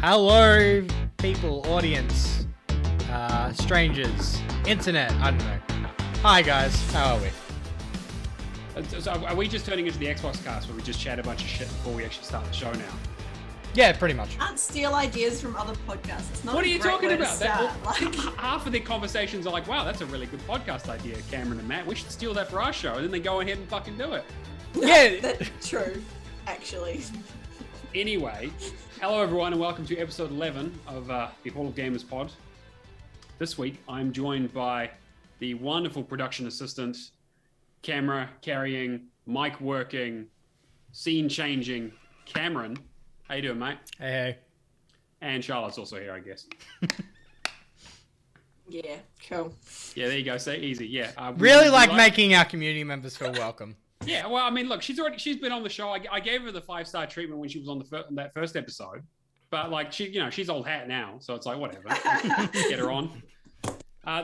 Hello, people, audience, strangers, internet, I don't know. Hi, guys. How are we? So are we just turning into the Xbox cast where we just chat a bunch of shit before we actually start the show now? Yeah, pretty much. Can't steal ideas from other podcasts. It's not What are you talking about? Like... Half of the conversations are like, wow, that's a really good podcast idea, Cameron and Matt. We should steal that for our show. And then they go ahead and fucking do it. Yeah. That's true, actually. Anyway, hello everyone and welcome to episode 11 of the Hall of Gamers pod. This week, I'm joined by the wonderful production assistant, camera carrying, mic working, scene changing, Cameron. How you doing, mate? Hey. And Charlotte's also here, I guess. Yeah, cool. Yeah, there you go. Say easy. Yeah. Really like making our community members feel welcome. Yeah, well, I mean, look, she's been on the show. I gave her the 5-star treatment when she was on that first episode, but like she's old hat now, so it's like whatever. Get her on.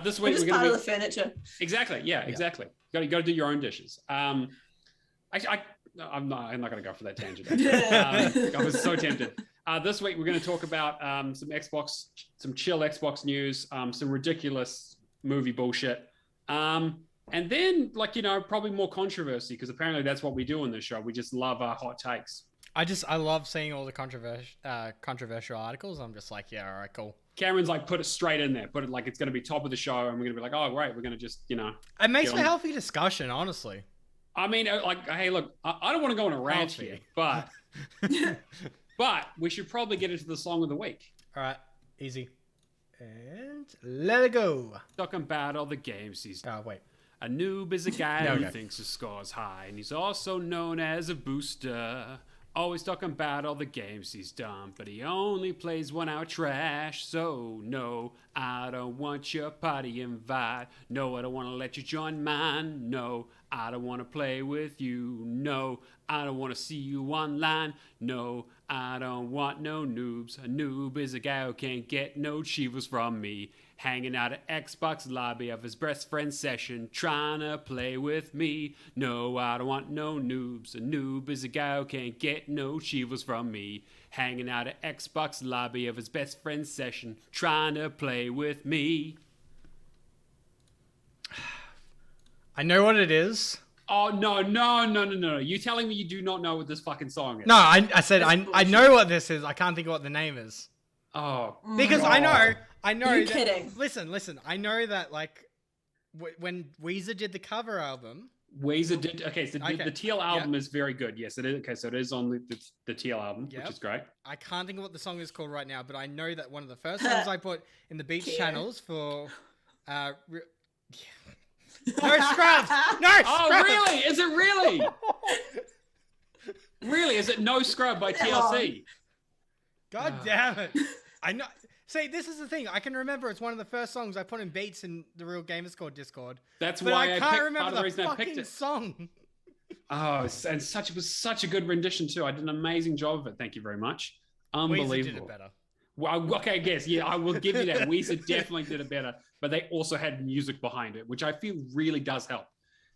This week we're going to part of the furniture. Exactly. Yeah, exactly. You got to do your own dishes. I'm not going to go for that tangent. I was so tempted. This week we're going to talk about some chill Xbox news, some ridiculous movie bullshit. And then, probably more controversy, because apparently that's what we do on this show. We just love our hot takes. I love seeing all the controversial articles. I'm just like, yeah, all right, cool. Cameron's like, put it straight in there. Put it like it's going to be top of the show, and we're going to be like, oh, great, we're going to just, It makes for healthy discussion, honestly. I mean, like, hey, look, I don't want to go on a rant here, but we should probably get into the song of the week. All right, easy. And let it go. Talking about all the games he's... Oh, wait. A noob is a guy who thinks his score's high, and he's also known as a booster. Always talking about all the games he's done, but he only plays 1 hour trash. So no, I don't want your party invite. No, I don't want to let you join mine. No, I don't want to play with you. No, I don't want to see you online. No, I don't want no noobs. A noob is a guy who can't get no chivas from me. Hanging out at Xbox lobby of his best friend's session, trying to play with me. No, I don't want no noobs. A noob is a guy who can't get no chivas from me. Hanging out at Xbox lobby of his best friend's session, trying to play with me. I know what it is. Oh, no. You telling me you do not know what this fucking song is? No, I said I know what this is. I can't think of what the name is. Oh, because God. I know. You're that, kidding. Listen. I know that like when Weezer did the cover album. Weezer did. Okay, so the Teal album is very good. Yes, it is. Okay, so it is on the Teal album, which is great. I can't think of what the song is called right now, but I know that one of the first songs I put in the beach channels for. No scrubs. No scrubs. Oh, really? Is it really? Really? Is it No Scrub by TLC? God damn it! I know. See, this is the thing. I can remember it's one of the first songs I put in beats in the Real Gamer Score Discord. That's why I can't remember the fucking song. Oh, and it was such a good rendition too. I did an amazing job of it. Thank you very much. Unbelievable. Weezer did it better. Well, okay, I guess. Yeah, I will give you that. Weezer definitely did it better, but they also had music behind it, which I feel really does help.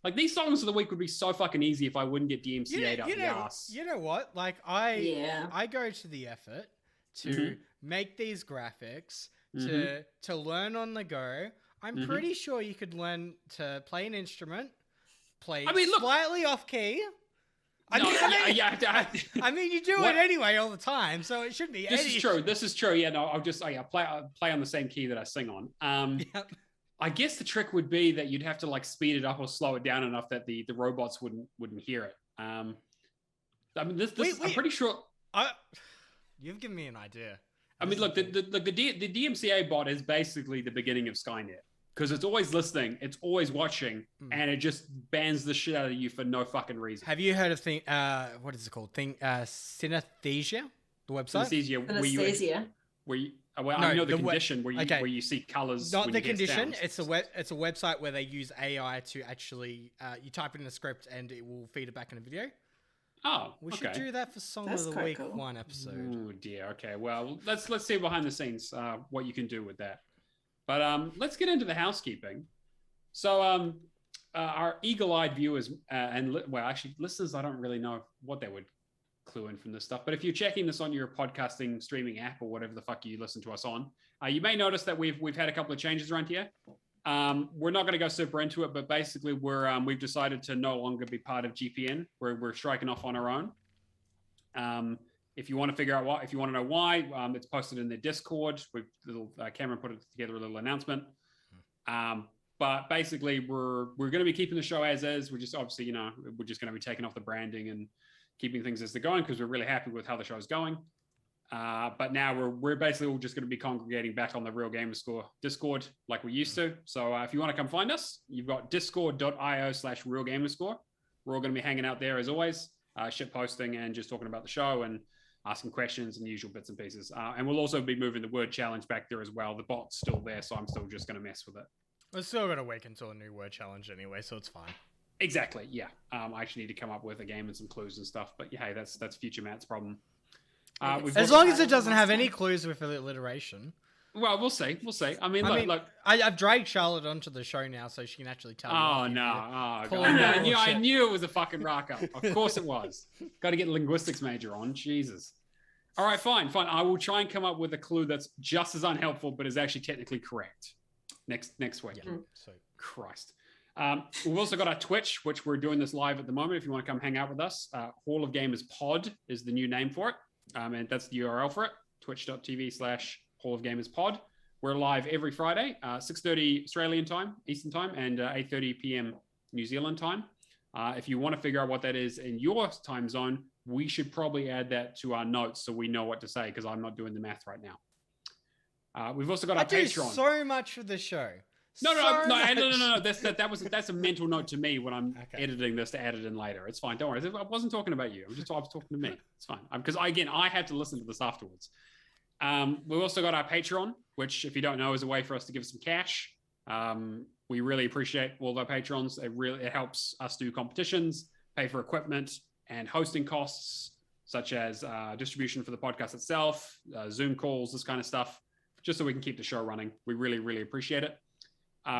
Like, these songs of the week would be so fucking easy if I wouldn't get DMCA'd up the ass. You know what? Like, I go to the effort to make these graphics, to learn on the go. I'm pretty sure you could learn to play an instrument, slightly off key. I mean, you do it anyway all the time, so it should be. This is true. Yeah, no, I'll just play on the same key that I sing on. I guess the trick would be that you'd have to like speed it up or slow it down enough that the robots wouldn't hear it. I mean, I'm pretty sure. You've given me an idea. I mean, look, the DMCA bot is basically the beginning of Skynet, because it's always listening, it's always watching, and it just bans the shit out of you for no fucking reason. Have you heard of what is it called? Synesthesia, the website. Synesthesia. I know the condition where you see colors. Not the condition. It's a website where they use AI to actually you type it in a script and it will feed it back in a video. Oh, we should do that for Song of the Week one episode. Oh dear. Okay. Well, let's see behind the scenes what you can do with that. But let's get into the housekeeping. So our eagle-eyed viewers and actually listeners, I don't really know what they would clue in from this stuff. But if you're checking this on your podcasting streaming app or whatever the fuck you listen to us on, you may notice that we've had a couple of changes around here. We're not going to go super into it, but basically we've decided to no longer be part of GPN. We're striking off on our own. If you want to figure out why, if you want to know why, it's posted in the Discord. Cameron put it together a little announcement. But basically, we're going to be keeping the show as is. We're just obviously, we're just going to be taking off the branding and keeping things as they're going because we're really happy with how the show's going. But now we're basically all just going to be congregating back on the Real Gamerscore Discord like we used to. So if you want to come find us, you've got discord.io/Real Gamerscore. We're all going to be hanging out there as always, shit posting and just talking about the show and asking questions and the usual bits and pieces. And we'll also be moving the word challenge back there as well. The bot's still there, so I'm still just going to mess with it. We're still going to wait until a new word challenge anyway, so it's fine. Exactly, yeah. I actually need to come up with a game and some clues and stuff. But yeah, hey, that's future Matt's problem. As long as it doesn't have any clues with alliteration. Well, we'll see. I mean, look. I've dragged Charlotte onto the show now so she can actually tell me. Oh, no. I knew it was a fucking rock up. Of course it was. Got to get a linguistics major on. Jesus. All right, fine. I will try and come up with a clue that's just as unhelpful, but is actually technically correct. Next week. Yeah. So Christ. We've also got our Twitch, which we're doing this live at the moment. If you want to come hang out with us, Hall of Gamers Pod is the new name for it. And that's the URL for it, twitch.tv/Hall of Gamers Pod. We're live every Friday, 6:30 Australian time, Eastern time, and 8:30 p.m. New Zealand time. If you want to figure out what that is in your time zone, we should probably add that to our notes so we know what to say, because I'm not doing the math right now. We've also got our Patreon. I do so much for the show. No. That's a mental note to me when I'm editing this to add it in later. It's fine. Don't worry. I wasn't talking about you. I was talking to me. It's fine. Because I have to listen to this afterwards. We've also got our Patreon, which, if you don't know, is a way for us to give some cash. We really appreciate all of our patrons. It helps us do competitions, pay for equipment and hosting costs, such as distribution for the podcast itself, Zoom calls, this kind of stuff, just so we can keep the show running. We really, really appreciate it.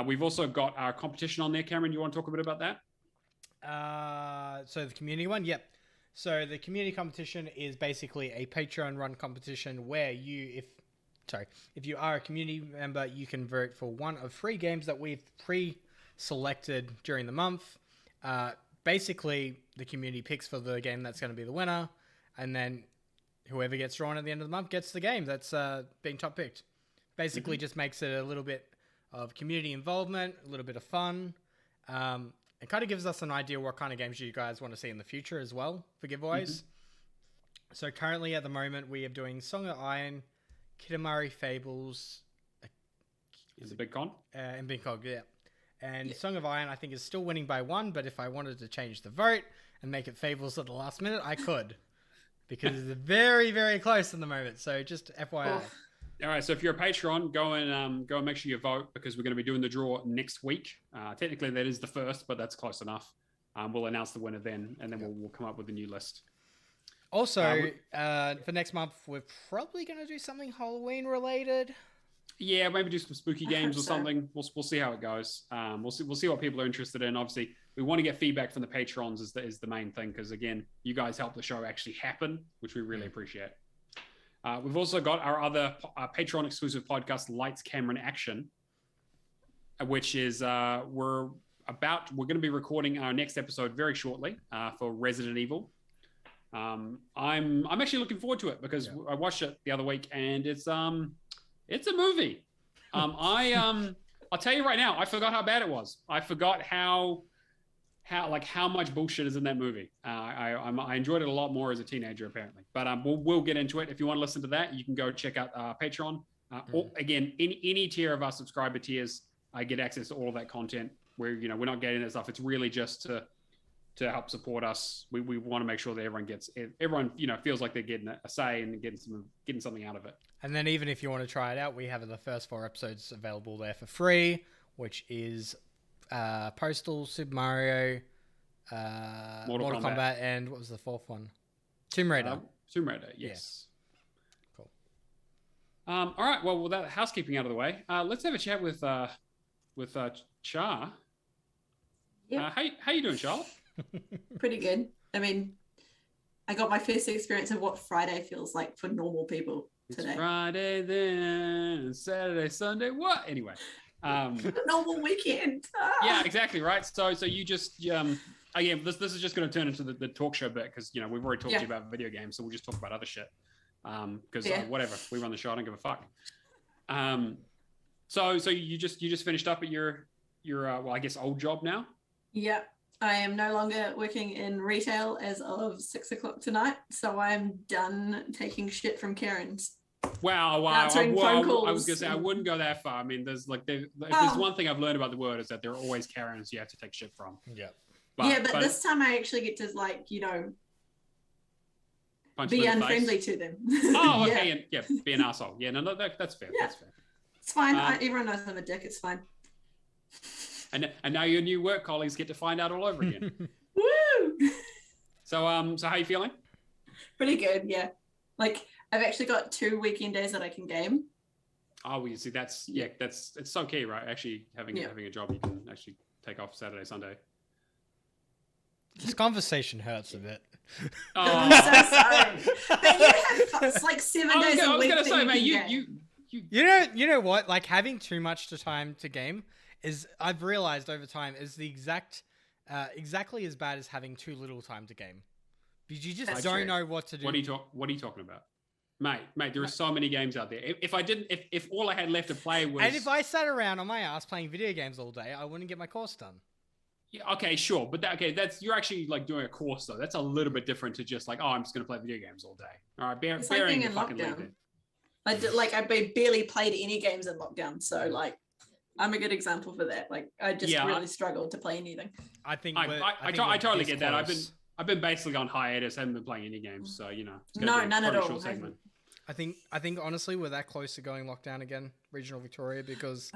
We've also got our competition on there. Cameron, you want to talk a bit about that? So the community one? Yep. So the community competition is basically a Patreon-run competition where if you are a community member, you can vote for one of 3 games that we've pre-selected during the month. Basically, the community picks for the game that's going to be the winner, and then whoever gets drawn at the end of the month gets the game that's being top picked. Basically, just makes it a little bit of community involvement, a little bit of fun. It kind of gives us an idea what kind of games you guys want to see in the future as well for giveaways. So currently at the moment we are doing Song of Iron, Kitamari Fables. Is it Big Con? And Big Con, yeah. And Song of Iron I think is still winning by 1, but if I wanted to change the vote and make it Fables at the last minute, I could. Because it's very, very close at the moment. So just FYI. All right, so if you're a Patreon, go and make sure you vote, because we're going to be doing the draw next week. Technically, that is the first, but that's close enough. We'll announce the winner then, and then we'll come up with a new list. Also, for next month, we're probably going to do something Halloween related. Yeah, maybe do some spooky games or something. We'll see how it goes. We'll see what people are interested in. Obviously, we want to get feedback from the patrons is the main thing, because again, you guys help the show actually happen, which we really appreciate. We've also got our other Patreon exclusive podcast, Lights, Camera, and Action, which is we're going to be recording our next episode very shortly for Resident Evil. I'm actually looking forward to it because I watched it the other week and it's a movie. I'll tell you right now, I forgot how bad it was. I forgot how much bullshit is in that movie. I enjoyed it a lot more as a teenager, apparently. But we'll get into it. If you want to listen to that, you can go check out Patreon. Or, again, any tier of our subscriber tiers, I get access to all of that content. We're not getting that stuff. It's really just to help support us. We want to make sure that everyone feels like they're getting a say and getting something out of it. And then even if you want to try it out, we have the first 4 episodes available there for free, which is Postal, Super Mario, Mortal Kombat, and what was the 4th one? Tomb Raider. Tomb Raider, yes. Yeah. Cool. All right. Well, with that housekeeping out of the way, let's have a chat with Char. Yeah. How you doing, Charlotte? Pretty good. I mean, I got my first experience of what Friday feels like for normal people today. It's Friday then, Saturday, Sunday. What? Anyway, normal weekend. Yeah, exactly right. So you just again, this is just going to turn into the talk show bit because we've already talked to you about video games, so we'll just talk about other shit. Because whatever, we run the show. I don't give a fuck. So you just finished up at your well, I guess old job now. Yep. I am no longer working in retail as of 6 o'clock tonight, so I'm done taking shit from Karens. Wow. Answering phone calls. I was gonna say I wouldn't go that far. I mean, there's one thing I've learned about the world is that there are always Karens you have to take shit from. Yeah. But this time I actually get to be unfriendly to them. Oh, okay, yeah. And be an asshole. Yeah, no, that's fair. Yeah. That's fair. It's fine. Everyone knows I'm a dick. It's fine. And now your new work colleagues get to find out all over again. Woo! So how you feeling? Pretty good, yeah. Like I've actually got 2 weekend days that I can game. Oh, well, you see, it's so key, right? Actually having a job you can actually take off Saturday, Sunday. This conversation hurts a bit. Oh. I'm so sorry. But you have it's like 7 days a week. I was gonna say, man, you know what? Like having too much time to game is, I've realized over time, is the exactly as bad as having too little time to game. Because you just don't know what to do. What are you talking about? Mate, there are so many games out there. If all I had left to play was... And if I sat around on my ass playing video games all day, I wouldn't get my course done. Yeah, okay, sure. But that's you're actually like doing a course though. That's a little bit different to just like, I'm just going to play video games all day. All right, bearing the fucking lead. I barely played any games in lockdown. So like, I'm a good example for that. Like I just really struggled to play anything. I totally get that. I've been basically on hiatus. Haven't been playing any games. So none at all. I think honestly we're that close to going lockdown again, regional Victoria, because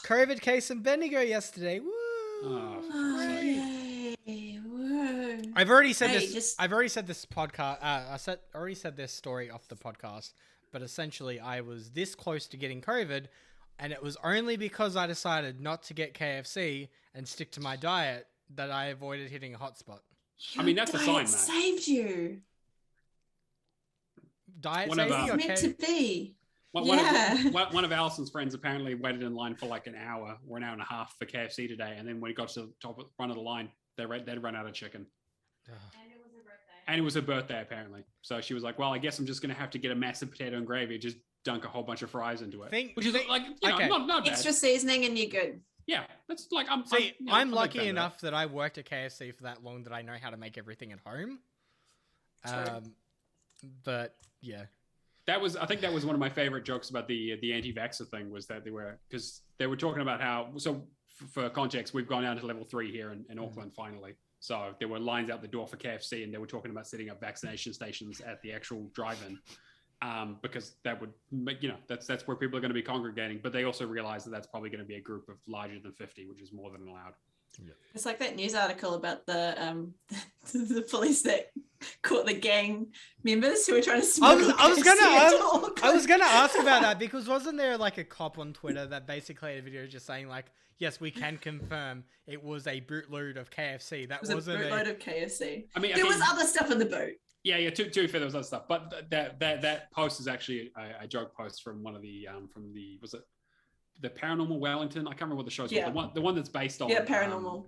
COVID case in Bendigo yesterday. Woo! I've already said this. I've already said this podcast. Already said this story off the podcast. But essentially, I was this close to getting COVID, and it was only because I decided not to get KFC and stick to my diet that I avoided hitting a hotspot. I mean, that's a sign, mate. Saved you. Diet saving you? Meant to be. One of Alison's friends apparently waited in line for like an hour or an hour and a half for KFC today, and then when he got to the front of the line, they'd run out of chicken. And it was her birthday, apparently. So she was like, well, I guess I'm just going to have to get a massive potato and gravy, just dunk a whole bunch of fries into it. Which is like, not bad. Extra seasoning and you're good. Yeah, that's like, I'm lucky enough that I worked at KFC for that long that I know how to make everything at home. But yeah. I think that was one of my favorite jokes about the anti-vaxxer thing, was that because they were talking about how, so for context, we've gone down to level 3 here in Auckland finally. So there were lines out the door for KFC, and they were talking about setting up vaccination stations at the actual drive-in, because that would, that's where people are going to be congregating. But they also realized that that's probably going to be a group of larger than 50, which is more than allowed. Yeah. It's like that news article about the the police that caught the gang members who were trying to smuggle. I was gonna ask about that, because wasn't there like a cop on Twitter that basically had a video just saying like, yes, we can confirm it was a bootload of KFC. That wasn't a bootload of KFC. I mean, there was other stuff in the boot. Yeah. Too fair, there was other stuff, but that post is actually a joke post from one of the was it the Paranormal Wellington? I can't remember what the show's called. The one that's based on Paranormal.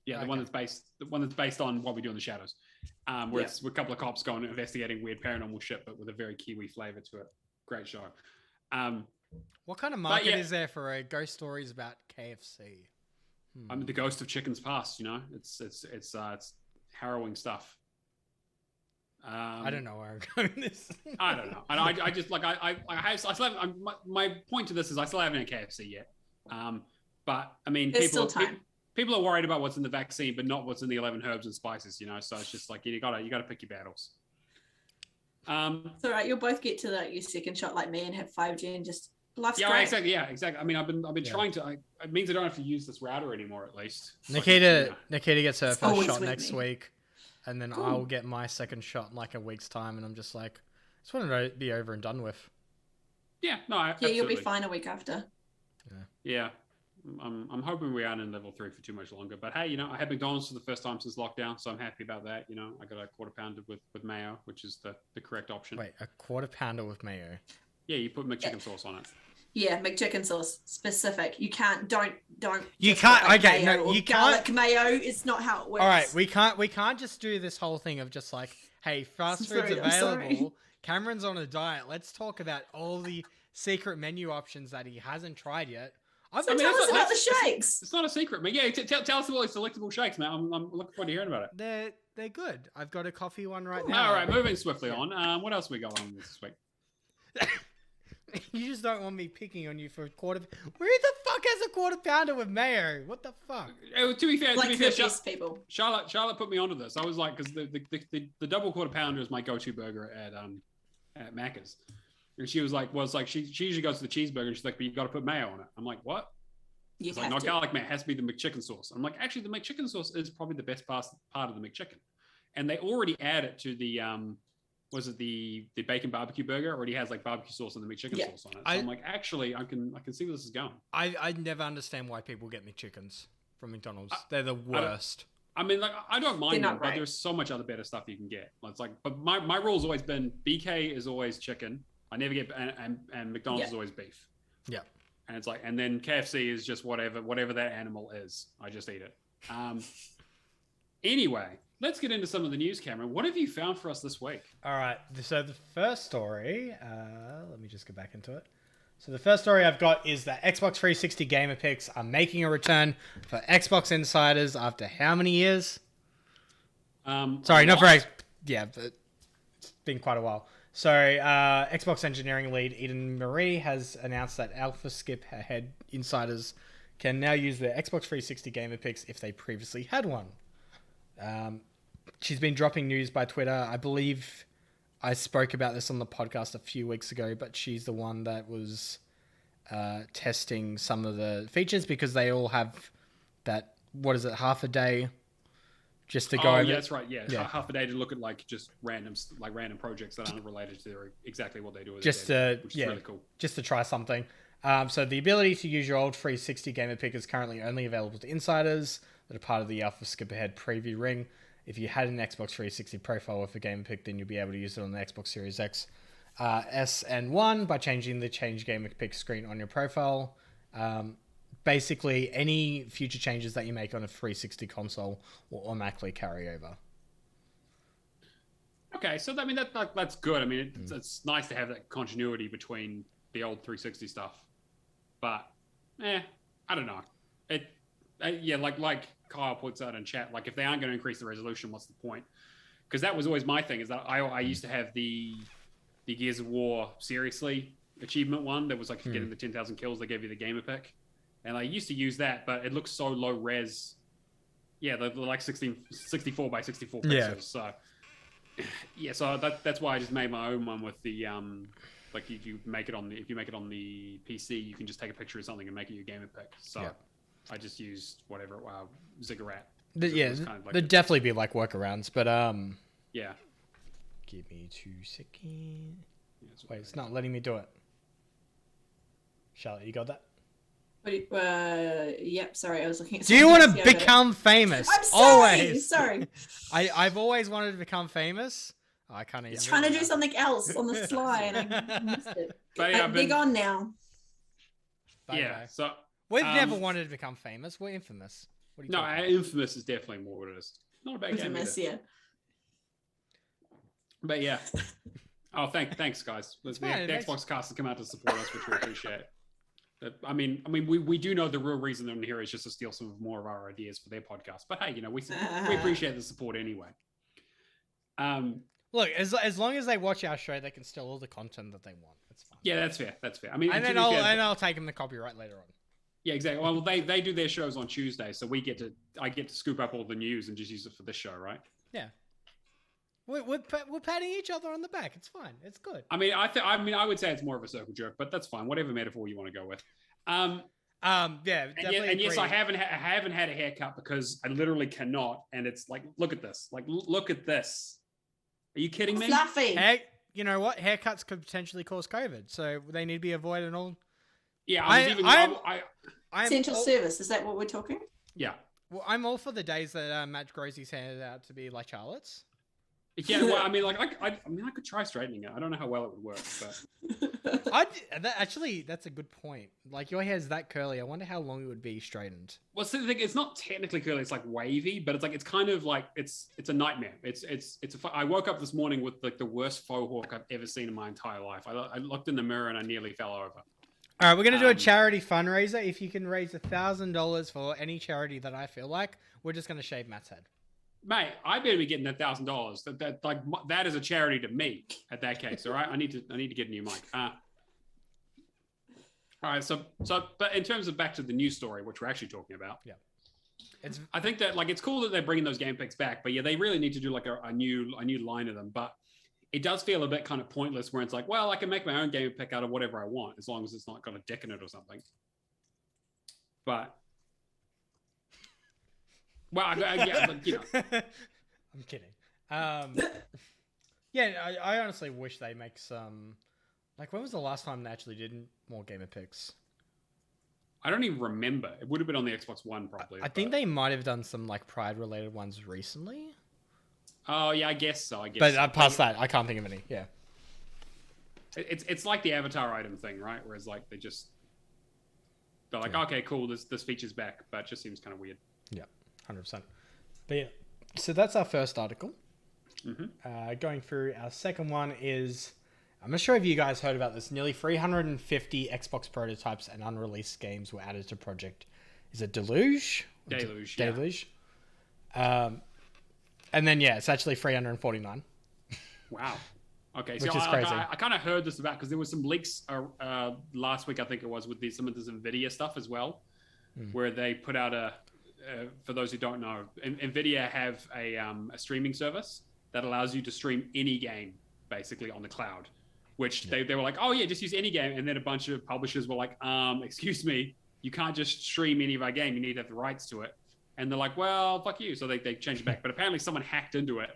The one that's based on What We Do in the Shadows, where it's a couple of cops going and investigating weird paranormal shit, but with a very Kiwi flavor to it. Great show. What kind of market is there for ghost stories about KFC? I mean, the ghost of chickens past. It's harrowing stuff. I don't know where I'm going with this. I don't know. I just like I still have, my point to this is I still haven't had KFC yet. But I mean, people are worried about what's in the vaccine, but not what's in the 11 herbs and spices. So it's just like you gotta pick your battles. It's all right. You'll both get to your second shot like me and have 5G and just life's great. Exactly. Yeah, exactly. I mean, I've been trying to. It means I don't have to use this router anymore, at least. Nikita gets her first shot next week. And then I'll get my second shot in like a week's time, and I'm just like, I just want to be over and done with. Yeah, no, absolutely. You'll be fine a week after. Yeah. I'm hoping we aren't in level 3 for too much longer. But hey, I had McDonald's for the first time since lockdown, so I'm happy about that. I got a quarter pounder with mayo, which is the correct option. Wait, a quarter pounder with mayo? Yeah, you put McChicken sauce on it. Yeah, McChicken sauce specific. You can't. Don't. You can't. Okay, mayo no, you garlic can't. Mayo. It's not how it works. All right, we can't just do this whole thing of just like, hey, fast food's available. Cameron's on a diet. Let's talk about all the secret menu options that he hasn't tried yet. Tell us about the shakes. It's not a secret, man. Yeah, tell us about these selectable shakes, man. I'm looking forward to hearing about it. They're good. I've got a coffee one right now. All right, moving swiftly on. What else we got on this week? You just don't want me picking on you for a quarter. Where the fuck has a quarter pounder with mayo? What the fuck? To be fair, people. Charlotte put me onto this. I was like, because the double quarter pounder is my go-to burger at Macca's. And she was like, she usually goes to the cheeseburger and she's like, but you got to put mayo on it. I'm like, what? It's like, not garlic mayo, it has to be the McChicken sauce. I'm like, actually, the McChicken sauce is probably the best part of the McChicken. And they already add it to the, the bacon barbecue burger already has like barbecue sauce and the McChicken sauce on it. So I'm like, actually, I can see where this is going. I never understand why people get McChickens from McDonald's. They're the worst. I mean, like, I don't mind them, but there's so much other better stuff you can get. It's like, but my rule's always been BK is always chicken. I never get and McDonald's is always beef. Yeah. And it's like, and then KFC is just whatever that animal is. I just eat it. Anyway, let's get into some of the news, Cameron. What have you found for us this week? All right. So the first story, let me just go back into it. So the first story I've got is that Xbox 360 gamer picks are making a return for Xbox insiders after how many years? Sorry, not for yeah, but it's been quite a while. So, Xbox engineering lead Eden Marie has announced that Alpha Skip Ahead insiders can now use their Xbox 360 gamer picks if they previously had one. She's been dropping news by Twitter. I believe I spoke about this on the podcast a few weeks ago, but she's the one that was testing some of the features because they all have that, half a day just to go over. Yeah, that's right. Yeah, half a day to look at just random projects that aren't related to exactly what they do. Which is really cool. Just to try something. So the ability to use your old 360 gamer pick is currently only available to insiders that are part of the Alpha Skip Ahead preview ring. If you had an Xbox 360 profile with a gamer pick, then you'll be able to use it on the Xbox Series X, S, and 1 by changing the Change Gamer Pick screen on your profile. Basically, any future changes that you make on a 360 console will automatically carry over. Okay, so I mean that's good. I mean it's nice to have that continuity between the old 360 stuff, but I don't know. Like Kyle puts out in chat, like if they aren't going to increase the resolution, what's the point? Because that was always my thing. Is that I used to have the Gears of War Seriously achievement one that was like getting the 10,000 kills. They gave you the gamer pick. And I used to use that, but it looks so low res. Yeah, they're like 64 by 64 pixels. Yeah. So, so that's why I just made my own one with the like if you make it on the PC, you can just take a picture of something and make it your gamer pick. So I just used whatever Ziggurat. There'd definitely be like workarounds, but yeah. Give me 2 seconds. Wait, it's not letting me do it. Charlotte, you got that? Yep, sorry, I was looking at. Do you want to become famous? I'm sorry, always. Sorry. I've always wanted to become famous. I can't even. He's trying to do something else on the fly and I missed it. But big on now. Yeah, so we've never wanted to become famous. We're infamous. What do you Infamous is definitely more what it is. Not a bad game. Infamous, yeah. But yeah. Oh, thanks, guys. The Xbox cast has come out to support us, which we appreciate. I mean, we do know the real reason they're in here is just to steal some more of our ideas for their podcast. But hey, we appreciate the support anyway. Look, as long as they watch our show, they can steal all the content that they want. That's fine. Yeah, that's fair. That's fair. I mean, and I'll take them the copyright later on. Yeah, exactly. Well, they do their shows on Tuesday, so I get to scoop up all the news and just use it for this show, right? Yeah. We're patting each other on the back. It's fine. It's good. I mean, I would say it's more of a circle jerk, but that's fine. Whatever metaphor you want to go with. Yeah, definitely. And yes, I haven't had a haircut because I literally cannot. And it's like, look at this. Like, look at this. Are you kidding me? Fluffy. Hey, you know what? Haircuts could potentially cause COVID, so they need to be avoided all. Yeah, Central service, is that what we're talking? Yeah. Well, I'm all for the days that Matt Grosie's handed out to be like Charlotte's. Yeah, well, I mean, like, I could try straightening it. I don't know how well it would work, but Actually, that's a good point. Like, your hair's that curly. I wonder how long it would be straightened. Well, so the thing, it's not technically curly. It's like wavy, but it's kind of like it's a nightmare. I woke up this morning with like the worst faux hawk I've ever seen in my entire life. I looked in the mirror and I nearly fell over. All right, we're gonna do a charity fundraiser. If you can raise $1,000 for any charity that I feel like, we're just gonna shave Matt's head. Mate, I better be getting $1,000. That is a charity to me. At that case, all right. I need to get a new mic. All right. So, but in terms of back to the news story, which we're actually talking about, yeah, I think that like it's cool that they're bringing those game picks back, but yeah, they really need to do like a new line of them. But it does feel a bit kind of pointless, where it's like, well, I can make my own game pick out of whatever I want as long as it's not got a dick in it or something. But. Well, yeah, but, you know. I'm kidding. Yeah, I honestly wish they make some... Like, when was the last time they actually did more gamer picks? I don't even remember. It would have been on the Xbox One, probably. I think they might have done some, like, Pride-related ones recently. Oh, yeah, I guess so. But past that, I can't think of any, yeah. It's like the Avatar item thing, right? Whereas, like, they're like, okay, cool, this feature's back, but it just seems kind of weird. Yeah. 100%. But yeah, so that's our first article. Going through, our second one is, I'm not sure if you guys heard about this, nearly 350 Xbox prototypes and unreleased games were added to project. Is it Deluge? Deluge, yeah. And then, yeah, it's actually 349. Wow. Okay, which is crazy. I kind of heard this about, because there was some leaks last week, I think it was, with some of this NVIDIA stuff as well, where they put out for those who don't know, NVIDIA have a streaming service that allows you to stream any game basically on the cloud, which they were like, oh yeah, just use any game. And then a bunch of publishers were like, excuse me, you can't just stream any of our game. You need to have the rights to it. And they're like, well, fuck you. So they changed it back. But apparently someone hacked into it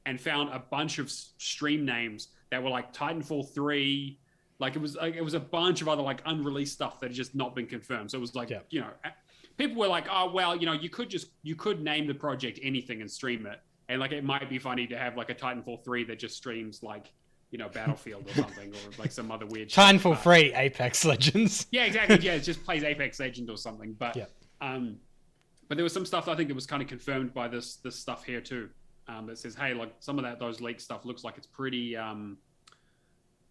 and found a bunch of stream names that were like Titanfall 3. Like it was a bunch of other like unreleased stuff that had just not been confirmed. So it was like, you know, people were like, oh, well, you know, you could name the project anything and stream it. And like, it might be funny to have like a Titanfall 3 that just streams like, you know, Battlefield or something, or like some other weird shit. Titanfall 3, Apex Legends. Yeah, exactly. Yeah, it just plays Apex Legends or something. But, but there was some stuff I think it was kind of confirmed by this stuff here too. That says, hey, like some of those leaked stuff looks like it's pretty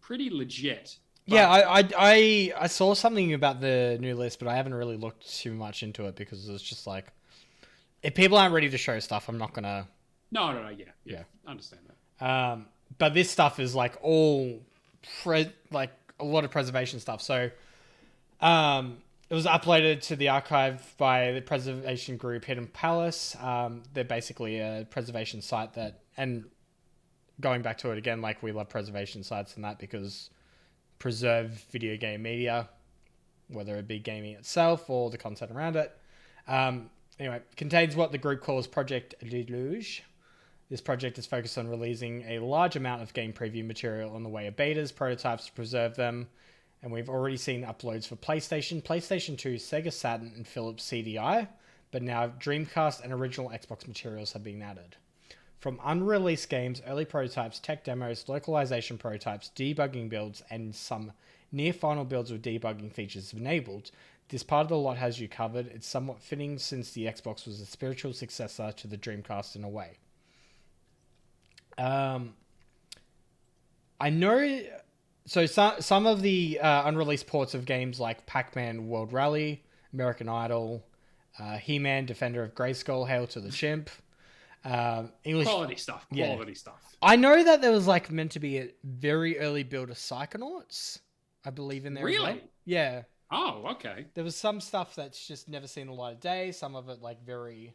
legit. But... Yeah, I saw something about the new list, but I haven't really looked too much into it because it's just like, if people aren't ready to show stuff, I'm not gonna. No, yeah. I understand that. But this stuff is like all, like a lot of preservation stuff. So, it was uploaded to the archive by the preservation group Hidden Palace. They're basically a preservation site that, and going back to it again, like we love preservation sites and that because preserve video game media, whether it be gaming itself or the content around it. Anyway, contains what the group calls Project Deluge. This project is focused on releasing a large amount of game preview material on the way of betas, prototypes to preserve them, and we've already seen uploads for PlayStation, PlayStation 2, Sega Saturn, and Philips CDI, but now Dreamcast and original Xbox materials have been added. From unreleased games, early prototypes, tech demos, localization prototypes, debugging builds, and some near-final builds with debugging features enabled, this part of the lot has you covered. It's somewhat fitting since the Xbox was a spiritual successor to the Dreamcast in a way. I know... So some of the unreleased ports of games like Pac-Man World Rally, American Idol, He-Man, Defender of Grayskull, Hail to the Chimp... English quality stuff. I know that there was like meant to be a very early build of Psychonauts, I believe in there. Really? Yeah. Oh, okay. There was some stuff that's just never seen a light of day. Some of it like very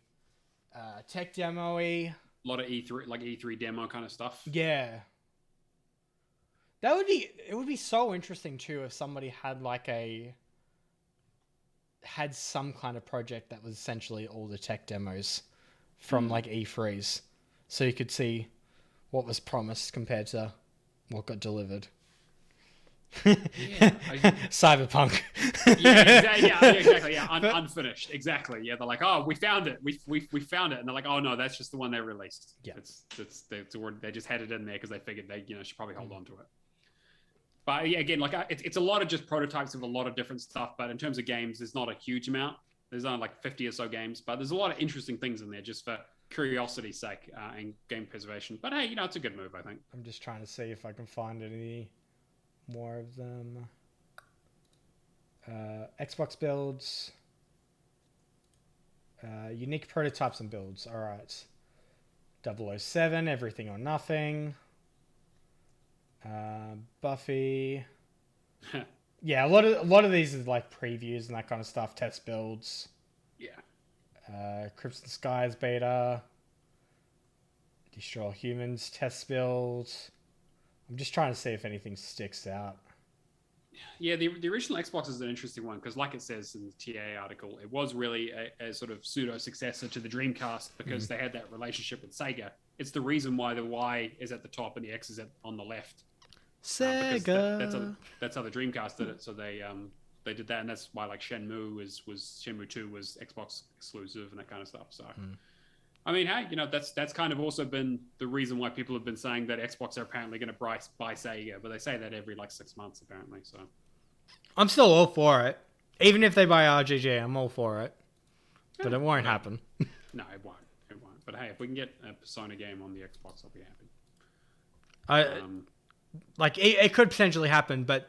tech demo-y. A lot of E3 demo kind of stuff. Yeah. It would be so interesting too if somebody had some kind of project that was essentially all the tech demos from like E3s, so you could see what was promised compared to what got delivered. Cyberpunk. Exactly. Unfinished. Exactly. Yeah, they're like, oh, we found it. We found it, and they're like, oh no, that's just the one they released. Yeah, they just had it in there because they figured they should probably hold on to it. But yeah, again, like it's a lot of just prototypes of a lot of different stuff. But in terms of games, there's not a huge amount. There's only like 50 or so games, but there's a lot of interesting things in there just for curiosity's sake and game preservation. But hey, it's a good move, I think. I'm just trying to see if I can find any more of them. Xbox builds. Unique prototypes and builds. All right. 007, Everything or Nothing. Buffy. Yeah, a lot of these is like previews and that kind of stuff. Test builds. Yeah. Crimson Skies beta. Destroy All Humans test builds. I'm just trying to see if anything sticks out. Yeah, the original Xbox is an interesting one because, like it says in the TA article, it was really a sort of pseudo successor to the Dreamcast because they had that relationship with Sega. It's the reason why the Y is at the top and the X is on the left. Sega. That's how the Dreamcast did it. So they did that, and that's why like Shenmue Shenmue 2 was Xbox exclusive and that kind of stuff. So. I mean, hey, that's kind of also been the reason why people have been saying that Xbox are apparently going to buy Sega, but they say that every like 6 months apparently. So I'm still all for it. Even if they buy RGG, I'm all for it. But it won't happen. No, it won't. It won't. But hey, if we can get a Persona game on the Xbox, I'll be happy. It could potentially happen, but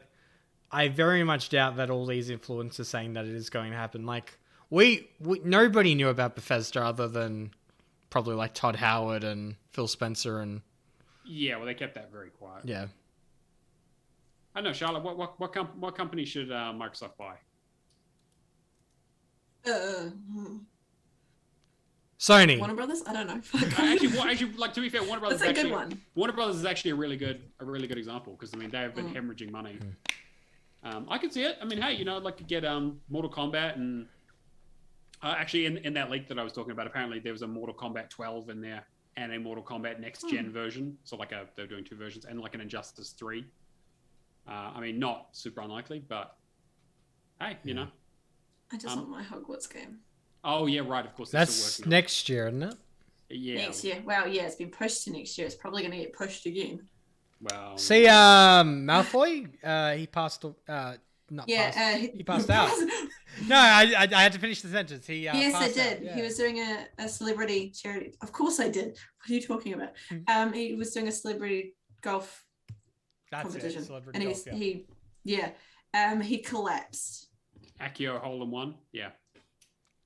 I very much doubt that all these influencers saying that it is going to happen. Like we nobody knew about Bethesda other than probably like Todd Howard and Phil Spencer and... Yeah, well, they kept that very quiet. Yeah. I know, Charlotte, what company should Microsoft buy? Sony. Warner Brothers? I don't know. actually, like to be fair, Warner Brothers. That's a good one. Warner Brothers is actually a really good example because I mean they have been hemorrhaging money. I could see it. I mean, hey, I'd like to get Mortal Kombat and actually in that leak that I was talking about, apparently there was a Mortal Kombat 12 in there and a Mortal Kombat next gen version. So like they're doing two versions and like an Injustice 3. I mean, not super unlikely, but hey, I just want my Hogwarts game. Oh yeah, right. Of course, that's next year, isn't it? Yeah. Next year. Wow. Yeah, it's been pushed to next year. It's probably going to get pushed again. Well. See, Malfoy. He passed. He passed out. No, I had to finish the sentence. Yes, I did. Yeah. He was doing a celebrity charity. Of course, I did. What are you talking about? He was doing a celebrity golf competition, and golf, he collapsed. Accio hole-in-one. Yeah.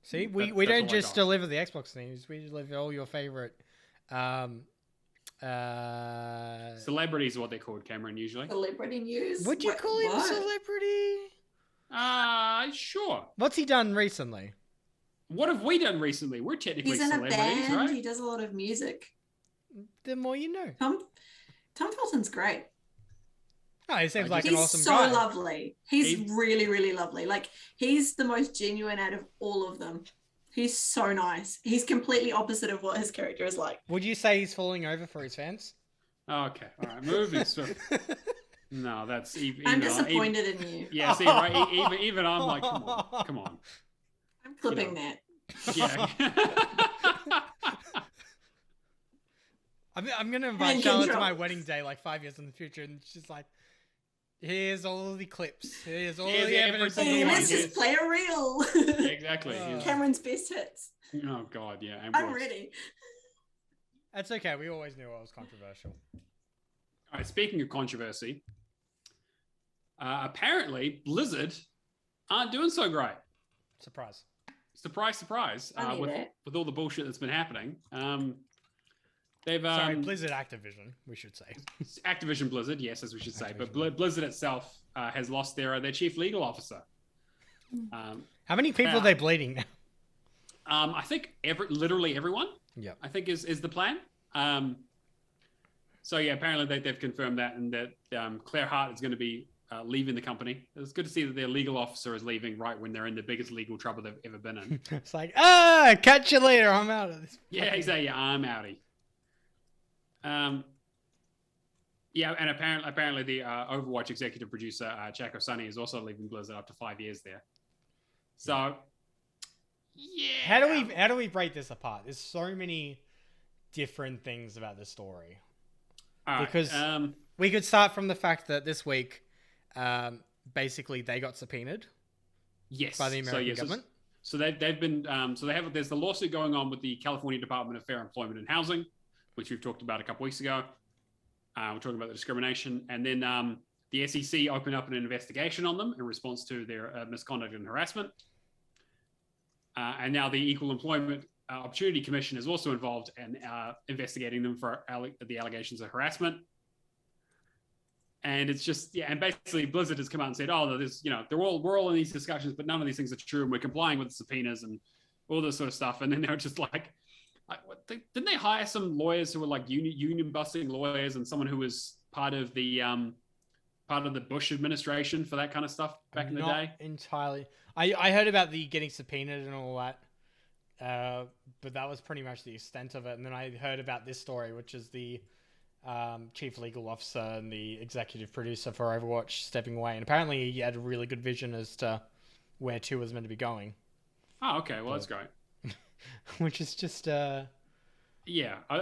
See, we don't just deliver the Xbox news. We deliver all your favorite. Celebrities are what they're called, Cameron, usually. Celebrity news? Would you call him a celebrity? Sure. What's he done recently? What have we done recently? We're technically celebrities, band. right? He does a lot of music. The more you know. Tom Felton's great. Oh, he seems like an awesome guy. He's so lovely. He's really, really lovely. Like, he's the most genuine out of all of them. He's so nice. He's completely opposite of what his character is like. Would you say he's falling over for his fans? Okay. All right. Moving. No, that's... I'm disappointed in you. Yeah, see, right? Even I'm like, come on. I'm clipping that. Yeah. I'm going to invite Charlotte to my wedding day like 5 years in the future, and she's like, here's all the clips. Here's all the evidence. Let's just play a reel. Yeah, exactly. Cameron's best hits. Oh, God, yeah. I'm ready. That's okay. We always knew it was controversial. All right, speaking of controversy, apparently Blizzard aren't doing so great. Surprise. Surprise. With all the bullshit that's been happening. Blizzard Activision, we should say. Activision Blizzard, yes, as we should say. But Blizzard itself has lost their chief legal officer. How many people are they bleeding now? I think literally everyone. Yeah. I think is the plan. So yeah, apparently they've confirmed that, and that Claire Hart is going to be leaving the company. It's good to see that their legal officer is leaving right when they're in the biggest legal trouble they've ever been in. It's like, catch you later. I'm out of this. Yeah, exactly. Yeah, I'm outie. Yeah, and apparently the Overwatch executive producer Chaco Sunny is also leaving Blizzard up to 5 years there. So, yeah. How do we break this apart? There's so many different things about the story. Because we could start from the fact that this week, basically they got subpoenaed. Yes. By the American government. So they've been there's the lawsuit going on with the California Department of Fair Employment and Housing, which we've talked about a couple weeks ago. We're talking about the discrimination, and then the SEC opened up an investigation on them in response to their misconduct and harassment. And now the Equal Employment Opportunity Commission is also involved in investigating them for the allegations of harassment. And it's just, and basically Blizzard has come out and said, oh, there's, we're all in these discussions, but none of these things are true, and we're complying with the subpoenas and all this sort of stuff. And then they're just like didn't they hire some lawyers who were like union busting lawyers, and someone who was part of the Bush administration for that kind of stuff back in the day? Not entirely. I heard about the getting subpoenaed and all that, but that was pretty much the extent of it. And then I heard about this story, which is the chief legal officer and the executive producer for Overwatch stepping away. And apparently he had a really good vision as to where 2 was meant to be going. Oh, okay. Well, that's great. Which is just... Yeah.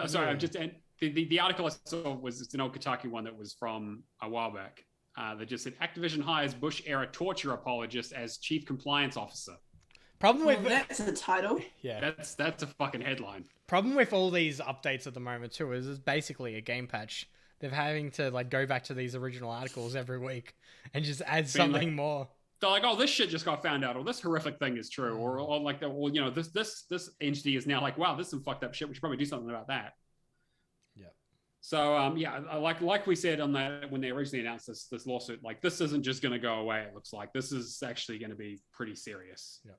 Sorry, I'm just... And the article I saw was it's an old Kotaku one that was from a while back. That just said, Activision hires Bush-era torture apologist as chief compliance officer. Problem with... that's a title. Yeah. That's a fucking headline. Problem with all these updates at the moment too is it's basically a game patch. They're having to go back to these original articles every week and just add something more. They're like, oh, this shit just got found out, or this horrific thing is true, or this entity is now like, wow, this is some fucked up shit. We should probably do something about that. Yeah. So like we said on that when they originally announced this lawsuit, like this isn't just going to go away. It looks like this is actually going to be pretty serious. Yeah.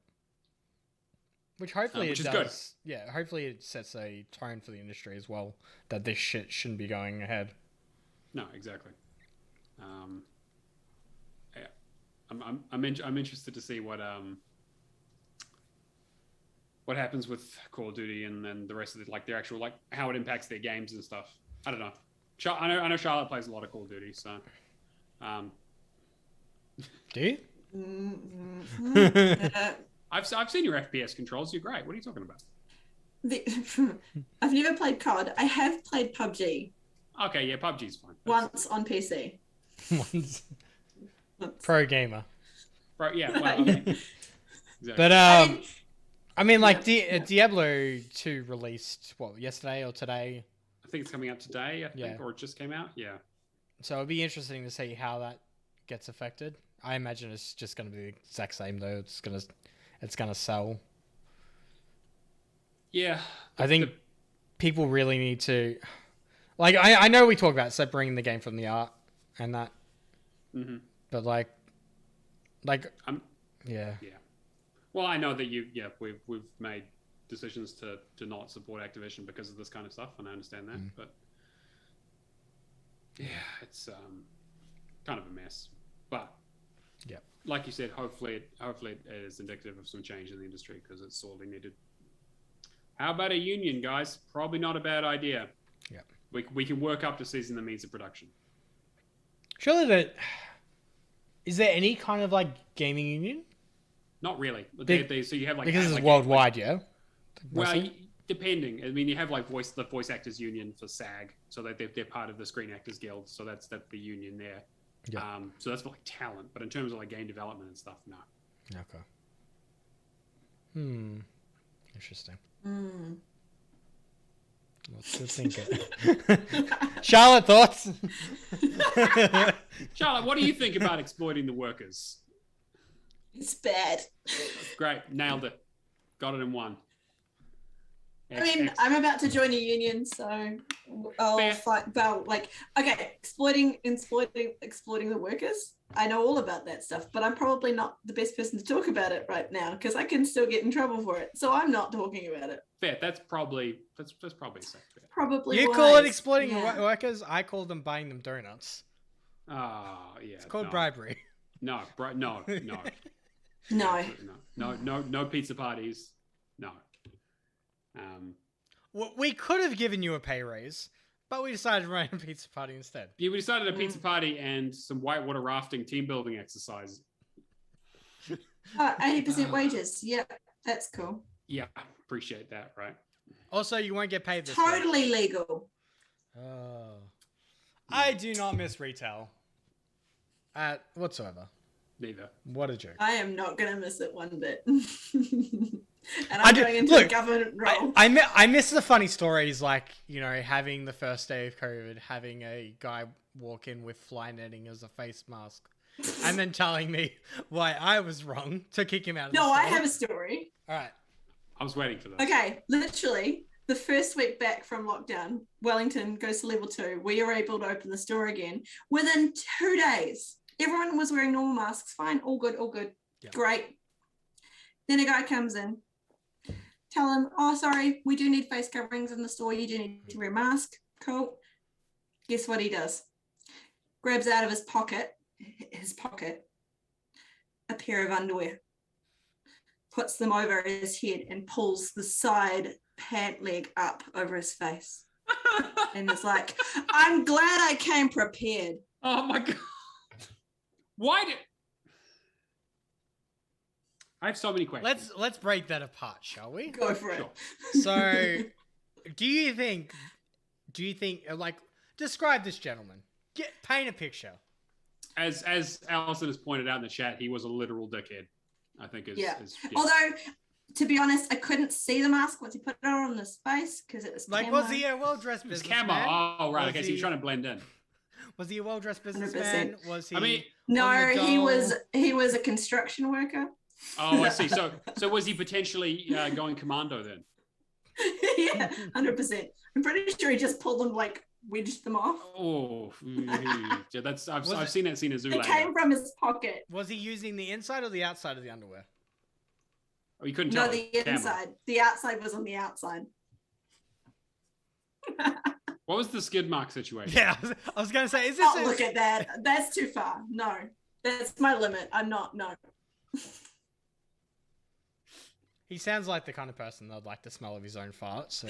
Which hopefully which it is does. Good. Yeah, hopefully it sets a tone for the industry as well, that this shit shouldn't be going ahead. No, exactly. Yeah, I'm interested to see what happens with Call of Duty and then the rest of it, like their actual how it impacts their games and stuff. I don't know. I know Charlotte plays a lot of Call of Duty, so. Do you? I've seen your FPS controls. You're great. What are you talking about? I've never played COD. I have played PUBG. Okay, yeah, PUBG's fine. Once on PC. Once. Pro gamer. Yeah, well, exactly. But Diablo 2 released yesterday or today? I think it's coming out today. Or it just came out. Yeah. So it'll be interesting to see how that gets affected. I imagine it's just going to be the exact same though. It's gonna sell. Yeah. I think people really need to, I know we talk about separating the game from the art and that, but yeah. Well, I know that we've made decisions to not support Activision because of this kind of stuff, and I understand that, but yeah, it's kind of a mess. But yeah, like you said, hopefully it is indicative of some change in the industry because it's sorely needed. How about a union, guys? Probably not a bad idea. Yeah, we can work up to seizing the means of production. Surely is there any kind of gaming union? Not really. So you have because it's worldwide, yeah. Well, depending. I mean, you have the voice actors union for SAG, so that they're part of the Screen Actors Guild, so that's the union there. Yeah. So that's for talent, but in terms of game development and stuff, no. Okay. Interesting. What's to think it? Charlotte, thoughts? Charlotte, what do you think about exploiting the workers? It's bad. Great, nailed it. Got it in one. I'm about to join a union, so I'll fight. Well, exploiting the workers. I know all about that stuff, but I'm probably not the best person to talk about it right now because I can still get in trouble for it. So I'm not talking about it. Fair. That's probably safe. Fair. Probably. You call it exploiting workers. I call them buying them donuts. Oh, yeah. It's called bribery. No. No pizza parties. No. We could have given you a pay raise, But we decided to run a pizza party instead. Yeah, we decided a pizza party and some whitewater rafting team building exercises. 80% wages. Yeah, that's cool. Yeah, appreciate that, right? Also, you won't get paid this Totally week. legal. Oh. I do not miss retail. Whatsoever. Neither. What a joke. I am not going to miss it one bit. And I'm going into a government role. I miss the funny stories, like, you know, having the first day of COVID, having a guy walk in with fly netting as a face mask, and then telling me why I was wrong to kick him out of the store. I have a story. All right. I was waiting for this. Okay, literally, the first week back from lockdown, Wellington goes to level 2. We are able to open the store again. Within 2 days, everyone was wearing normal masks. Fine, all good, all good. Yep. Great. Then a guy comes in. Tell him, oh, sorry, we do need face coverings in the store. You do need to wear a mask. Cool. Guess what he does? Grabs out of his pocket, a pair of underwear, puts them over his head and pulls the side pant leg up over his face. And it's like, I'm glad I came prepared. Oh my God. Why did... I have so many questions. Let's break that apart, shall we? Go for it. Sure. So, do you think, like, describe this gentleman. Paint a picture. As Allison has pointed out in the chat, he was a literal dickhead. I think is Although, to be honest, I couldn't see the mask once he put it on his face because it was like, camo. was he a well-dressed businessman? Oh, right. Okay, so he was trying to blend in. Was he a well-dressed businessman? 100%. Was he? I mean, no, he was a construction worker. Oh, I see. So was he potentially going commando then? Yeah, 100%. I'm pretty sure he just pulled them, like, wedged them off. Oh, yeah, that's I've seen that scene in Zoolander. It came from his pocket. Was he using the inside or the outside of the underwear? Oh, you couldn't tell. No, the inside. The outside was on the outside. What was the skid mark situation? Yeah, I was going to say, is this? Oh, look at that. That's too far. No, that's my limit. I'm not. No. He sounds like the kind of person that'd like the smell of his own fart. So,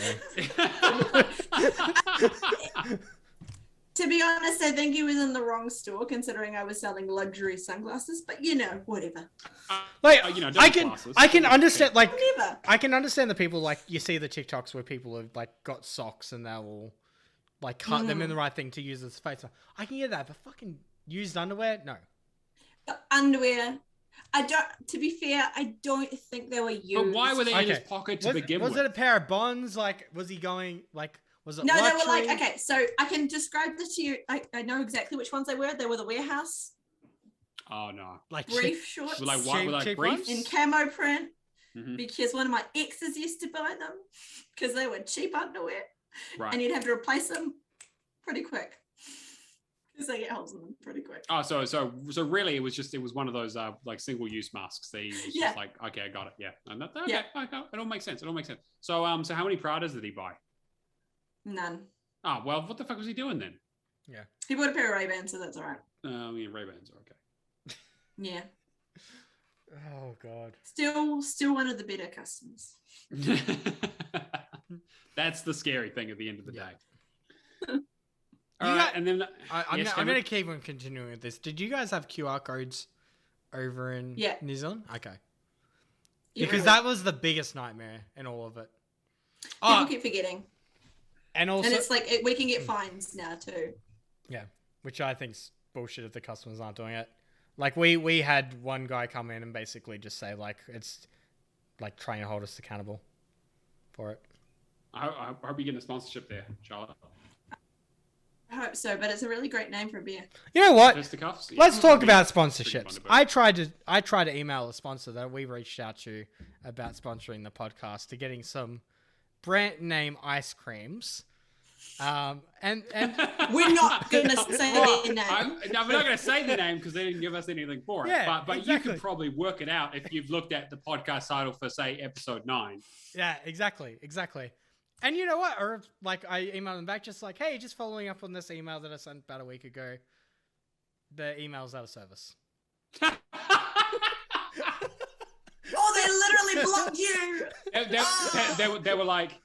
to be honest, I think he was in the wrong store, considering I was selling luxury sunglasses. But you know, whatever. Like, I can understand. Like, whatever. I can understand the people, like, you see the TikToks where people have, like, got socks and they will, like, cut them in the right thing to use as face. I can get that, but fucking used underwear, no. The underwear. To be fair, I don't think they were used. But why were they in his pocket to begin with? Was it a pair of bonds? Like, was he going, like, was it No, luxury? they were like, okay, so I can describe this to you. I know exactly which ones they were. They were the warehouse. Oh, no. Like brief shorts. Like what? Like briefs? In camo print. Mm-hmm. Because one of my exes used to buy them because they were cheap underwear. Right. And you'd have to replace them pretty quick. Because they get holes in them pretty quick. Oh, so really, it was one of those like single-use masks. They was just like, okay, I got it. Yeah, and okay, it all makes sense. So how many Pradas did he buy? None. Oh well, what the fuck was he doing then? Yeah, he bought a pair of Ray-Bans, so that's all right. Yeah, Ray-Bans are okay. Yeah. Oh God. Still one of the better customers. That's the scary thing at the end of the day. And then I'm going to keep on continuing with this. Did you guys have QR codes over in New Zealand? Okay. Because that was the biggest nightmare in all of it. People keep forgetting. And it's like we can get fines now too. Yeah, which I think's bullshit if the customers aren't doing it. Like we had one guy come in and basically just say, like, it's like trying to hold us accountable for it. I hope you get a sponsorship there, Charlotte. I hope so, but it's a really great name for a beer. You know what? Fisticuffs? Let's talk about sponsorships. I tried to email a sponsor that we reached out to about sponsoring the podcast to getting some brand name ice creams. And we're not going to say their name. We're not going to say the name because they didn't give us anything for it. Yeah, but exactly. You could probably work it out if you've looked at the podcast title for, say, episode 9. Yeah, exactly. And you know what? Or like I emailed them back just like, hey, just following up on this email that I sent about a week ago. The email's out of service. Oh, they literally accidentally blocked you. They were like,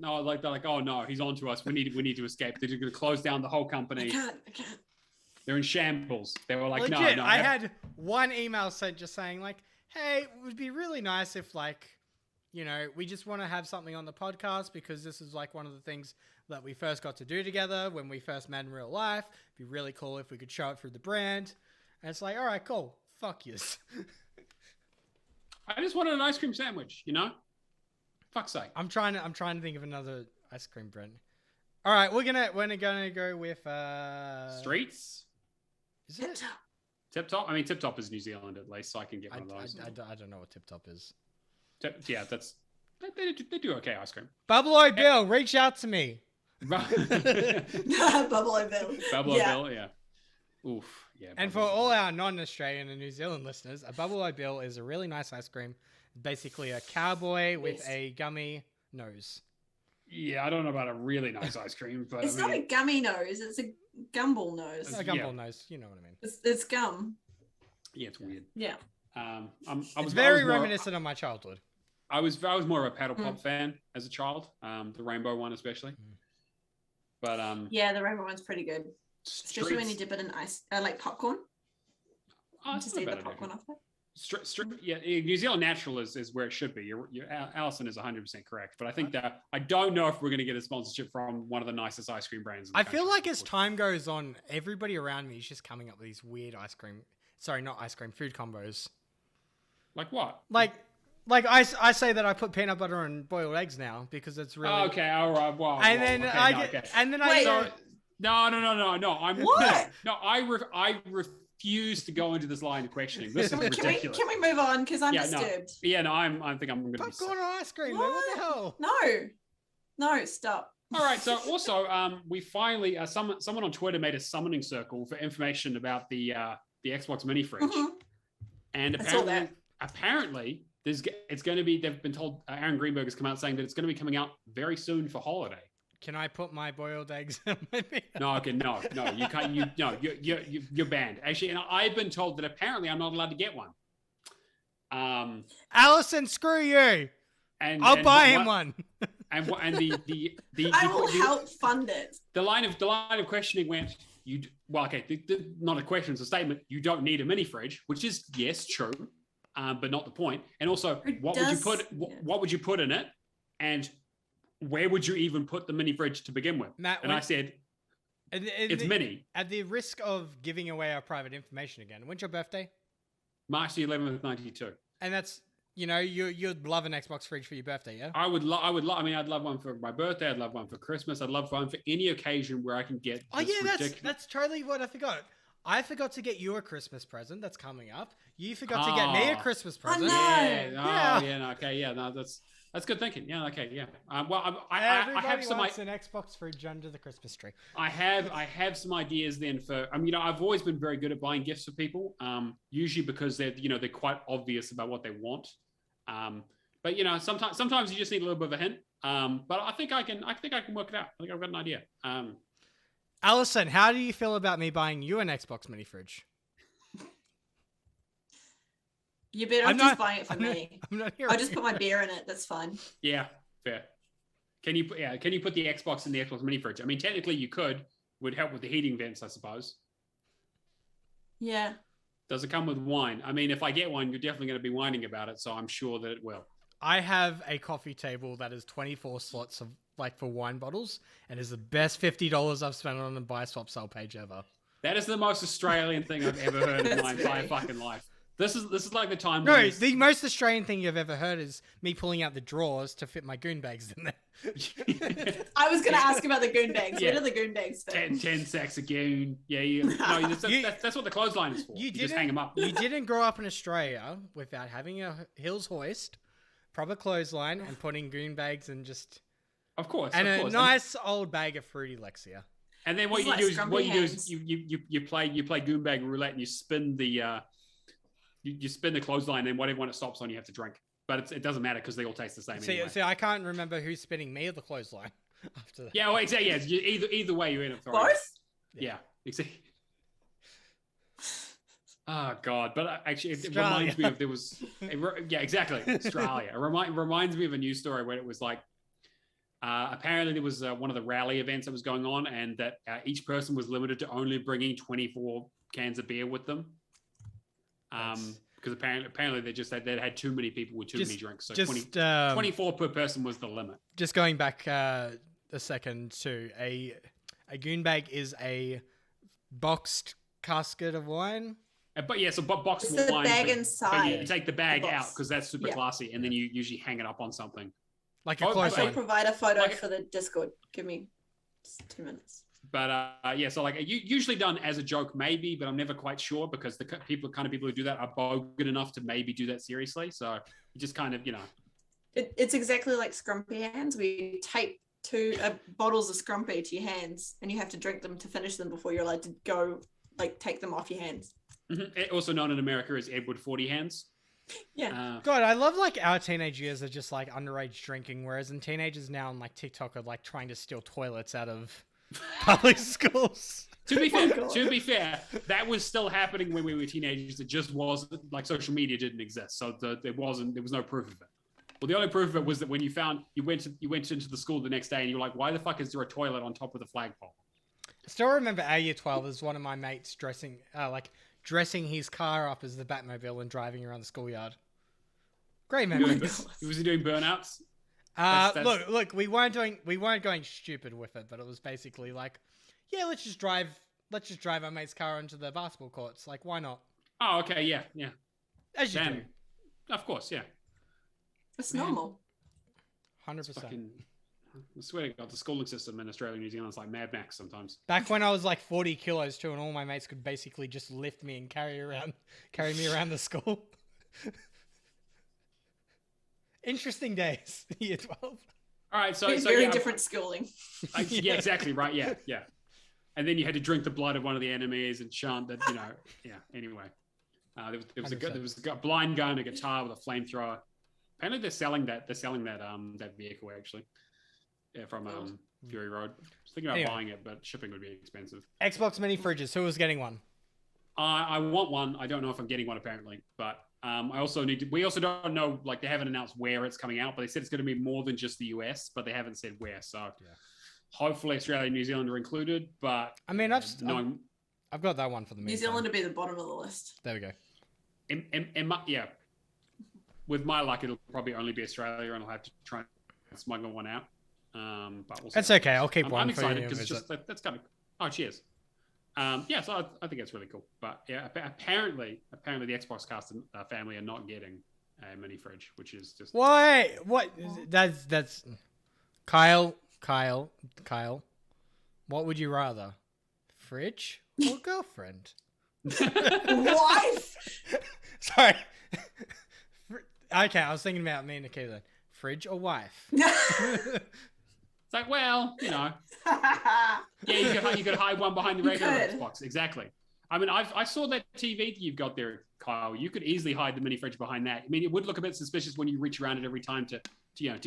no, they're like, oh no, he's on to us. We need to escape. They're going to close down the whole company. I can't. They're in shambles. They were like, legit, no. I had one email sent just saying like, hey, it would be really nice if like, you know, we just want to have something on the podcast because this is like one of the things that we first got to do together when we first met in real life. It'd be really cool if we could show it through the brand. And it's like, all right, cool. Fuck yous. I just wanted an ice cream sandwich, you know? Fuck's sake. I'm trying to think of another ice cream brand. All right, we're gonna go with Streets. Is it Tip Top? I mean, Tip Top is New Zealand at least, so I can get one of those. I don't know what Tip Top is. Yeah, they do okay ice cream. Bubble Bill, reach out to me. Bubble Bill. Bill, yeah. Oof, yeah. And for all our non-Australian and New Zealand listeners, a Bubble Bill is a really nice ice cream. Basically a cowboy with a gummy nose. Yeah, I don't know about a really nice ice cream, but it's not a gummy nose, it's a gumball nose. A gumball nose, you know what I mean. It's gum. Yeah, it's weird. Yeah. It's very reminiscent of my childhood. I was more of a paddle pop fan as a child, the rainbow one especially. But yeah, the rainbow one's pretty good, especially when you dip it in ice, like popcorn. Just eat the popcorn off it. Yeah, New Zealand natural is where it should be. Alison is 100% correct, but I think that I don't know if we're going to get a sponsorship from one of the nicest ice cream brands. I feel like as time goes on, everybody around me is just coming up with these weird food combos. Like what? Like I say that I put peanut butter on boiled eggs now because it's really okay. All right. Well, and then No. I'm what? No, I refuse to go into this line of questioning. This is ridiculous. Can we move on? Because I'm disturbed. I think I'm going to be popcorn or ice cream. What the hell? No, stop. All right. So also, we finally someone on Twitter made a summoning circle for information about the Xbox mini fridge, and apparently it's going to be. They've been told. Aaron Greenberg has come out saying that it's going to be coming out very soon for holiday. Can I put my boiled eggs in my beer? No, you can't. You're banned. Actually, and I've been told that apparently I'm not allowed to get one. Allison, screw you. I'll buy him one. And the I will help fund it. The line of questioning went. Not a question, it's a statement. You don't need a mini fridge, which is yes, true, but not the point. And also, what would you put in it, and where would you even put the mini fridge to begin with? Matt, I said, it's mini. At the risk of giving away our private information again, when's your birthday? March the 11th, 92. And that's, you'd love an Xbox fridge for your birthday, yeah? I'd love one for my birthday. I'd love one for Christmas. I'd love one for any occasion where I can get that's totally what I forgot. I forgot to get you a Christmas present that's coming up. You forgot to get me a Christmas present. That's good thinking. Yeah, okay, yeah. I have some an Xbox fridge under the Christmas tree. I have some ideas then for. I've always been very good at buying gifts for people. Usually because they're quite obvious about what they want. But sometimes you just need a little bit of a hint. But I think I can work it out. I think I've got an idea. Allison, how do you feel about me buying you an Xbox mini fridge? You better just buy it for me. I'll just put my beer in it. That's fine. Yeah, fair. Can you put the Xbox in the Xbox mini fridge? I mean, technically you could. Would help with the heating vents, I suppose. Yeah. Does it come with wine? I mean, if I get one, you're definitely going to be whining about it, so I'm sure that it will. I have a coffee table that is 24 slots of for wine bottles, and is the best $50 I've spent on a buy swap sell page ever. That is the most Australian thing I've ever heard in my entire fucking life. This is like the time. No, the most Australian thing you've ever heard is me pulling out the drawers to fit my Goon Bags in there. I was going to ask about the Goon Bags. Yeah. Where do the Goon Bags fit? 10 sacks of Goon. Yeah, that's what the clothesline is for. You just hang them up. You didn't grow up in Australia without having a Hills hoist, proper clothesline, and putting Goon Bags and just. Of course, a nice old bag of fruity Lexia. And then what you do is you play Goon Bag roulette and you spin the. You spin the clothesline, and then whatever one it stops on, you have to drink. But it doesn't matter because they all taste the same anyway. See, I can't remember who's spinning me or the clothesline after that. Yeah, well, exactly. Yeah, either way, you end up throwing. Both? Yeah, exactly. Oh God! But actually, it reminds me of yeah, exactly, Australia. It reminds me of a news story where it was like apparently there was one of the rally events that was going on, and that each person was limited to only bringing 24 cans of beer with them. Because apparently they had too many people with too many drinks, so 24 per person was the limit. Just going back a second to a goon bag is a boxed casket of wine. But yeah, so boxed wine. The bag inside. But you take the bag out because that's super classy, and then you usually hang it up on something. Like a close one. Provide a photo for the Discord. Give me 2 minutes. But yeah, so like usually done as a joke, maybe, but I'm never quite sure because the kind of people who do that are bogan enough to maybe do that seriously. So you just kind of, It's exactly like Scrumpy hands. We tape 2 bottles of Scrumpy to your hands, and you have to drink them to finish them before you're allowed to go, like, take them off your hands. Mm-hmm. Also known in America as Edward 40 hands. Yeah. God, I love like our teenage years are just like underage drinking, whereas in teenagers now on like TikTok are like trying to steal toilets out of public schools. To be fair, that was still happening when we were teenagers. It just wasn't like social media didn't exist, so there was no proof of it. Well, the only proof of it was that when you went into the school the next day and you were like, why the fuck is there a toilet on top of the flagpole? I still remember our year 12 as one of my mates dressing his car up as the Batmobile and driving around the schoolyard. Great memories. Was he doing burnouts? Look, we weren't going stupid with it, but it was basically like, yeah, let's just drive our mate's car into the basketball courts. Like, why not? Oh, okay, yeah. As you do. Of course, yeah. It's normal. 100%. I swear to God, the schooling system in Australia and New Zealand is like Mad Max sometimes. Back when I was like 40 kilos too, and all my mates could basically just lift me and carry me around the school. Interesting days, year 12. All right, so very different schooling. Yeah, exactly right. Yeah. And then you had to drink the blood of one of the enemies and chant that, yeah. Anyway, there was a blind guy and a guitar with a flamethrower. Apparently, they're selling that vehicle actually. Yeah, from Fury Road. I was thinking about buying it, but shipping would be expensive. Xbox mini fridges. Who was getting one? I want one. I don't know if I'm getting one apparently, but I also we also don't know, like they haven't announced where it's coming out, but they said it's going to be more than just the US, but they haven't said where. So hopefully Australia and New Zealand are included, but I mean, I've got that one for the New Zealand to be the bottom of the list. There we go. Yeah. With my luck, it'll probably only be Australia, and I'll have to try and smuggle one out. But we'll see. That's okay. I'll keep one. I'm excited because it's just that's kind of. Oh, cheers. Yeah, so I think it's really cool. But yeah, apparently the Xbox cast family are not getting a mini fridge, which is just. What? That's. Kyle. What would you rather, fridge or girlfriend? Wife. Sorry. Okay, I was thinking about me and Nikita then. Fridge or wife? It's like, well, yeah, you could hide one behind the regular Xbox. Exactly. I mean, I saw that TV that you've got there, Kyle. You could easily hide the mini fridge behind that. I mean, it would look a bit suspicious when you reach around it every time to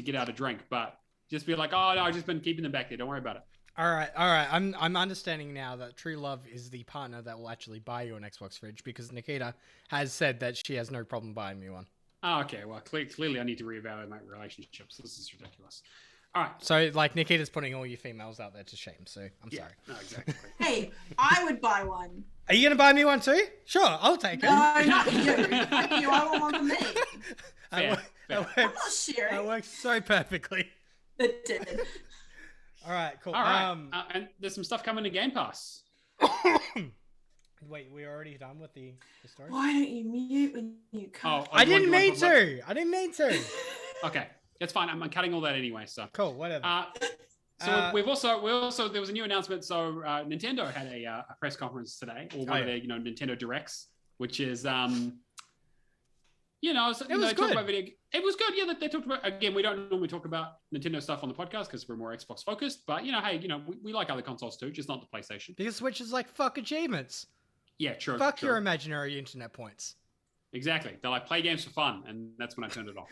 get out a drink, but just be like, oh no, I've just been keeping them back there. Don't worry about it. All right. I'm understanding now that true love is the partner that will actually buy you an Xbox fridge, because Nikita has said that she has no problem buying me one. Oh, okay. Well, clearly I need to reevaluate my relationships. This is ridiculous. All right. So, like, Nikita's putting all you females out there to shame, so I'm sorry. No, exactly. Hey, I would buy one. Are you going to buy me one too? Sure, I'll take it. No, not you. Not you. I want one for me. Fair. I'm not sharing. That works so perfectly. It did. All right, cool. All right. And there's some stuff coming to Game Pass. Wait, we're already done with the story? Why don't you mute when you cut? I didn't mean to. Okay. That's fine. I'm cutting all that anyway. So cool. Whatever. We also there was a new announcement. So Nintendo had a press conference today, or one of their Nintendo Directs, which is it was good. It was good. Yeah, they talked about, again, we don't normally talk about Nintendo stuff on the podcast because we're more Xbox focused. But we like other consoles too, just not the PlayStation. Because Switch is like fuck achievements. Yeah, true. Fuck your imaginary internet points. Exactly. They're like, play games for fun, and that's when I turned it off.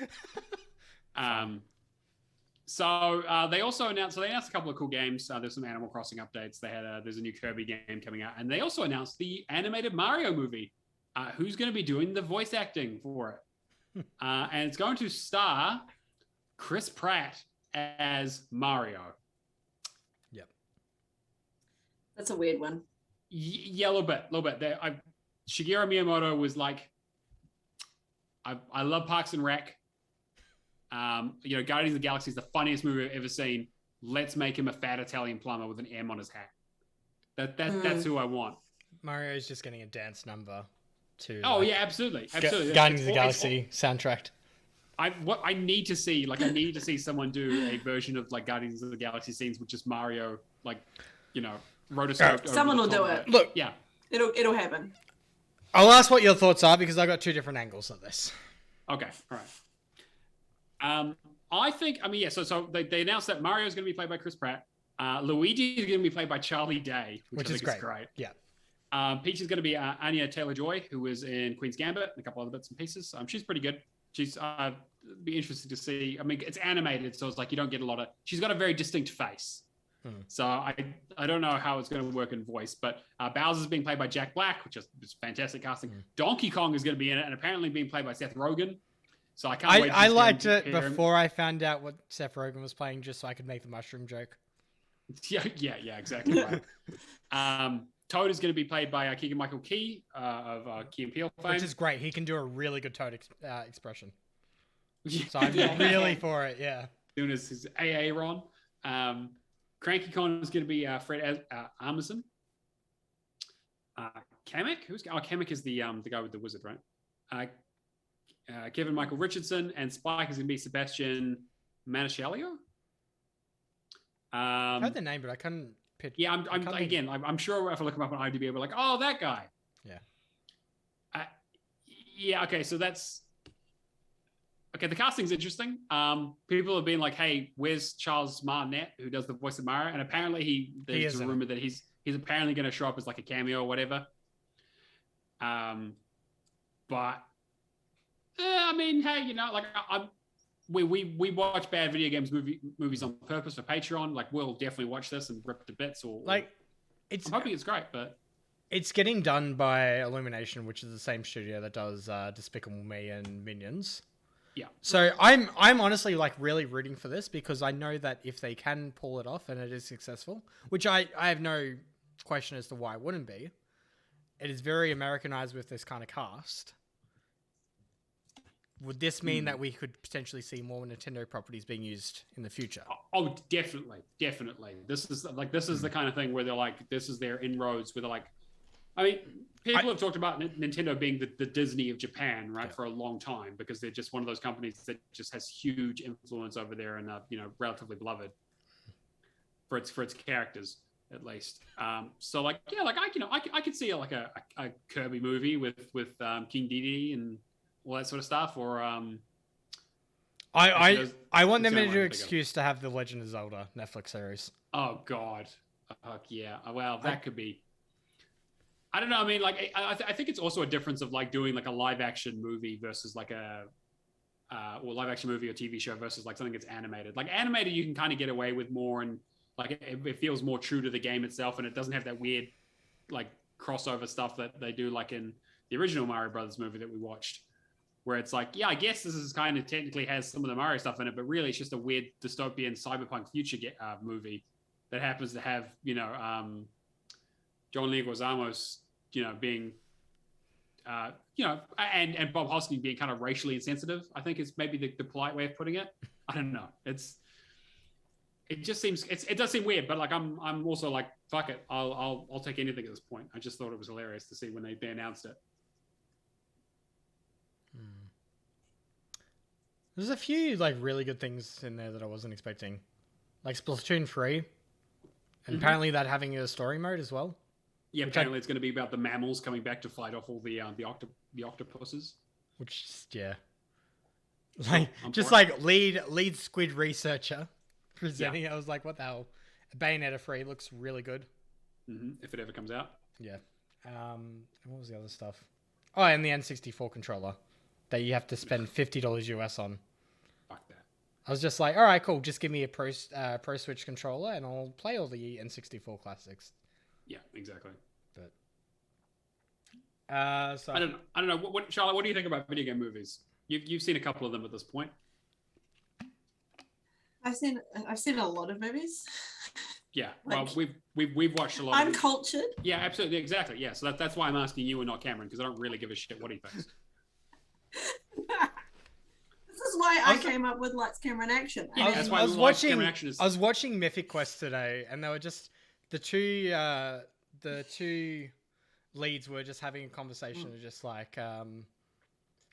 They also announced a couple of cool games. There's some Animal Crossing updates. There's a new Kirby game coming out, and they also announced the animated Mario movie who's going to be doing the voice acting for it? And it's going to star Chris Pratt as Mario. Yep. That's a weird one. Yeah, a little bit. Shigeru Miyamoto was like, I love Parks and Rec. Guardians of the Galaxy is the funniest movie I've ever seen. Let's make him a fat Italian plumber with an M on his hat. That's who I want. Mario's just getting a dance number to. Yeah, absolutely. Guardians of the Galaxy soundtrack. I need to see someone do a version of like Guardians of the Galaxy scenes with just Mario, like, rotoscoped. Someone will do it. Look, yeah, it'll happen. I'll ask what your thoughts are because I got two different angles of this. Okay, all right. I think, so they announced that Mario is going to be played by Chris Pratt. Luigi is going to be played by Charlie Day, which I think is great. Yeah. Peach is going to be Anya Taylor-Joy, who was in Queen's Gambit and a couple other bits and pieces. She's pretty good. She's be interesting to see. I mean, it's animated, so it's like you don't get a lot of. She's got a very distinct face. So I don't know how it's going to work in voice, but Bowser's being played by Jack Black, which is fantastic casting. Donkey Kong is going to be in it, and apparently being played by Seth Rogen. So I can't wait. I liked it before I found out what Seth Rogen was playing, just so I could make the mushroom joke. Yeah, exactly right. Toad is going to be played by Keegan-Michael Key of Key and Peele fame. Which is great. He can do a really good Toad expression. So I'm really for it, yeah. Doing his AA Ron. Cranky Con is going to be Fred Armisen. Kamek? Kamek is the guy with the wizard, right? Kevin Michael Richardson, and Spike is going to be Sebastian Maniscalco. I heard the name, but I couldn't pitch. Yeah, I'm sure if I look him up on IMDb, I'll be like, oh, that guy. Yeah. Okay, so that's. Okay, the casting's interesting. People have been like, "Hey, where's Charles Martinet, who does the voice of Mario?" And apparently, there's a rumor that he's apparently going to show up as like a cameo or whatever. But I mean, hey, like we watch bad video games movies on purpose for Patreon. Like, we'll definitely watch this and rip to bits. I'm hoping it's great, but it's getting done by Illumination, which is the same studio that does Despicable Me and Minions. Yeah. So I'm honestly like really rooting for this because I know that if they can pull it off and it is successful, which I have no question as to why it wouldn't be, it is very Americanized with this kind of cast. Would this mean that we could potentially see more Nintendo properties being used in the future? Oh, definitely. This is the kind of thing where they're like, this is their inroads where they're like, I mean, people have talked about Nintendo being the Disney of Japan, right, for a long time because they're just one of those companies that just has huge influence over there and relatively beloved for its characters at least. So like I could see a Kirby movie with King Dedede and all that sort of stuff, or I want them to do an excuse to have the Legend of Zelda Netflix series. Oh God, yeah. Well, that could be. I don't know. I mean, like, I think it's also a difference of like doing like a live action movie versus like or live action movie or TV show versus like something that's animated. Like animated, you can kind of get away with more, and like it feels more true to the game itself, and it doesn't have that weird like crossover stuff that they do like in the original Mario Brothers movie that we watched, where it's like, yeah, I guess this is kind of technically has some of the Mario stuff in it, but really it's just a weird dystopian cyberpunk future movie that happens to have John Leguizamo, being, and Bob Hoskins being kind of racially insensitive, I think is maybe the polite way of putting it. I don't know. It just seems, it does seem weird, but like, I'm also like, fuck it. I'll take anything at this point. I just thought it was hilarious to see when they announced it. There's a few like really good things in there that I wasn't expecting, like Splatoon 3, and apparently that having a story mode as well. Yeah, apparently it's going to be about the mammals coming back to fight off all the octopuses. Which, yeah, like just like lead squid researcher presenting. Yeah. I was like, what the hell? Bayonetta 3 looks really good. If it ever comes out. Yeah. What was the other stuff? Oh, and the N64 controller that you have to spend $50 US on. Fuck that. I was just like, all right, cool. Just give me a Pro Switch controller and I'll play all the N64 classics. Yeah, exactly. So I don't know. What Charlotte? What do you think about video game movies? You've seen a couple of them at this point. I've seen a lot of movies. Yeah, Like, well, we've watched a lot. I'm cultured. Yeah, absolutely, exactly. Yeah, so that's why I'm asking you and not Cameron, because I don't really give a shit what he thinks. This is why I came up with Lights, Camera, and Action. Yeah, that's why I was watching Mythic Quest today, and they were just the two leads were just having a conversation, just like,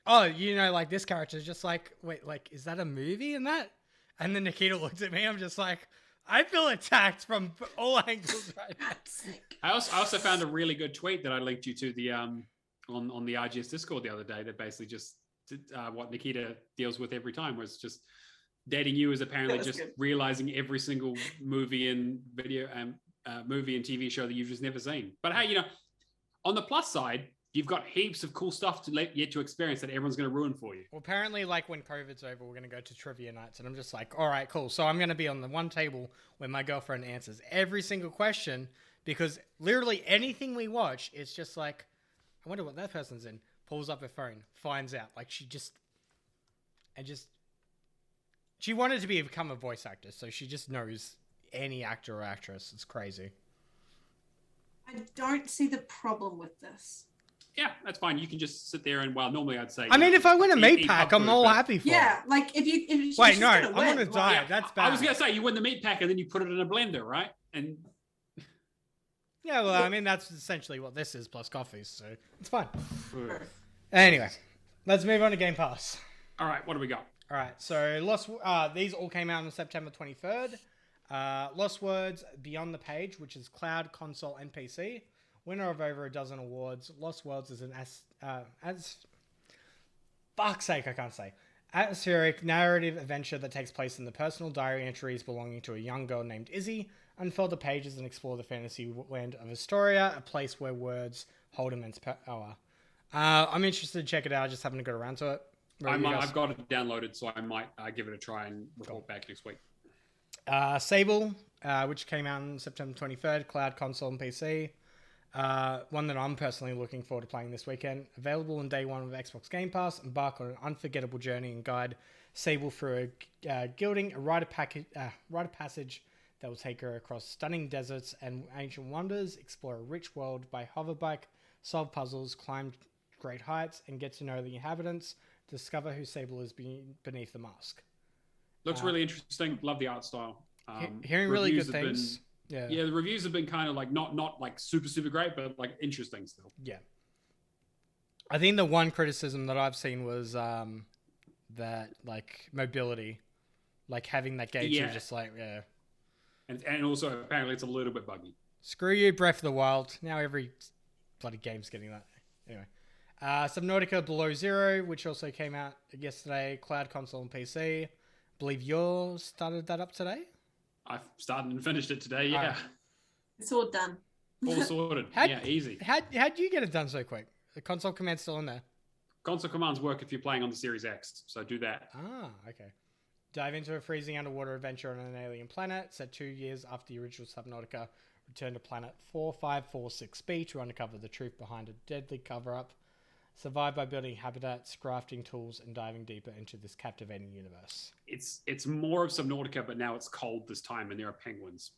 oh, you know, like this character is just like, wait, like, is that a movie in that? And then Nikita looked at me. I'm just like, I feel attacked from all angles right now. I also found a really good tweet that I linked you to the on the RGS Discord the other day that basically just what Nikita deals with every time, was just dating you is apparently just good. Realizing every single movie and video movie and TV show that you've just never seen. But hey, you know, on the plus side, you've got heaps of cool stuff yet to experience that everyone's going to ruin for you. Well, apparently, like, when COVID's over, we're going to go to trivia nights. And I'm just like, all right, cool. So I'm going to be on the one table where my girlfriend answers every single question, because literally anything we watch, it's just like, I wonder what that person's in. Pulls up her phone, finds out. Like, she wanted to become a voice actor, so she just knows any actor or actress. It's crazy. I don't see the problem with this. Yeah, that's fine. You can just sit there and, well, normally I'd say... I mean, if I win a meat pack, I'm all happy for it. Yeah, like, if wait, no, I'm going to die. Yeah, that's bad. I was going to say, you win the meat pack and then you put it in a blender, right? And... Yeah, well, I mean, that's essentially what this is, plus coffees, so it's fine. Anyway, let's move on to Game Pass. All right, what do we got? All right, so these all came out on September 23rd. Lost Words Beyond the Page, which is cloud, console, and PC. Winner of over a dozen awards. Lost Worlds is an fuck's sake, I can't say. Atmospheric narrative adventure that takes place in the personal diary entries belonging to a young girl named Izzy. Unfold the pages and explore the fantasy land of Astoria, a place where words hold immense power. I'm interested to check it out. I just haven't got around to it. I've got it downloaded, so I might give it a try and report back next week. Sable, which came out on September 23rd, cloud, console, and PC. One that I'm personally looking forward to playing this weekend. Available on day one of Xbox Game Pass. Embark on an unforgettable journey and guide Sable through a rite of passage that will take her across stunning deserts and ancient wonders, explore a rich world by hoverbike, solve puzzles, climb great heights, and get to know the inhabitants. Discover who Sable is beneath the mask. Looks really interesting. Love the art style. Hearing really good things. Yeah, the reviews have been kind of like not like super great, but like interesting still. Yeah. I think the one criticism that I've seen was that like mobility, like having that gauge, just like and also apparently it's a little bit buggy. Screw you, Breath of the Wild. Now every bloody game's getting that. Anyway, Subnautica Below Zero, which also came out yesterday, cloud, console, and PC. I believe you started that up today. I started and finished it today. Yeah, right. It's all done. All sorted. Easy. How'd you get it done so quick? The console command's still in there. Console commands work if you're playing on the Series X, so do that. Ah, okay. Dive into a freezing underwater adventure on an alien planet set 2 years after the original Subnautica. Return to planet 4546B to uncover the truth behind a deadly cover-up. Survive by building habitats, crafting tools, and diving deeper into this captivating universe. It's more of Subnautica, but now it's cold this time, and there are penguins.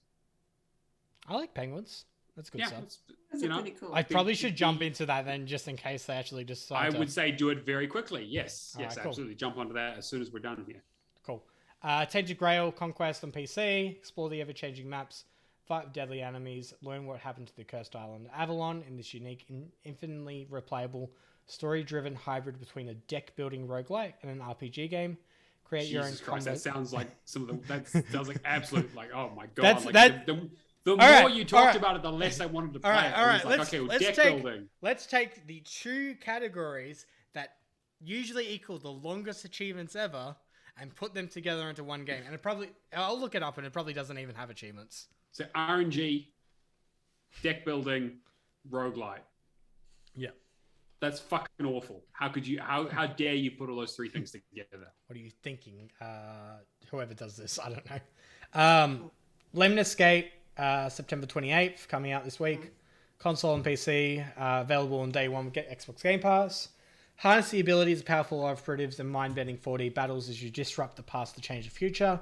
I like penguins. That's good stuff. That's pretty cool. I probably should jump into that then, just in case they actually decide. I would say do it very quickly. Yes, right, cool. Absolutely. Jump onto that as soon as we're done here. Cool. Take to Grail Conquest on PC. Explore the ever-changing maps. Fight deadly enemies. Learn what happened to the cursed island Avalon in this unique, infinitely replayable, story-driven hybrid between a deck-building roguelike and an RPG game. Create your own combat. That sounds like that sounds like absolute, like, oh my god. That's, like that, the more you talked about it, the less I wanted to play it. All right. Let's take the two categories that usually equal the longest achievements ever and put them together into one game. And I'll look it up, and it probably doesn't even have achievements. So RNG, deck building, roguelite. Yeah. That's fucking awful. How could you? How dare you put all those three things together? What are you thinking? Whoever does this, I don't know. Lemon Escape, September 28th, coming out this week. console and PC, available on day one with Xbox Game Pass. Harness the abilities of powerful operatives and mind-bending 4D battles as you disrupt the past to change the future.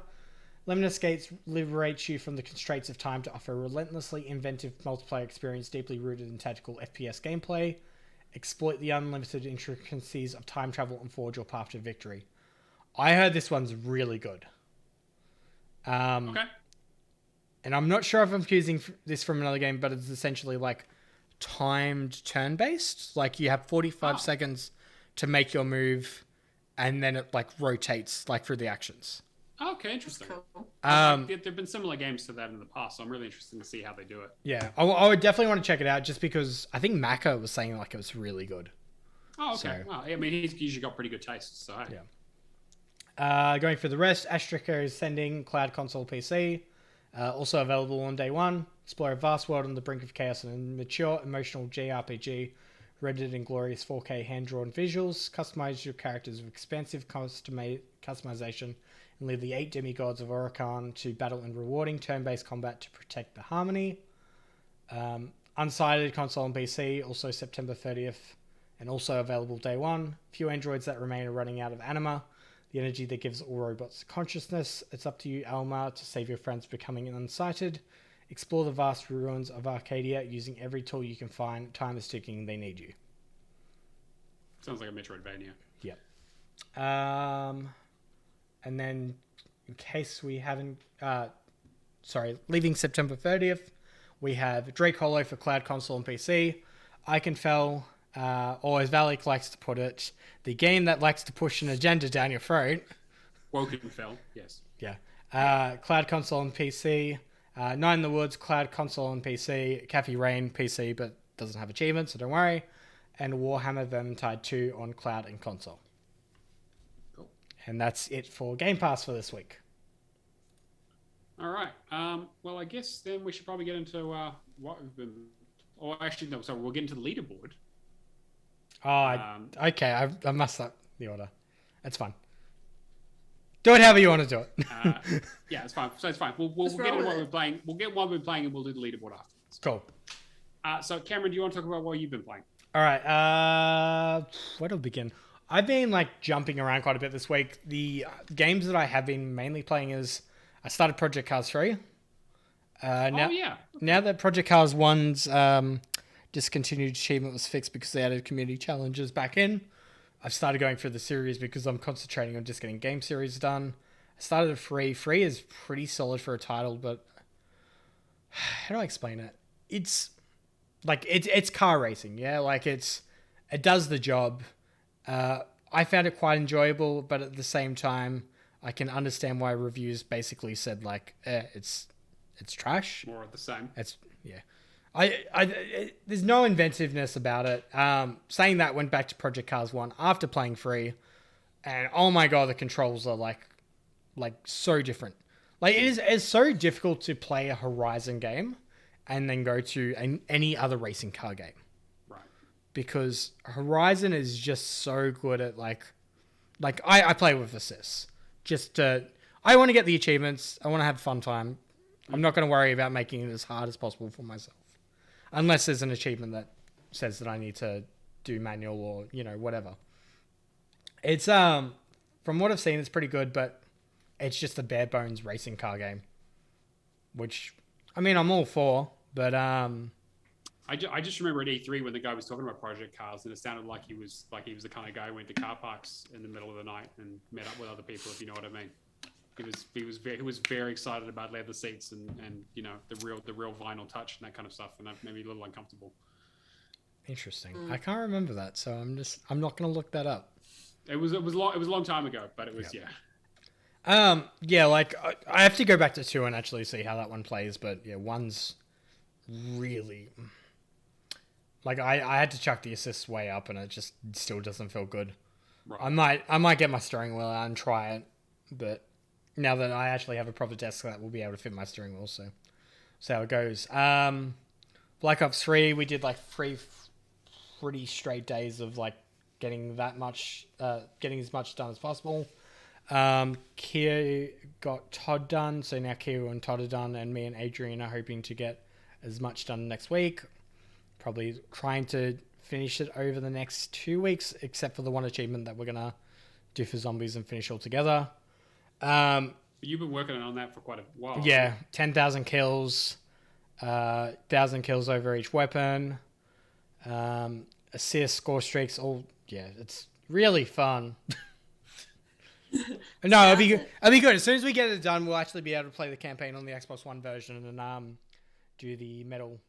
Limitless Gates liberates you from the constraints of time to offer a relentlessly inventive multiplayer experience deeply rooted in tactical FPS gameplay. Exploit the unlimited intricacies of time travel and forge your path to victory. I heard this one's really good. Okay. And I'm not sure if I'm confusing this from another game, but it's essentially like timed turn-based. Like you have 45 seconds to make your move, and then it like rotates like through the actions. Okay, interesting. Cool. There've been similar games to that in the past, so I'm really interested to see how they do it. Yeah, I would definitely want to check it out just because I think Maka was saying like it was really good. Oh, okay. So, well, I mean, he's usually got pretty good taste, so yeah. Going for the rest, Astrika is sending cloud console PC. Also available on day one. Explore a vast world on the brink of chaos and a mature, emotional JRPG rendered in glorious 4K hand-drawn visuals. Customize your characters with expansive customization and leave the 8 demigods of Orokan to battle in rewarding turn-based combat to protect the harmony. Unsighted console and PC, also September 30th, and also available day one. Few androids that remain are running out of anima, the energy that gives all robots consciousness. It's up to you, Alma, to save your friends becoming unsighted. Explore the vast ruins of Arcadia using every tool you can find. Time is ticking, they need you. Sounds like a Metroidvania. Yep. And then, in case we haven't... leaving September 30th, we have Drake Hollow for Cloud Console and PC. Iconfell, or as Valak likes to put it, the game that likes to push an agenda down your throat. Wokenfell, yes. Yeah. Cloud Console and PC. Nine in the Woods, Cloud Console and PC. Cafe Rain, PC, but doesn't have achievements, so don't worry. And Warhammer Vermintide 2 on Cloud and Console. Cool. And that's it for Game Pass for this week. All right. Well, I guess then we should probably get into what we've been... Or actually, no, sorry, we'll get into the leaderboard. Oh, okay. I messed up the order. That's fine. Do it however you want to do it. Yeah, it's fine. So it's fine. We'll get into what we're playing. We'll get what we're playing, and we'll do the leaderboard afterwards. Cool. So, Cameron, do you want to talk about what you've been playing? All right. Where do I begin? I've been like jumping around quite a bit this week. The games that I have been mainly playing is I started Project Cars 3. Now that Project Cars 1's discontinued achievement was fixed because they added community challenges back in, I've started going through the series because I'm concentrating on just getting game series done. I started at 3. 3 is pretty solid for a title, but how do I explain it? It's like it's car racing, yeah. Like it does the job. I found it quite enjoyable, but at the same time, I can understand why reviews basically said like it's trash. More of the same. There's no inventiveness about it. Saying that, went back to Project Cars 1 after playing 3, and oh my god, the controls are like so different. Like it's so difficult to play a Horizon game and then go to any other racing car game. Right. Because Horizon is just so good at like I play with assists. I want to get the achievements. I want to have a fun time. I'm not going to worry about making it as hard as possible for myself. Unless there's an achievement that says that I need to do manual or, whatever. It's, from what I've seen, it's pretty good, but it's just a bare bones racing car game. Which, I mean, I'm all for, but, I just remember at E3 when the guy was talking about Project Cars, and it sounded like he was the kind of guy who went to car parks in the middle of the night and met up with other people, if you know what I mean. He was very excited about leather seats and the real vinyl touch and that kind of stuff, and that made me a little uncomfortable. Interesting. I can't remember that, so I'm not going to look that up. It was a long time ago, but it was like I have to go back to 2 and actually see how that one plays, but yeah, 1's really like I had to chuck the assists way up, and it just still doesn't feel good. Right. I might get my steering wheel out and try it, but now that I actually have a proper desk that will be able to fit my steering wheel, so how it goes. Black Ops 3, we did like 3 pretty straight days of like getting as much done as possible. Kia got Todd done, so now Kia and Todd are done, and me and Adrian are hoping to get as much done next week. probably trying to finish it over the next 2 weeks, except for the one achievement that we're going to do for zombies and finish all together. You've been working on that for quite a while. Yeah, 10,000 kills, 1,000 kills over each weapon, assist, score streaks, all. Yeah, it's really fun. No, it'll be good. It'll be good. As soon as we get it done, we'll actually be able to play the campaign on the Xbox One version and do the medal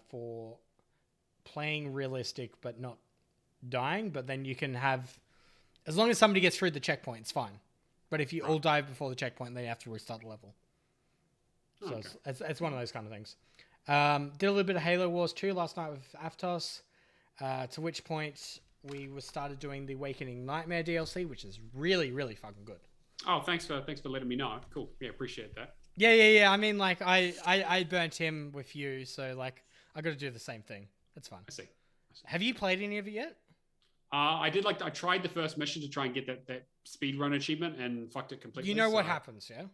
for playing realistic but not dying. But then you can have, as long as somebody gets through the checkpoint, it's fine. But if you all die before the checkpoint, then you have to restart the level. So okay. It's one of those kind of things. Did a little bit of Halo Wars 2 last night with Aftos, to which point we started doing the Awakening Nightmare DLC, which is really, really fucking good. Oh, thanks for letting me know. Cool. Yeah, appreciate that. Yeah. I mean, like, I burnt him with you, so, like, I got to do the same thing. It's fun. I see. Have you played any of it yet? I tried the first mission to try and get that speedrun achievement and fucked it completely. You know what happens, yeah?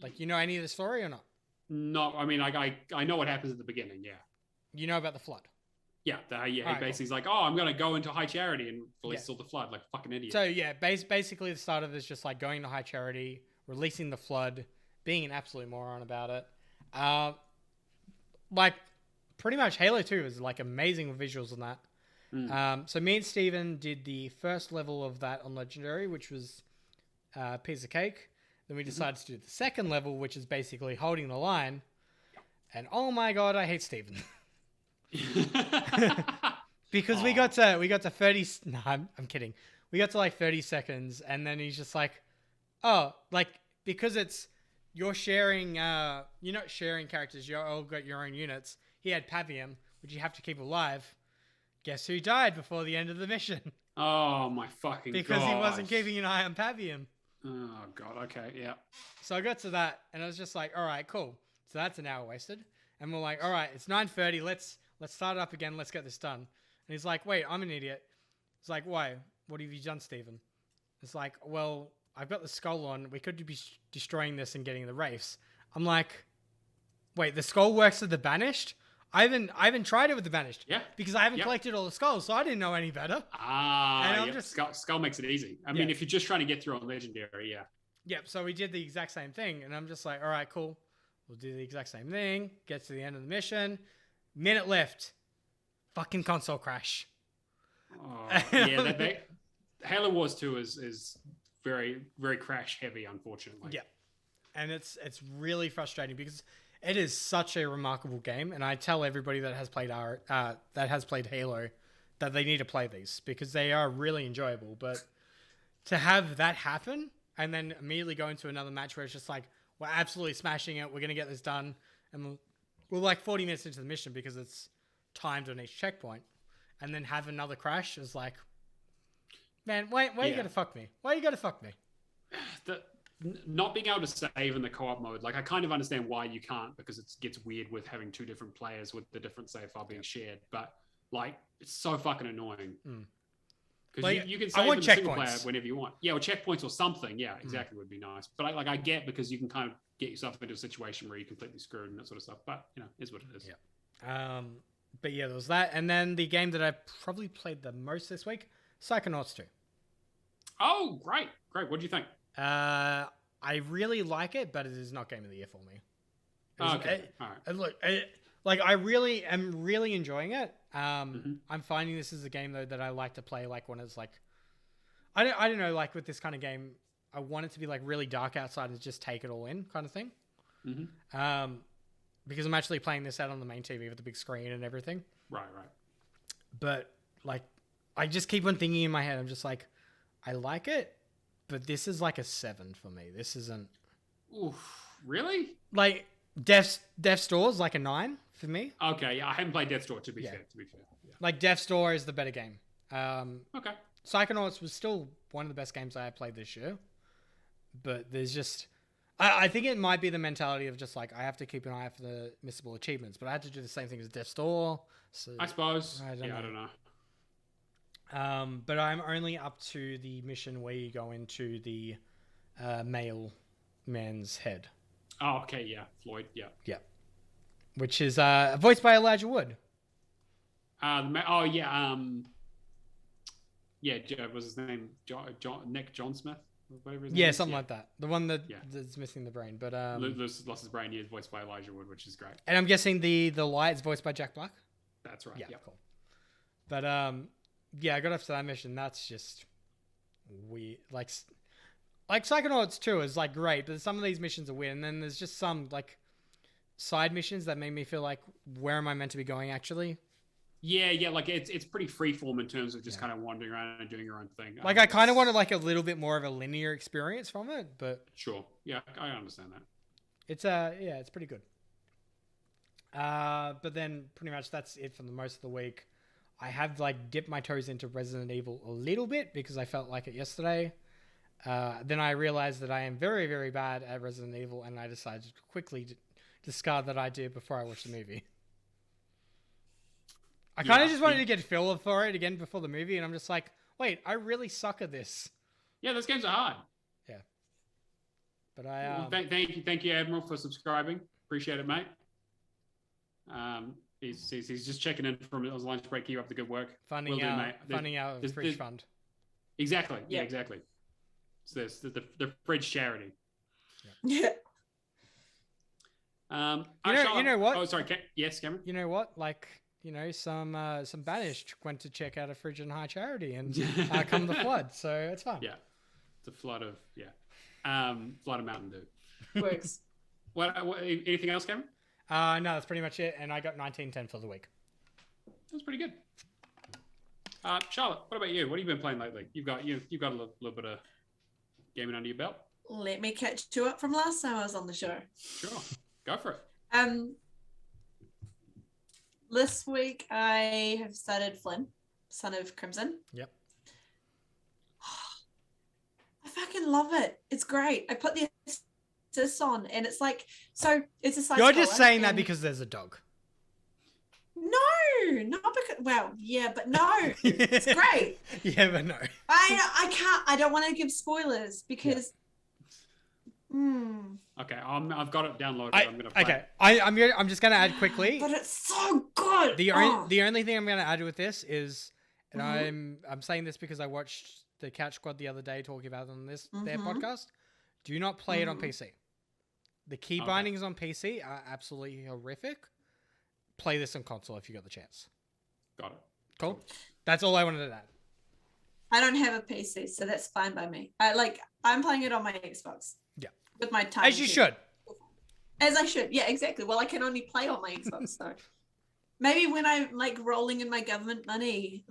Like, you know any of the story or not? No, I mean, I know what happens at the beginning, yeah. You know about the flood? Yeah, he basically is like, oh, I'm going to go into High Charity and release all the flood, like fucking idiot. So, yeah, basically the start of it is just like going to High Charity, releasing the flood, being an absolute moron about it. Like, pretty much Halo 2 is like amazing visuals on that. So me and Steven did the first level of that on Legendary, which was a piece of cake. Then we decided to do the second level, which is basically holding the line. And oh my god, I hate Steven. Because we got to 30. No, I'm kidding. We got to like 30 seconds, and then he's just like, oh, like, because you're sharing, you're not sharing characters. You all got your own units. He had Pavium, which you have to keep alive. Guess who died before the end of the mission? Oh my fucking god! Because he wasn't keeping an eye on Pavium. Oh god. Okay. Yeah. So I got to that, and I was just like, all right, cool. So that's an hour wasted. And we're like, all right, it's 9:30. Let's start up again. Let's get this done. And he's like, wait, I'm an idiot. It's like, why? What have you done, Steven? It's like, well, I've got the skull on. We could be destroying this and getting the wraiths. I'm like, wait, the skull works with the banished? I haven't tried it with the banished. Yeah. Because I haven't collected all the skulls, so I didn't know any better. Skull makes it easy. I mean, if you're just trying to get through on Legendary, yeah. Yep, so we did the exact same thing, and I'm just like, all right, cool. We'll do the exact same thing. Get to the end of the mission. Minute left. Fucking console crash. Oh, yeah, Halo Wars 2 is very, very crash heavy, unfortunately. Yeah. And it's really frustrating because it is such a remarkable game, and I tell everybody that has played Halo that they need to play these because they are really enjoyable. But to have that happen and then immediately go into another match where it's just like, we're absolutely smashing it, we're going to get this done, and we're like 40 minutes into the mission because it's timed on each checkpoint, and then have another crash is like, man, why you got to fuck me? Why you got to fuck me? Not being able to save in the co-op mode, like I kind of understand why you can't because it gets weird with having two different players with the different save file being shared, but like it's so fucking annoying because you can save in a single player whenever you want. Yeah, or checkpoints or something. Yeah, exactly would be nice. But I get because you can kind of get yourself into a situation where you're completely screwed and that sort of stuff. But you know, is what it is. Yeah. But yeah, there was that, and then the game that I probably played the most this week, Psychonauts 2. Oh, great! What do you think? I really like it, but it is not Game of the Year for me. Okay, all right. Look, I really am really enjoying it. I'm finding this is a game though that I like to play like when it's like, I don't know, like with this kind of game, I want it to be like really dark outside and just take it all in kind of thing. Because I'm actually playing this out on the main TV with the big screen and everything. Right. But like, I just keep on thinking in my head, I'm just like, I like it, but this is like a 7 for me. This isn't. Oof, really? Like Death's Door is like a 9 for me. Okay, yeah, I haven't played Death's Door to be fair. Yeah. Like Death's Door is the better game. Okay. Psychonauts was still one of the best games I have played this year, but there's just. I think it might be the mentality of just like I have to keep an eye out for the missable achievements, but I had to do the same thing as Death's Door. So I suppose. I don't know. But I'm only up to the mission where you go into the male man's head. Oh, okay, yeah. Floyd, yeah. Yeah. Which is voiced by Elijah Wood. Oh yeah. Yeah, what's his name? Nick John Smith, whatever his name is. Something like that. The one that's missing the brain, but lost his brain. He is voiced by Elijah Wood, which is great. And I'm guessing the light's voiced by Jack Black. That's right. Yeah, cool. But I got up to that mission. That's just weird. Like Psychonauts 2 is like great, but some of these missions are weird. And then there's just some like side missions that make me feel like, where am I meant to be going actually? Yeah, like it's pretty freeform in terms of just kind of wandering around and doing your own thing. Like I kind of wanted like a little bit more of a linear experience from it, but sure, yeah, I understand that. It's pretty good. But then pretty much that's it for the most of the week. I have like dipped my toes into Resident Evil a little bit because I felt like it yesterday. Then I realized that I am very, very bad at Resident Evil, and I decided to quickly discard that idea before I watched the movie. I kind of just wanted to get a feel for it again before the movie, and I'm just like, wait, I really suck at this. Yeah, those games are hard. Yeah. But I... Thank you, Admiral, for subscribing. Appreciate it, mate. He's just checking in from his lunch break. Keep up the good work. Funding our fridge fund. Exactly. Yeah, exactly. So there's the fridge charity. Yeah. You know what? Oh, sorry. Yes, Cameron. You know what? Like, some banished went to check out a fridge and high charity, and come the flood. So it's fun. Yeah, it's a flood of Mountain Dew. Works. What? Anything else, Cameron? No, that's pretty much it. And I got 1910 for the week. That's pretty good. Charlotte, what about you? What have you been playing lately? You've got a little bit of gaming under your belt. Let me catch you up from last time I was on the show. Sure, go for it. This week I have started Flynn, Son of Crimson. Yep. I fucking love it. It's great. I put the assist on, and it's like, so it's a side. You're just saying that because there's a dog. No, not because. Well, yeah, but no, it's great. Yeah, but no. I can't. I don't want to give spoilers because. Okay, I've got it downloaded. I'm gonna play. Okay, I'm just gonna add quickly. But it's so good. The only thing I'm gonna add with this is, and I'm saying this because I watched the Couch Squad the other day talking about it on their podcast. Do not play it on PC. The key bindings on PC are absolutely horrific. Play this on console if you got the chance. Got it. Cool. That's all I wanted to add. I don't have a PC, so that's fine by me. I'm playing it on my Xbox. Yeah. With my time. As you should. As I should. Yeah, exactly. Well, I can only play on my Xbox, so maybe when I'm like rolling in my government money.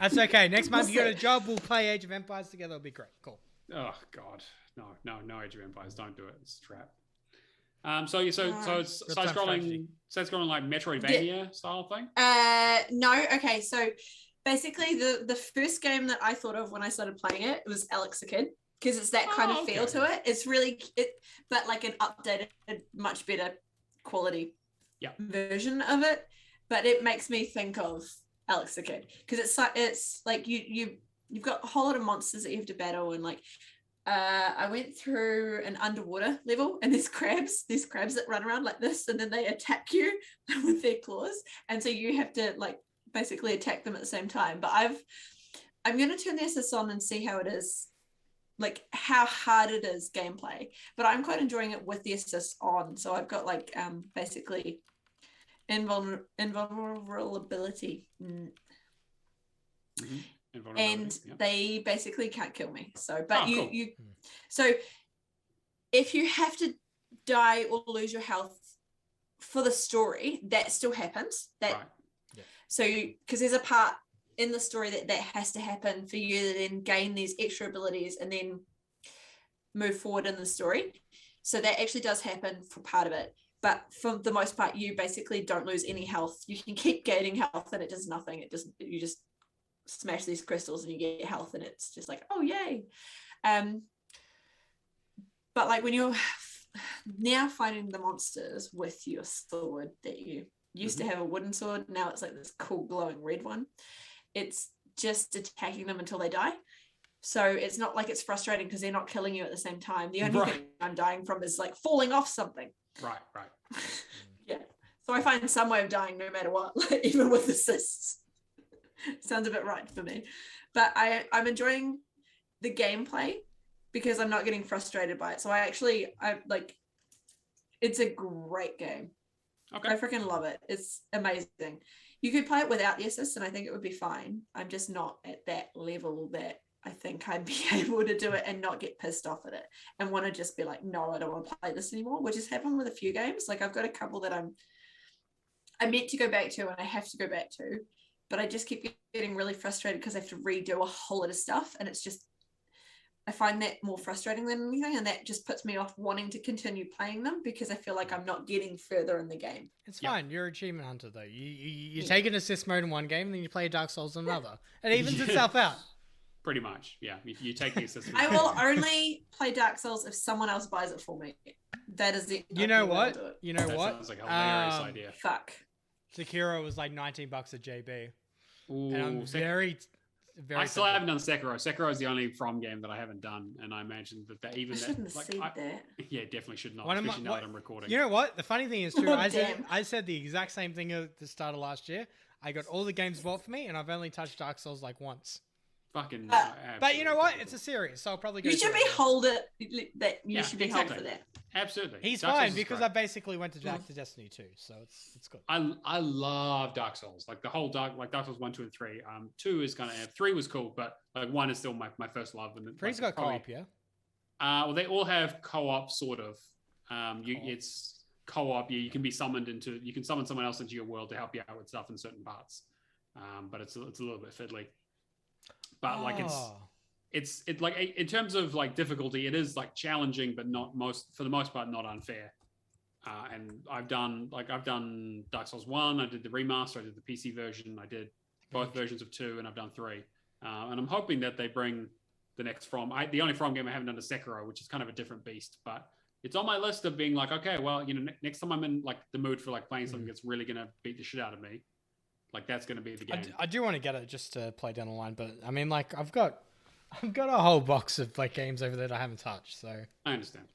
That's okay. Next month you get a job, we'll play Age of Empires together. It'll be great. Cool. Oh God. No Age of Empires. Don't do it. It's a trap. So it's side scrolling like Metroidvania style thing? No. Okay, so basically the first game that I thought of when I started playing it was Alex the Kid, because it's that kind of feel to it. It's really but like an updated, much better quality version of it. But it makes me think of Alex the Kid, because it's like you've got a whole lot of monsters that you have to battle, and like I went through an underwater level, and there's crabs that run around like this, and then they attack you with their claws, and so you have to like basically attack them at the same time. But I'm going to turn the assist on and see how it is, like how hard it is gameplay, but I'm quite enjoying it with the assist on. So I've got like basically invulnerability. And they basically can't kill me. So, but so if you have to die or lose your health for the story, that still happens. So, because there's a part in the story that has to happen for you to then gain these extra abilities and then move forward in the story. So that actually does happen for part of it. But for the most part, you basically don't lose any health. You can keep gaining health, and it does nothing. You just smash these crystals and you get health, and it's just like, oh yay. But like when you're now fighting the monsters with your sword that you used to have a wooden sword, now it's like this cool glowing red one. It's just attacking them until they die. So it's not like it's frustrating because they're not killing you at the same time. The only thing I'm dying from is like falling off something. Right. Yeah. So I find some way of dying no matter what, like, even with assists. Sounds a bit right for me. But I'm enjoying the gameplay because I'm not getting frustrated by it. So it's a great game. Okay. I freaking love it. It's amazing. You could play it without the assists and I think it would be fine. I'm just not at that level that I think I'd be able to do it and not get pissed off at it and want to just be like, no, I don't want to play this anymore, which has happened with a few games. Like I've got a couple that I meant to go back to and I have to go back to, but I just keep getting really frustrated because I have to redo a whole lot of stuff. And it's just, I find that more frustrating than anything. And that just puts me off wanting to continue playing them because I feel like I'm not getting further in the game. It's fine. You're an achievement hunter though. You take an assist mode in one game and then you play Dark Souls in another. It evens itself out. Pretty much. Yeah. You take the assist. I will only play Dark Souls if someone else buys it for me. That is the You know what? That sounds like a hilarious idea. Fuck. Sekiro was like $19 at JB. Ooh, and I'm very I still haven't done Sekiro. Sekiro is the only From game that I haven't done, and I imagine that even I shouldn't have said that. Yeah, definitely should not. Especially now that I'm recording. You know what? The funny thing is too, I said the exact same thing at the start of last year. I got all the games bought for me, and I've only touched Dark Souls like once. Fucking. But you know what? It's a series, so I'll probably go. You should be hold it. That you should be exactly. hold for that. Absolutely. He's Dark fine Souls because I basically went to Destiny 2, so it's good. I love Dark Souls, like the whole Dark Souls 1, 2, and 3. 2 is kind of 3 was cool, but like 1 is still my first love. And 3's got co-op, yeah. Well, they all have co-op sort of. It's co-op. You can be summoned into. You can summon someone else into your world to help you out with stuff in certain parts. But it's a little bit fiddly. But like it's like in terms of like difficulty, it is like challenging, but for the most part not unfair. And I've done Dark Souls 1, I did the remaster, I did the PC version, I did both versions of 2, and I've done 3. And I'm hoping that they bring the next From. The only From game I haven't done is Sekiro, which is kind of a different beast, but it's on my list of being like, okay, well, next time I'm in like the mood for like playing something that's really gonna beat the shit out of me, like that's gonna be the game. I do want to get it just to play down the line, but I mean, like I've got a whole box of like games over there that I haven't touched, so I understand.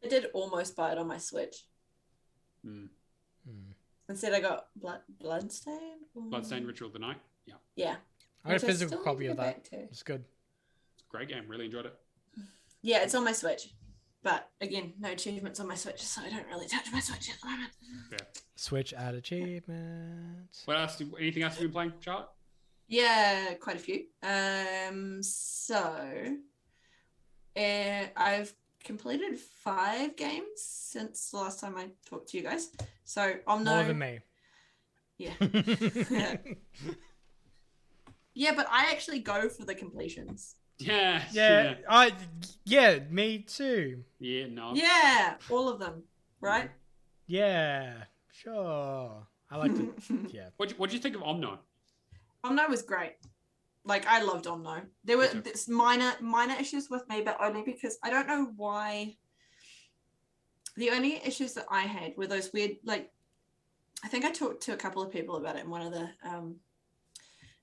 I did almost buy it on my Switch. Instead, I got Bloodstained. Bloodstained Ritual of the Night. Yeah. Yeah. I got a physical copy of that. It's good. It's a great game. Really enjoyed it. Yeah, it's on my Switch. But again, no achievements on my Switch, so I don't really touch my Switch at the moment. Yeah. Switch add achievements. What else? Anything else you've been playing, Charlotte? Yeah, quite a few. I've completed 5 games since the last time I talked to you guys. So I'm more than me. Yeah. Yeah, but I actually go for the completions. Yeah. Yeah, me too. Yeah, no. Yeah, all of them, right? Yeah, sure. I liked it. Yeah. What do you think of Omno? Omno was great. Like, I loved Omno. There were minor issues with me, but only because I don't know why. The only issues that I had were those weird, like, I think I talked to a couple of people about it in one of the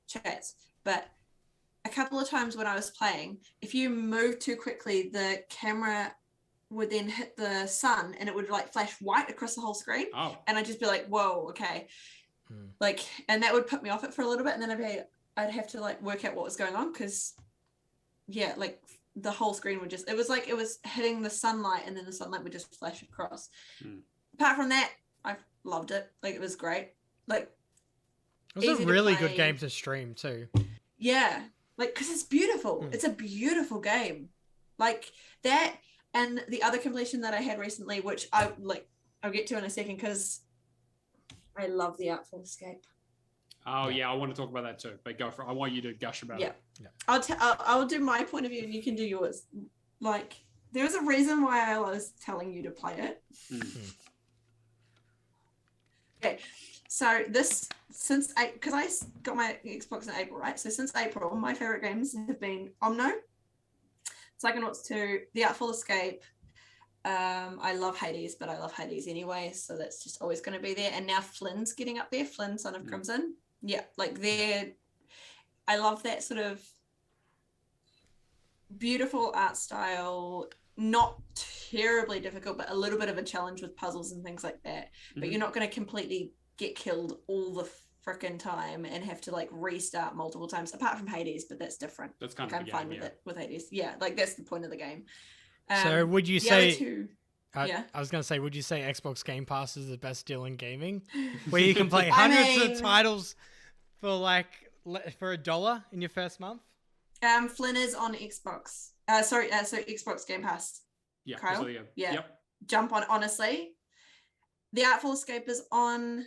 chats, but a couple of times when I was playing, if you moved too quickly, the camera would then hit the sun and it would like flash white across the whole screen. Oh. And I'd just be like, whoa, okay. Like, and that would put me off it for a little bit. And then I'd have to like work out what was going on. Cause yeah, like the whole screen would just, it was like, it was hitting the sunlight and then the sunlight would just flash across. Apart from that, I loved it. Like, it was great. Like, it was a really good game to stream too. Yeah. Like, cause it's beautiful. It's a beautiful game. Like that. And the other completion that I had recently, which I'll get to in a second, because I love the Artful Escape. Oh yeah, I want to talk about that too. But go for it. I want you to gush about it. Yeah. I'll do my point of view, and you can do yours. Like, there's a reason why I was telling you to play it. Okay, so because I got my Xbox in April, right? So since April, my favorite games have been Omno, Psychonauts 2, The Artful Escape. I love Hades, but I love Hades anyway, so that's just always going to be there. And now Flynn's getting up there, Flynn, Son of Crimson. Yeah, like I love that sort of beautiful art style, not terribly difficult, but a little bit of a challenge with puzzles and things like that. But you're not going to completely get killed all the frickin' time and have to like restart multiple times, apart from Hades, but that's different. That's kind like, of I'm fine with it with Hades. Yeah, like that's the point of the game. So would you say? Yeah. I was going to say, would you say Xbox Game Pass is the best deal in gaming? Where you can play hundreds of titles for $1 in your first month? Flynn is on Xbox. So Xbox Game Pass. Yeah. Kyle? Yeah. Yep. Jump on, honestly. The Artful Escape is on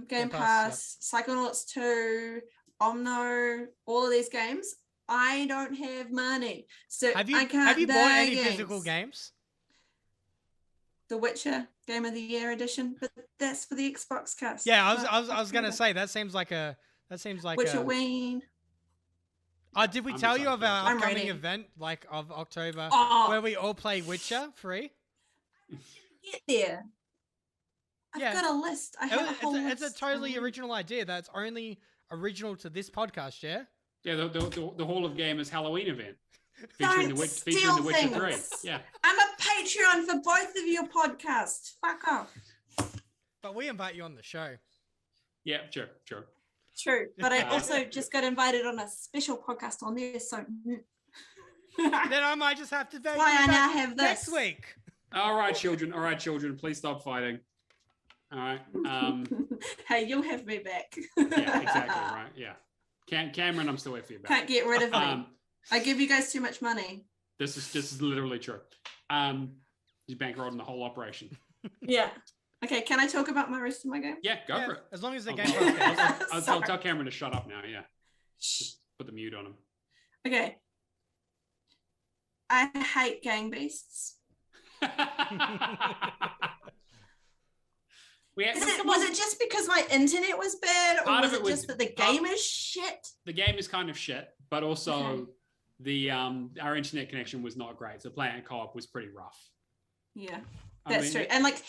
Game Pass. Yep. Psychonauts 2, Omno, all of these games. I don't have money. So have you bought any physical games? The Witcher Game of the Year edition, but that's for the Xbox cast. Yeah, I was gonna say that seems like Witcher Ween. Did we tell you of our upcoming event of October where we all play Witcher free? Get there. I've got a list. I have a whole list. It's a totally original idea that's only original to this podcast, yeah? Yeah, the Hall of Gamers Halloween event. Featuring the Witcher 3. Yeah. I'm a Patreon for both of your podcasts. Fuck off. But we invite you on the show. Yeah, sure. True. But I also just got invited on a special podcast on there, so then I might just have to do why I now have this next week. All right, children, please stop fighting. All right. Hey, you'll have me back. Yeah, exactly, right. Yeah. Cameron, I'm still with you. Can't get rid of me. I give you guys too much money. This is literally true. You bankrolling the whole operation. Yeah. Okay, can I talk about my rest of my game? Yeah, go for it. As long as the game. I'll tell Cameron to shut up now. Yeah. Just put the mute on him. Okay. I hate gang beasts. Was it just because my internet was bad, or was it just that the game is shit? The game is kind of shit, but also our internet connection was not great. So playing co-op was pretty rough. Yeah, that's true. And like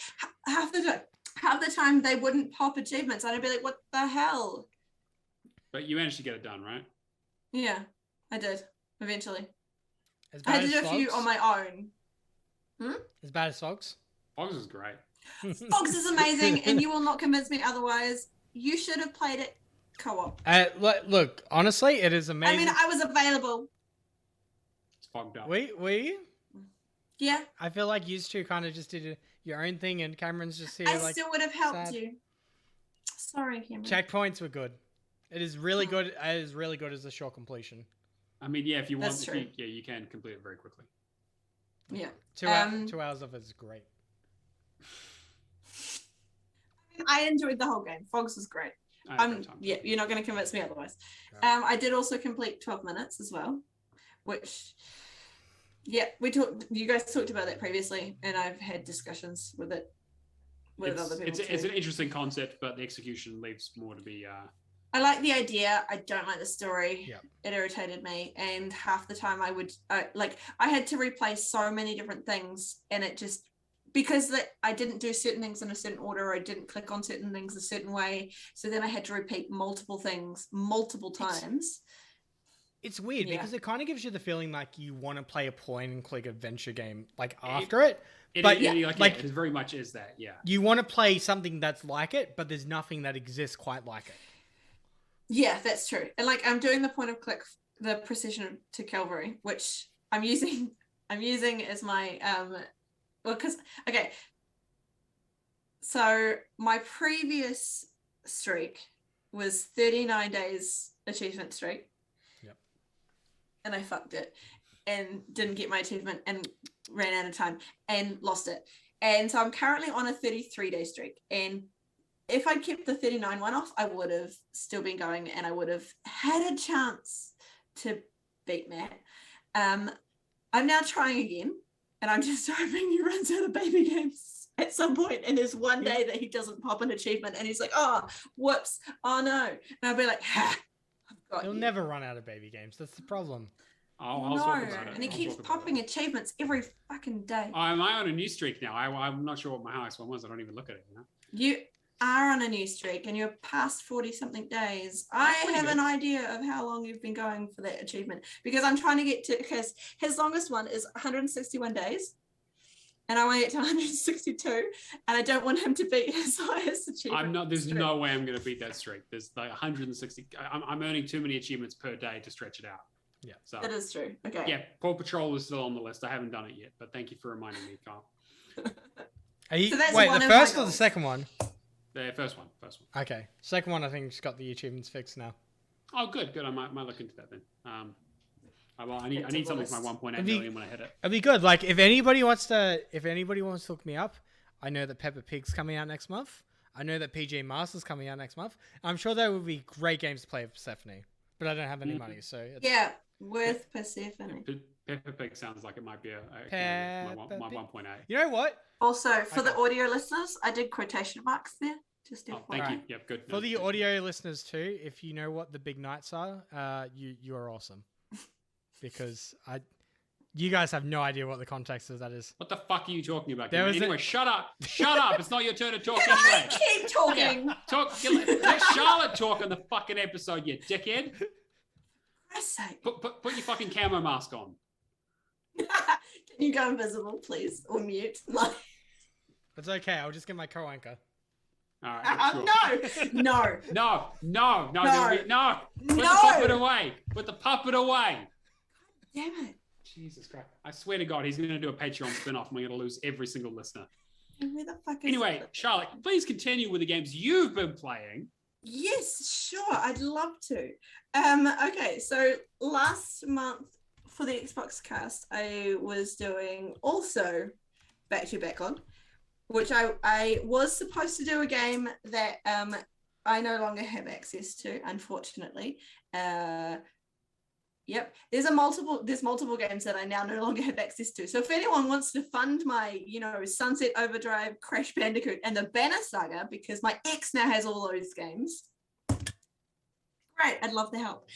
half the time they wouldn't pop achievements, and I'd be like, "What the hell?" But you managed to get it done, right? Yeah, I did eventually. I had to do a few on my own. As bad as Fogs? Fogs is great. Fogs is amazing, and you will not convince me otherwise. You should have played it co-op. Look, honestly, it is amazing. I mean, I was available. It's fogged up. Were you? Yeah. I feel like you two kind of just did your own thing, and Cameron's just here. I still would have helped you. Sorry, Cameron. Checkpoints were good. It is really good. It is really good as a short completion. I mean, yeah, if you want, you can complete it very quickly. Yeah. 2 hours of it is great. I enjoyed the whole game. Fogs was great. Yeah, you're not going to convince me otherwise. Right. I did also complete 12 minutes as well, which, yeah, you guys talked about that previously, and I've had discussions with it with other people. It's an interesting concept, but the execution leaves more to be. I like the idea. I don't like the story. Yep. It irritated me, and half the time I had to replay so many different things, and it just. Because I didn't do certain things in a certain order, or I didn't click on certain things a certain way. So then I had to repeat multiple things multiple times. It's weird because it kind of gives you the feeling like you want to play a point and click adventure game after it. It very much is that, yeah. You want to play something that's like it, but there's nothing that exists quite like it. Yeah, that's true. And I'm doing the point of click, the precision to Calvary, which I'm using as my so my previous streak was 39 days achievement streak. Yep. And I fucked it and didn't get my achievement and ran out of time and lost it. And so I'm currently on a 33-day streak. And if I'd kept the 39 one off, I would have still been going and I would have had a chance to beat Matt. I'm now trying again. And I'm just hoping he runs out of baby games at some point. And there's one day that he doesn't pop an achievement and he's like, oh, whoops. Oh, no. And I'll be like, I've got He'll never run out of baby games. That's the problem. I'll talk about it. And he keeps popping achievements every fucking day. Am I on a new streak now? I'm not sure what my highest one was. I don't even look at it. are on a new streak and you're past 40 something days, I have an idea of how long you've been going for that achievement, because I'm trying to get to, because his longest one is 161 days. And I want to get to 162, and I don't want him to beat his highest achievement. There's no way I'm going to beat that streak. There's like 160. I'm earning too many achievements per day to stretch it out. Yeah. So that is true. Okay. Yeah, Paw Patrol is still on the list. I haven't done it yet, but thank you for reminding me, Carl. Wait, the first or the second one? The first one. Okay. Second one, I think, just got the achievements fixed now. Oh, good. I might look into that then. I need something for my 1.8 million when I hit it. It'd be good. Like, if anybody wants to hook me up, I know that Peppa Pig's coming out next month. I know that PG Master's coming out next month. I'm sure there would be great games to play with Persephone, but I don't have any money, so with Persephone. Peppa Pig sounds like it might be my 1.8. You know what? Also, for the audio listeners, I did quotation marks there. Just thank you. Yep, good. For the audio listeners too, if you know what the big nights are, you are awesome. Because you guys have no idea what the context of that is. What the fuck are you talking about? Anyway, shut up. Shut up. It's not your turn to talk anyway. I keep talking. Let Charlotte talk on the fucking episode, you dickhead. For Christ's sake. Put your fucking camo mask on. Can you go invisible, please? Or mute? It's okay. I'll just get my co-anchor. All right. Sure. No. No. Put the puppet away. Put the puppet away. Damn it. Jesus Christ. I swear to God, he's going to do a Patreon spin-off and we're going to lose every single listener. Where the fuck is Anyway, Charlotte, please continue with the games you've been playing. Yes, sure. I'd love to. Okay, so last month for the Xbox cast, I was doing also Back to Backlog, which I was supposed to do a game that I no longer have access to, unfortunately. Yep, there's multiple games that I now no longer have access to. So if anyone wants to fund my, Sunset Overdrive, Crash Bandicoot, and the Banner Saga, because my ex now has all those games, great, I'd love the help.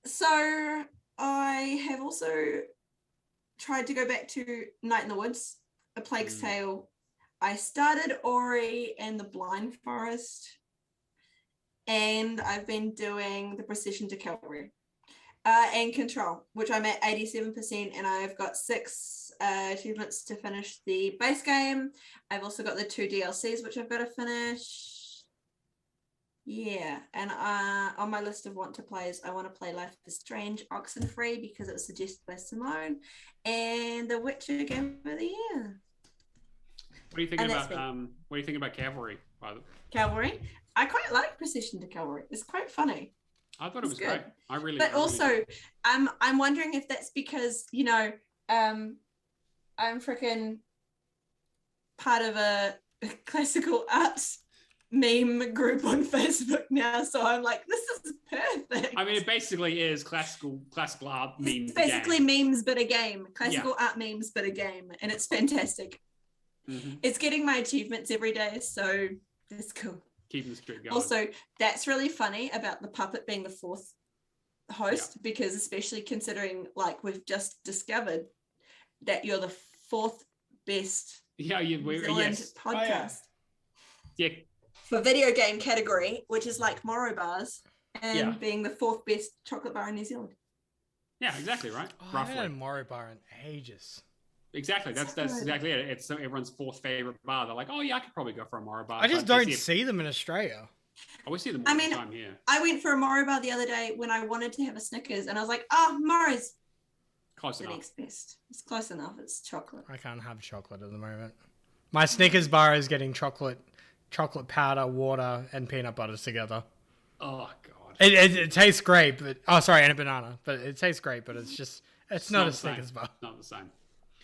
So I have also tried to go back to Night in the Woods, A Plague's Tale. I started Ori and the Blind Forest. And I've been doing the Precision to Cavalry and Control, which I'm at 87%, and I've got 6 achievements to finish the base game. I've also got the 2 DLCs, which I've got to finish. Yeah, and on my list of want to plays, I want to play Life is Strange Oxenfree because it was suggested by Simone, and The Witcher Game of the Year. What do you think about Cavalry? Cavalry? I quite like Precision to Cavalry. It's quite funny. I thought it was great. But also, I'm wondering if that's because I'm freaking part of a classical arts meme group on Facebook now, so I'm like, this is perfect. I mean, it basically is classical art memes. It's basically memes, but a game. Classical art memes, but a game, and it's fantastic. Mm-hmm. It's getting my achievements every day, so that's cool. Keeping the streak going. Also, that's really funny about the puppet being the 4th host, because especially considering, like, we've just discovered that you're the 4th best podcast. Oh, yeah. For video game category, which is like Moro bars, and being the 4th best chocolate bar in New Zealand. Yeah, exactly, right? I haven't had a Moro bar in ages. Exactly. That's exactly it. It's everyone's 4th favorite bar. They're like, oh yeah, I could probably go for a Moro bar. I just don't see them in Australia. Oh, we see them all the time here. I went for a Moro bar the other day when I wanted to have a Snickers, and I was like, Moro's close enough. Next best. It's close enough. It's chocolate. I can't have chocolate at the moment. My Snickers bar is getting chocolate powder, water, and peanut butters together. Oh god. It tastes great, but and a banana. But it tastes great, but it's not a Snickers bar. Not the same.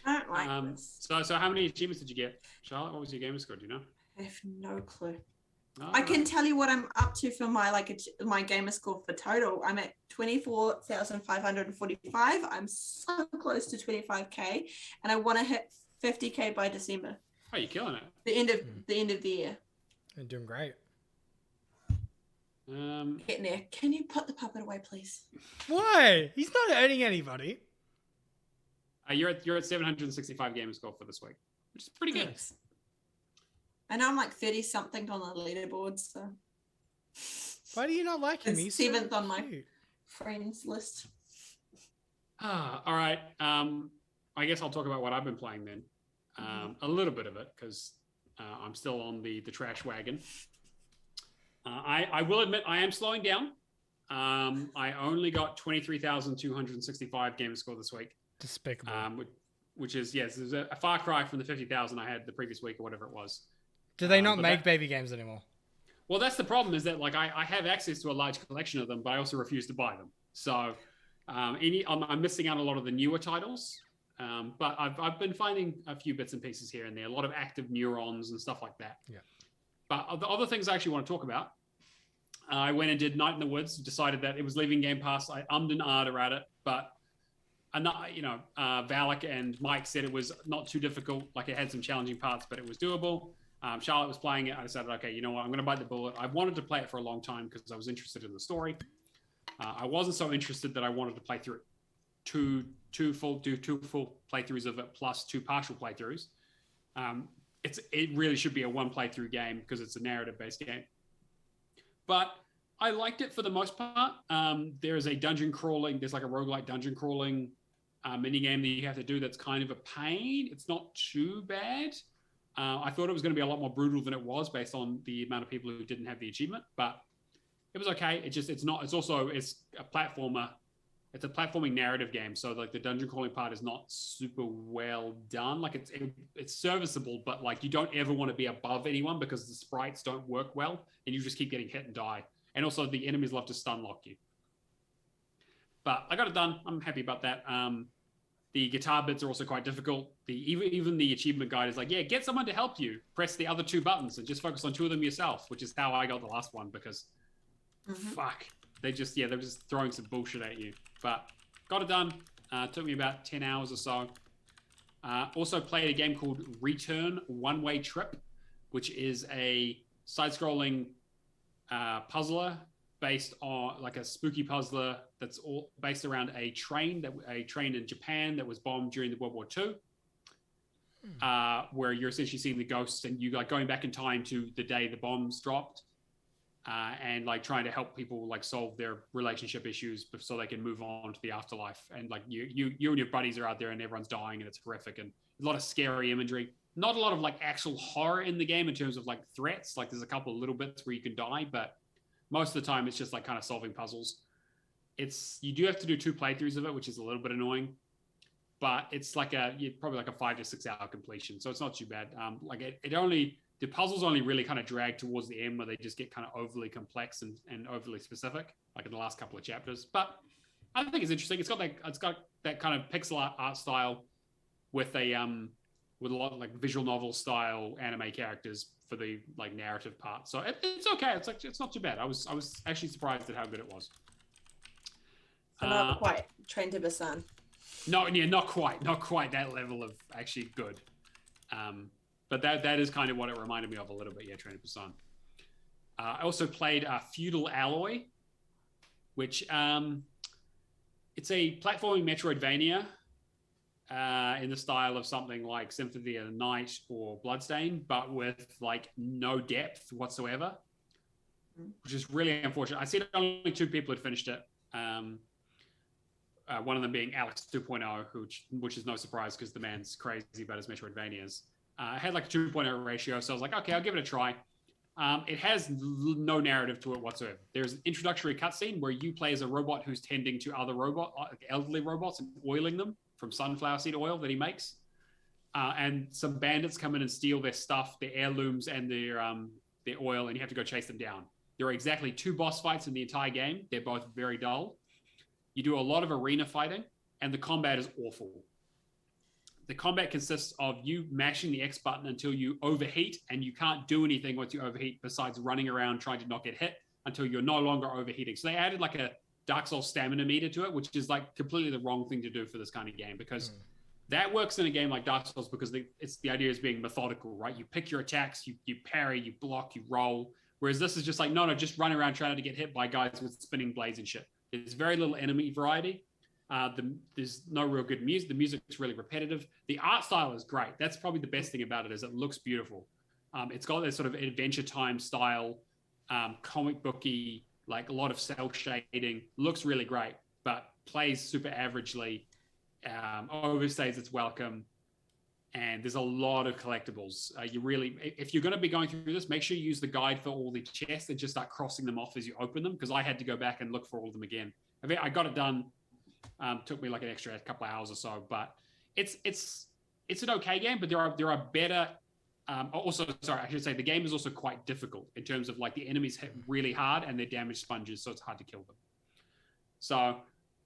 I don't like this. So how many achievements did you get, Charlotte? What was your gamer score? Do you know? I have no clue. Oh, I can tell you what I'm up to for my gamer score for total. I'm at 24,545. I'm so close to 25k, and I want to hit 50k by December. Oh, you're killing it. The end of the year. You're doing great. Getting there. Can you put the puppet away, please? Why? He's not hurting anybody. You're at 765 gamer score for this week, which is pretty good. Thanks. I know I'm like 30 something on the leaderboard, so. Why do you not like him? He's 7th so on my cute. friends list. All right. I guess I'll talk about what I've been playing then. A little bit of it, because I'm still on the trash wagon. I will admit I am slowing down. I only got 23,265 gamer score this week. Despicable. Which is, yes, there's a far cry from the 50,000 I had the previous week or whatever it was. Do they not make baby games anymore? Well, that's the problem, is that like I have access to a large collection of them, but I also refuse to buy them. So I'm missing out on a lot of the newer titles. But I've been finding a few bits and pieces here and there, a lot of active neurons and stuff like that. Yeah. But the other things I actually want to talk about, I went and did Night in the Woods, decided that it was leaving Game Pass. I ummed and ahed at it, but Valak and Mike said it was not too difficult. Like, it had some challenging parts, but it was doable. Charlotte was playing it. I decided, okay, you know what? I'm going to bite the bullet. I wanted to play it for a long time because I was interested in the story. I wasn't so interested that I wanted to play through it. Two full playthroughs of it plus 2 partial playthroughs. It really should be a 1 playthrough game because it's a narrative-based game. But I liked it for the most part. There is a dungeon crawling. There's like a roguelike dungeon crawling mini game that you have to do that's kind of a pain. It's not too bad. I thought it was going to be a lot more brutal than it was based on the amount of people who didn't have the achievement, but it was okay. It's a platformer. It's a platforming narrative game. So like the dungeon crawling part is not super well done. Like it's serviceable, but like you don't ever want to be above anyone because the sprites don't work well and you just keep getting hit and die. And also the enemies love to stun lock you. But I got it done. I'm happy about that. The guitar bits are also quite difficult. Even the achievement guide is like, yeah, get someone to help you. Press the other 2 buttons and just focus on 2 of them yourself, which is how I got the last one because fuck. They're just throwing some bullshit at you. But got it done. Took me about 10 hours or so. Also played a game called Return One-Way Trip, which is a side-scrolling puzzler based on like a spooky puzzler that's all based around a train in Japan that was bombed during the World War II, where you're essentially seeing the ghosts and you like going back in time to the day the bombs dropped, and like trying to help people like solve their relationship issues so they can move on to the afterlife. And like you and your buddies are out there and everyone's dying and it's horrific and a lot of scary imagery. Not a lot of like actual horror in the game in terms of like threats. Like there's a couple of little bits where you can die, but most of the time it's just like kind of solving puzzles. You do have to do 2 playthroughs of it, which is a little bit annoying, but it's like probably like a 5 to 6 hour completion. So it's not too bad. The puzzles only really kind of drag towards the end where they just get kind of overly complex and overly specific, like in the last couple of chapters. But I think it's interesting. It's got that kind of pixel art style with a lot of like visual novel style anime characters for the like narrative part. So it's okay. It's not too bad. I was actually surprised at how good it was. So not quite Train to Busan. No, yeah, not quite that level of actually good. But that is kind of what it reminded me of a little bit. Yeah, Train to Busan. I also played Feudal Alloy, which it's a platforming Metroidvania in the style of something like Symphony of the Night or Bloodstained, but with like no depth whatsoever, which is really unfortunate. I said only 2 people had finished it. One of them being Alex 2.0, which is no surprise because the man's crazy about his Metroidvanias. It had like a 2.0 ratio, so I was like, okay, I'll give it a try. It has no narrative to it whatsoever. There's an introductory cutscene where you play as a robot who's tending to other elderly robots and oiling them from sunflower seed oil that he makes. And some bandits come in and steal their stuff, their heirlooms and their oil, and you have to go chase them down. There are exactly 2 boss fights in the entire game. They're both very dull. You do a lot of arena fighting, and the combat is awful. The combat consists of you mashing the X button until you overheat, and you can't do anything once you overheat besides running around trying to not get hit until you're no longer overheating. So they added like a Dark Souls stamina meter to it, which is like completely the wrong thing to do for this kind of game because that works in a game like Dark Souls because the idea is being methodical, right? You pick your attacks, you parry, you block, you roll. Whereas this is just like, no, just run around trying to get hit by guys with spinning blades and shit. There's very little enemy variety. There's no real good music. The music's really repetitive. The art style is great. That's probably the best thing about it is it looks beautiful. It's got this sort of Adventure Time style, comic booky, like a lot of cell shading. Looks really great, but plays super averagely. Overstays its welcome. And there's a lot of collectibles. If you're going to be going through this, make sure you use the guide for all the chests and just start crossing them off as you open them, because I had to go back and look for all of them again. I got it done. Took me like an extra couple of hours or so, but it's an okay game. But there are better. Also, sorry, I should say the game is also quite difficult in terms of like the enemies hit really hard and they're damage sponges, so it's hard to kill them. So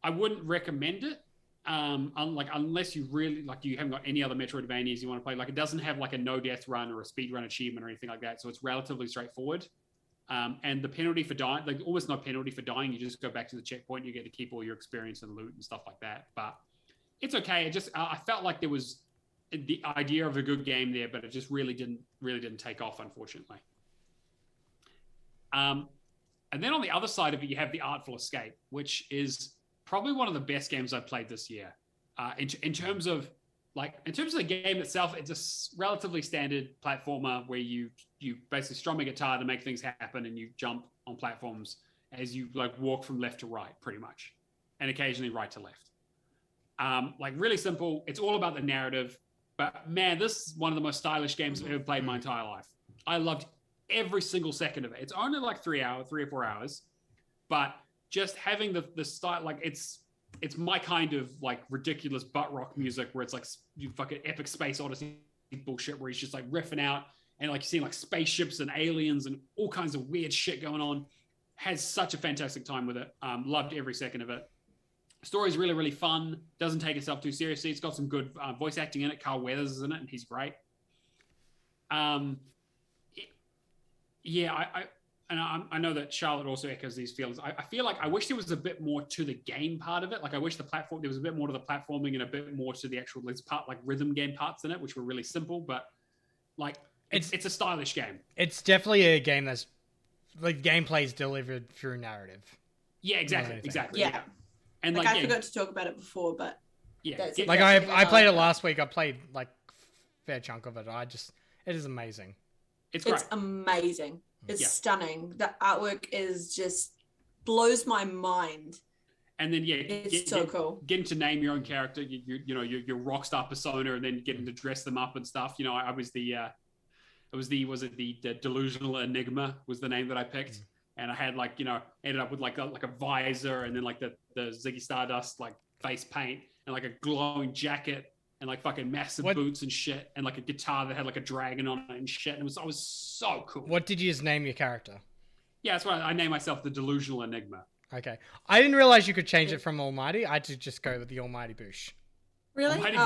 I wouldn't recommend it. Unless you really you haven't got any other Metroidvanias you want to play. Like, it doesn't have like a no death run or a speed run achievement or anything like that, so it's relatively straightforward. And the penalty for dying, like almost no penalty for dying, you just go back to the checkpoint, you get to keep all your experience and loot and stuff like that. But it's okay. It just I felt like there was the idea of a good game there, but it just really didn't take off, unfortunately. And then on the other side of it, you have the Artful Escape, which is probably one of the best games I've played this year. In terms of the game itself, it's a relatively standard platformer where you basically strum a guitar to make things happen, and you jump on platforms as you walk from left to right, pretty much, and occasionally right to left. Really simple. It's all about the narrative, but man, this is one of the most stylish games I've ever played in my entire life. I loved every single second of it. It's only like 3 or 4 hours, but just having the style, it's my kind of ridiculous butt rock music where it's you fucking epic space odyssey bullshit where he's just riffing out and you're seeing spaceships and aliens and all kinds of weird shit going on. Has such a fantastic time with it. Loved every second of it. Story's really, really fun. Doesn't take itself too seriously. It's got some good voice acting in it. Carl Weathers is in it and he's great. I know that Charlotte also echoes these feelings. I feel like I wish there was a bit more to the game part of it. I wish there was a bit more to the platforming and a bit more to the actual rhythm game parts in it, which were really simple. But it's a stylish game. It's definitely a game that's gameplay is delivered through narrative. Yeah, exactly. Yeah, and I forgot to talk about it before, but yeah, I played it last week. I played a fair chunk of it. It is amazing. It's great. It's amazing. It's stunning. The artwork is just blows my mind. And then it's so cool. Getting to name your own character, your rock star persona, and then getting to dress them up and stuff. I was the delusional enigma was the name that I picked, and I had ended up with a visor and then the Ziggy Stardust face paint and a glowing jacket. And fucking massive boots and shit, and a guitar that had a dragon on it and shit. And it was so cool. What did you just name your character? Yeah, that's why I named myself the Delusional Enigma. Okay, I didn't realize you could change it from Almighty. I had to just go with the Almighty Boosh. Really? Almighty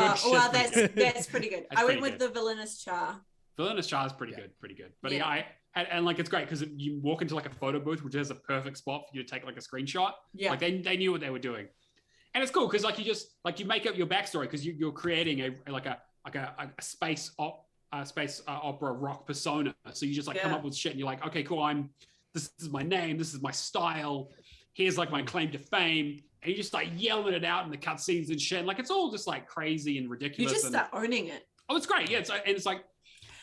That's pretty good. I went with the Villainous Char. Villainous Char is pretty good. But it's great because you walk into a photo booth, which has a perfect spot for you to take a screenshot. Yeah, they knew what they were doing. And it's cool because you make up your backstory because you're creating a space opera rock persona. So you just come up with shit and you're okay, cool. This is my name. This is my style. Here's my claim to fame. And you just start yelling it out in the cutscenes and shit. And, it's all just ridiculous. You just start owning it. Oh, it's great. Yeah,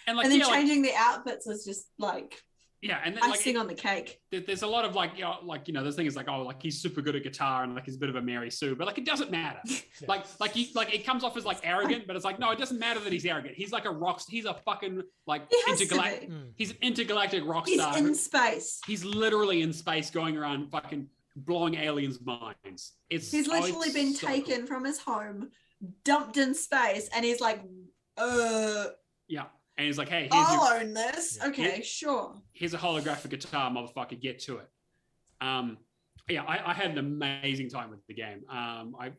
and then changing the outfits is just and then icing on the cake. There's a lot of this thing is he's super good at guitar and he's a bit of a Mary Sue, but it doesn't matter. It comes off as arrogant, but it's no, it doesn't matter that he's arrogant. He's a rock. He's a fucking intergalactic. He's an intergalactic rock star. He's in space. He's literally in space, going around fucking blowing aliens' minds. He's literally been taken from his home, dumped in space, and he's yeah. And he's hey, I'll own this. Okay, sure. Here's a holographic guitar, motherfucker. Get to it. I had an amazing time with the game. I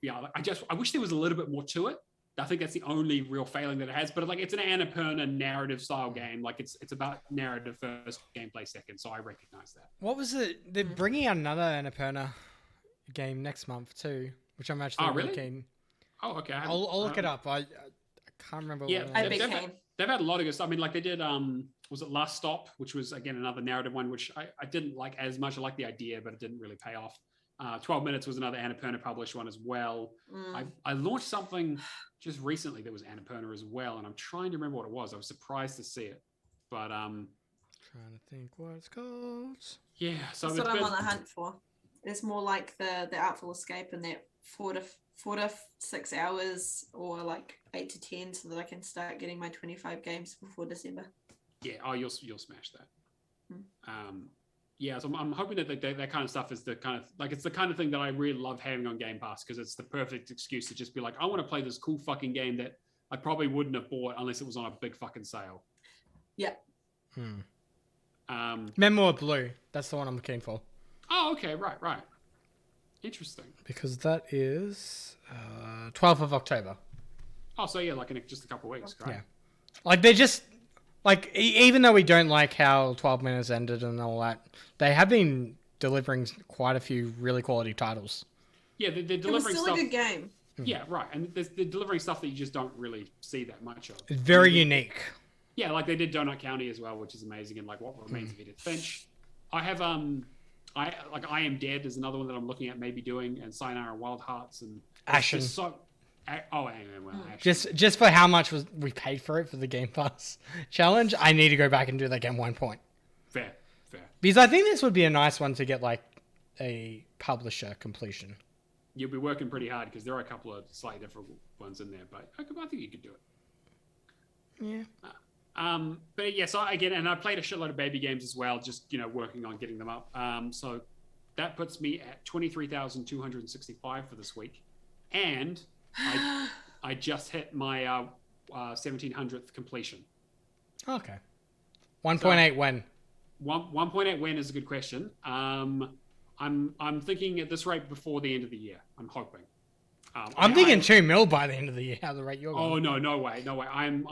wish there was a little bit more to it. I think that's the only real failing that it has. But it's an Annapurna narrative style game. It's about narrative first, gameplay second. So I recognize that. What was it? They're bringing out another Annapurna game next month too, which I'm actually really keen. Oh, okay. I'll look it up. I can't remember. Yeah, they've had a lot of good stuff. They did, was it Last Stop, which was, again, another narrative one, which I didn't like as much. I liked the idea, but it didn't really pay off. 12 Minutes was another Annapurna published one as well. I launched something just recently that was Annapurna as well, and I'm trying to remember what it was. I was surprised to see it. But trying to think what it's called. Yeah, so that's what I'm on the hunt for. It's more like the Artful Escape and that 4 to 6 hours, or like 8 to 10, so that I can start getting my 25 games before December. Yeah, you'll smash that. Yeah, so I'm hoping that that kind of stuff is the kind of like, it's the kind of thing that I really love having on Game Pass, because it's the perfect excuse to just be like, I want to play this cool fucking game that I probably wouldn't have bought unless it was on a big fucking sale. Yeah. Memoir Blue. That's the one I'm looking for. Oh, okay, right. Interesting. Because that is 12th of October. Oh, so yeah, like in just a couple of weeks, right? Yeah. Like, they just... Like, even though we don't like how 12 minutes ended and all that, they have been delivering quite a few really quality titles. Yeah, they're delivering stuff. It was still a good game. Yeah, right. And they're delivering stuff that you just don't really see that much of. It's very unique. Yeah, like they did Donut County as well, which is amazing, and like What Remains of Edith Finch. I have I Am Dead is another one that I'm looking at maybe doing, and Sayonara Wild Hearts and Ashen. Ashen. Just for how much we paid for it for the Game Pass challenge, I need to go back and do that at one point. Fair. Because I think this would be a nice one to get like a publisher completion. You'll be working pretty hard because there are a couple of slightly different ones in there, but I think you could do it. Yeah. But yeah, so again, and I played a shitload of baby games as well, just working on getting them up. So that puts me at 23,265 for this week, and I just hit my 1,700th completion. Okay. 1.8 when? 1.8 when is a good question. I'm thinking at this rate before the end of the year. I'm hoping. I'm thinking 2 mil by the end of the year. How the rate you're going? Oh no way. I'm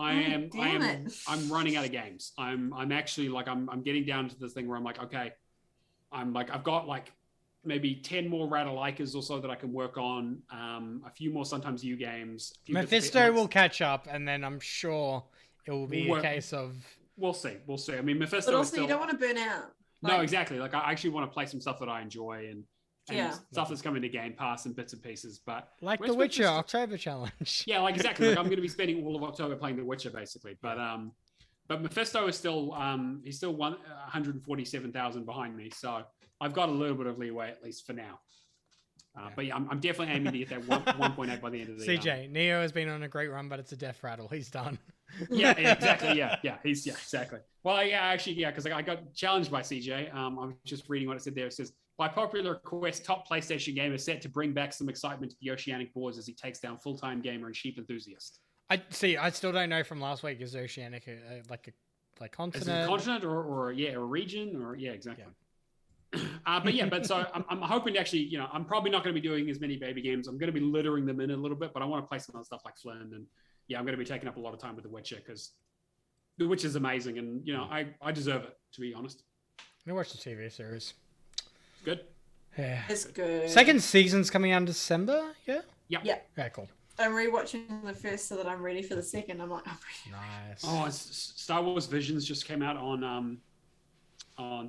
running out of games. I'm actually like I'm getting down to this thing where I'm like, okay, I've got like maybe 10 more Rattleikers or so that I can work on. A few more sometimes U games. Mephisto will catch up, and then I'm sure it will be a case of. We'll see. I mean, Mephisto. But also, you don't want to burn out. No, exactly. Like I actually want to play some stuff that I enjoy and stuff that's coming to Game Pass and bits and pieces. But like The Witcher October Challenge. Yeah, like exactly. Like I'm going to be spending all of October playing The Witcher basically. But Mephisto is still he's still 147,000 behind me, so I've got a little bit of leeway at least for now. But yeah, I'm definitely aiming to get that 1.8 by the end of the year. CJ, Neo has been on a great run, but it's a death rattle. He's done. Yeah, exactly. Yeah, exactly. Well, because I got challenged by CJ. I'm just reading what it said there. It says, by popular request, top PlayStation gamer is set to bring back some excitement to the oceanic boards as he takes down full-time gamer and sheep enthusiast. I still don't know from last week. Is oceanic like continent? Is it a continent or a region or exactly. Yeah. But so I'm hoping to actually, I'm probably not going to be doing as many baby games. I'm going to be littering them in a little bit, but I want to play some other stuff like Flynn, and I'm going to be taking up a lot of time with The Witcher because The Witcher is amazing, and I deserve it, to be honest. I watched the TV series. Good. Yeah, it's good. Second season's coming out in December. Yeah. Yeah. Okay, cool. I'm rewatching the first so that I'm ready for the second. I'm like, nice. Oh, Star Wars Visions just came out on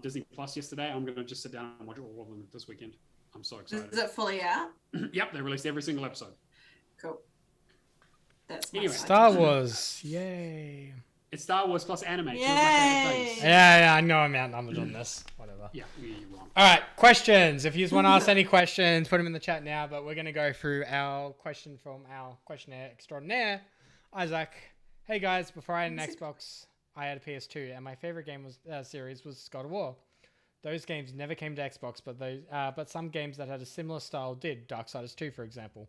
Disney Plus yesterday. I'm going to just sit down and watch all of them this weekend. I'm so excited. Is it fully out? Yep, they released every single episode. Cool. That's anyway. Star Wars, yay! It's Star Wars plus anime. Yay! Yeah, I know I'm outnumbered on this. Whatever. Yeah, you're wrong. All right, questions. If you just want to ask any questions, put them in the chat now. But we're going to go through our question from our questionnaire extraordinaire, Isaac. Hey guys, before I had an Xbox, I had a PS2, and my favorite game series was God of War. Those games never came to Xbox, but some games that had a similar style did. Darksiders 2, for example.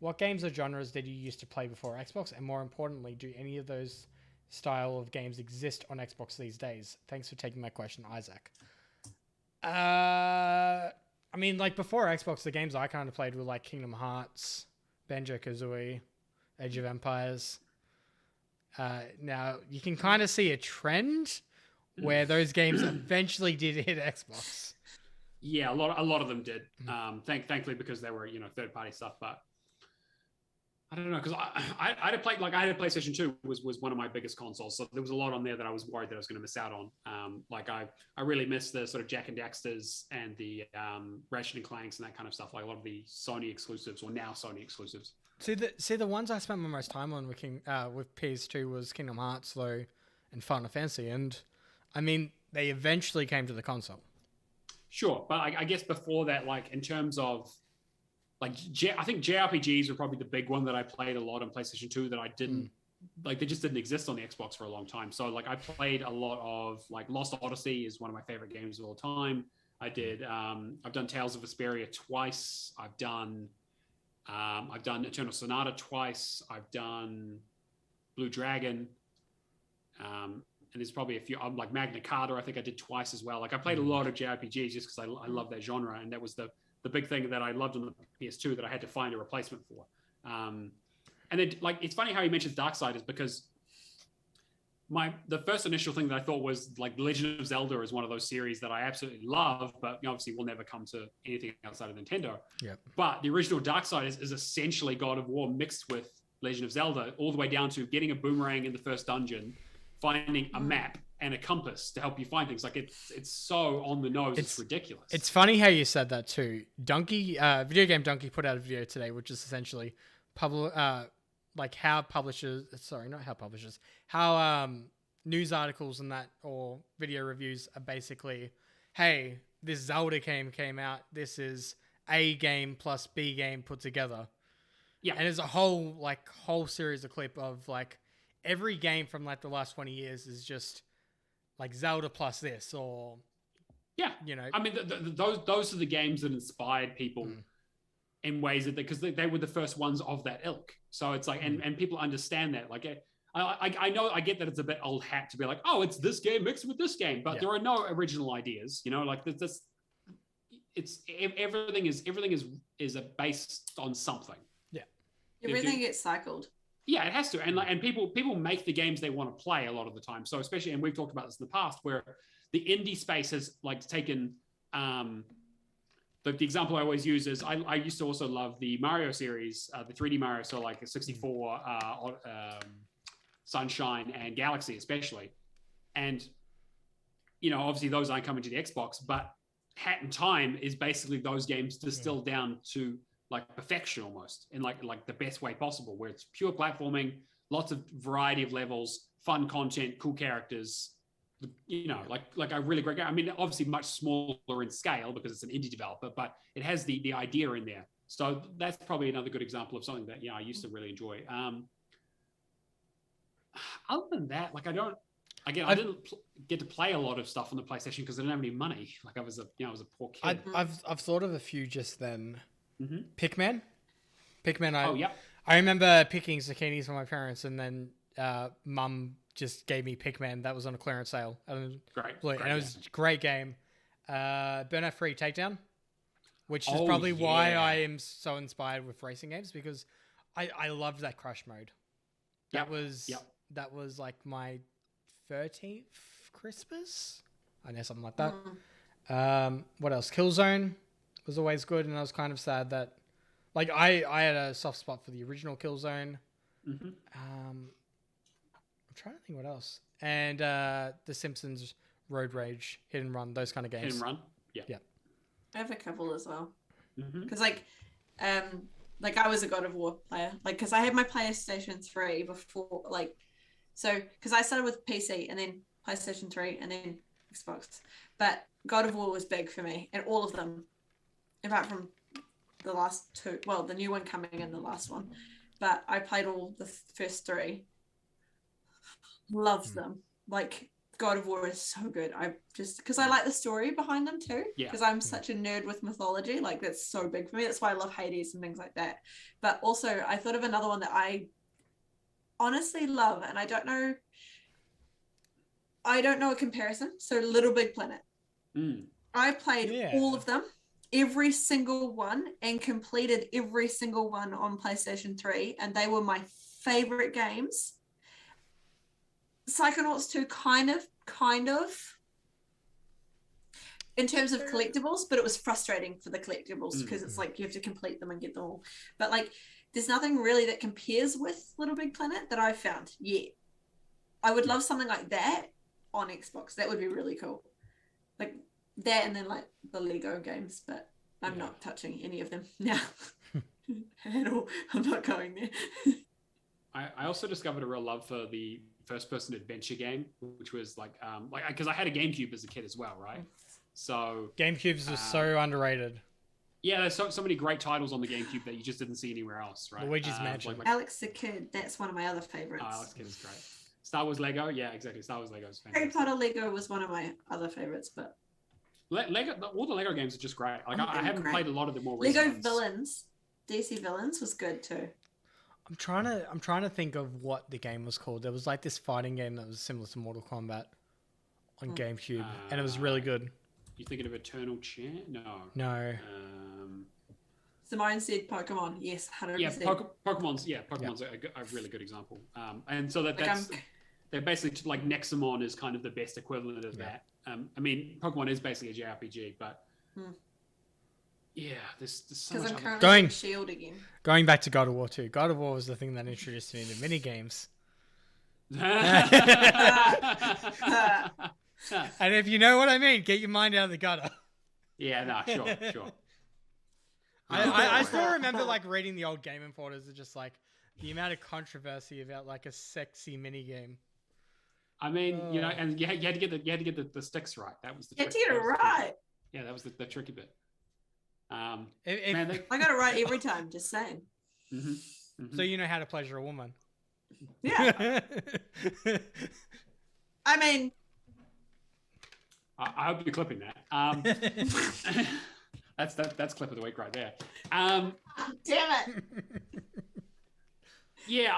What games or genres did you used to play before Xbox? And more importantly, do any of those style of games exist on Xbox these days? Thanks for taking my question, Isaac. I mean, like before Xbox, the games I kind of played were like Kingdom Hearts, Banjo-Kazooie, Age of Empires. Now you can kind of see a trend where those games eventually did hit Xbox. Yeah, a lot of them did. Thankfully, because they were third party stuff. But I don't know, because I had a PlayStation 2 was one of my biggest consoles, so there was a lot on there that I was worried that I was going to miss out on. I really missed the sort of Jak and Daxters and the Ratchet and Clanks and that kind of stuff, like a lot of the Sony exclusives or now Sony exclusives. See the ones I spent my most time on with PS2 was Kingdom Hearts, though, and Final Fantasy. And I mean, they eventually came to the console. Sure, but I guess before that, like in terms of like, I think JRPGs were probably the big one that I played a lot on PlayStation 2 that I didn't like. They just didn't exist on the Xbox for a long time. So like I played a lot of like Lost Odyssey is one of my favorite games of all time. I've done Tales of Vesperia twice. I've done Eternal Sonata twice. I've done Blue Dragon. And there's probably a few, like Magna Carta, I think I did twice as well. Like I played a lot of JRPGs just because I love that genre. And that was the big thing that I loved on the PS2 that I had to find a replacement for. And then like, it's funny how he mentions Darksiders because the first initial thing that I thought was like Legend of Zelda is one of those series that I absolutely love, but obviously will never come to anything outside of Nintendo. Yeah. But the original Darksiders is essentially God of War mixed with Legend of Zelda, all the way down to getting a boomerang in the first dungeon, finding a map and a compass to help you find things. Like it's so on the nose, it's ridiculous. It's funny how you said that too. Donkey, Video Game Donkey put out a video today, which is essentially like how news articles and that, or video reviews are basically, hey, this Zelda game came out. This is A game plus B game put together. Yeah. And there's a whole series of clip of like, every game from like the last 20 years is just like Zelda plus this, or I mean, those are the games that inspired people in ways that because they were the first ones of that ilk. So it's like, and people understand that. Like, I know, I get that it's a bit old hat to be like, oh, it's this game mixed with this game, but there are no original ideas. Like this. It's everything is based on something. Yeah, everything gets cycled. Yeah, it has to. And people make the games they want to play a lot of the time. So especially, and we've talked about this in the past, where the indie space has like taken the example I always use is I used to also love the Mario series, the 3D Mario, so like 64, Sunshine and Galaxy especially. And obviously those aren't coming to the Xbox, but Hat in Time is basically those games distilled down to like perfection almost, in like the best way possible, where it's pure platforming, lots of variety of levels, fun content, cool characters, like a really great game. I mean, obviously much smaller in scale because it's an indie developer, but it has the idea in there. So that's probably another good example of something that I used to really enjoy. Other than that, like I didn't get to play a lot of stuff on the PlayStation because I didn't have any money. Like I was a poor kid. I've thought of a few just then. Mm-hmm. Pikmin. I remember picking zucchinis for my parents, and then Mum just gave me Pikmin. That was on a clearance sale. Great. And it was a great game. Burnout Free Takedown, which is probably why I am so inspired with racing games, because I loved that crush mode. That was like my 13th Christmas. I know, something like that. What else? Killzone was always good, and I was kind of sad that, like, I had a soft spot for the original Killzone. I'm trying to think what else. And The Simpsons, Road Rage, Hit and Run, those kind of games. Hit and Run, yeah. I have a couple as well. Because I was a God of War player, like, because I had my PlayStation 3 before, like, so because I started with PC and then PlayStation 3 and then Xbox, but God of War was big for me, and all of them, apart from the last two, well, the new one coming and the last one, but I played all the first three. Loved them. Like, God of War is so good. I just, because I like the story behind them too, because I'm such a nerd with mythology. Like, that's so big for me. That's why I love Hades and things like that. But also, I thought of another one that I honestly love, and I don't know a comparison. So Little Big Planet. I played all of them, every single one, and completed every single one on PlayStation 3, and they were my favorite games. Psychonauts 2 kind of in terms of collectibles, but it was frustrating for the collectibles because it's like you have to complete them and get them all. But like, there's nothing really that compares with Little Big Planet that I've found yet. I would love something like that on Xbox. That would be really cool. Like that, and then like the Lego games, but I'm not touching any of them now at all. I'm not going there. I also discovered a real love for first-person adventure game, which was like because I had a GameCube as a kid as well, right? So GameCubes are so underrated. Yeah, there's so many great titles on the GameCube that you just didn't see anywhere else, right? Luigi's Mansion. Like Alex the Kid, that's one of my other favorites. Alex the Kid is great. Star Wars Lego, yeah, exactly. Star Wars Lego is fantastic. Harry Potter Lego was one of my other favorites, but Lego, all the Lego games are just great. Like I haven't played a lot of the more Lego recent Villains, DC Villains was good too. I'm trying to think of what the game was called. There was like this fighting game that was similar to Mortal Kombat on GameCube, and it was really good. You thinking of Eternal Champ? No. Simone said Pokemon. Yes, 100%. Yeah, Pokemon's a really good example. And so they're basically like Nexamon is kind of the best equivalent of that. I mean, Pokemon is basically a JRPG, but yeah, there's so much. Because I'm currently Shield again. Going back to God of War 2. God of War was the thing that introduced me to mini games. And if you know what I mean, get your mind out of the gutter. Yeah, no, sure. I still remember like reading the old Game Informers and just like the amount of controversy about like a sexy mini game. I mean, you know, and you had to get the sticks right. That was the trick. You had to get it right. Yeah, that was the tricky bit. I got it right every time. Just saying. So you know how to pleasure a woman. Yeah. I mean, I hope you're clipping that. That's clip of the week right there. Damn it. Yeah,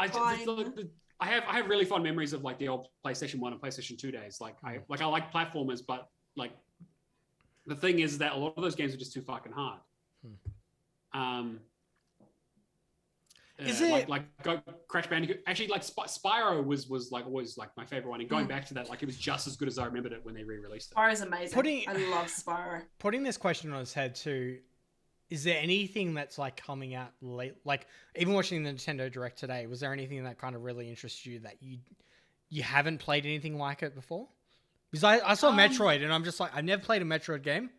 I have really fond memories of like the old PlayStation 1 and PlayStation 2 days. Like I like platformers, but like the thing is that a lot of those games are just too fucking hard. Is it like Crash Bandicoot? Actually, like Spyro was like always like my favorite one. And going back to that, like it was just as good as I remembered it when they re-released it. Spyro's amazing. I love Spyro. Putting this question on its head too, is there anything that's like coming out late? Like even watching the Nintendo Direct today, was there anything that kind of really interests you that you haven't played anything like it before? Because I saw Metroid and I'm just like, I've never played a Metroid game,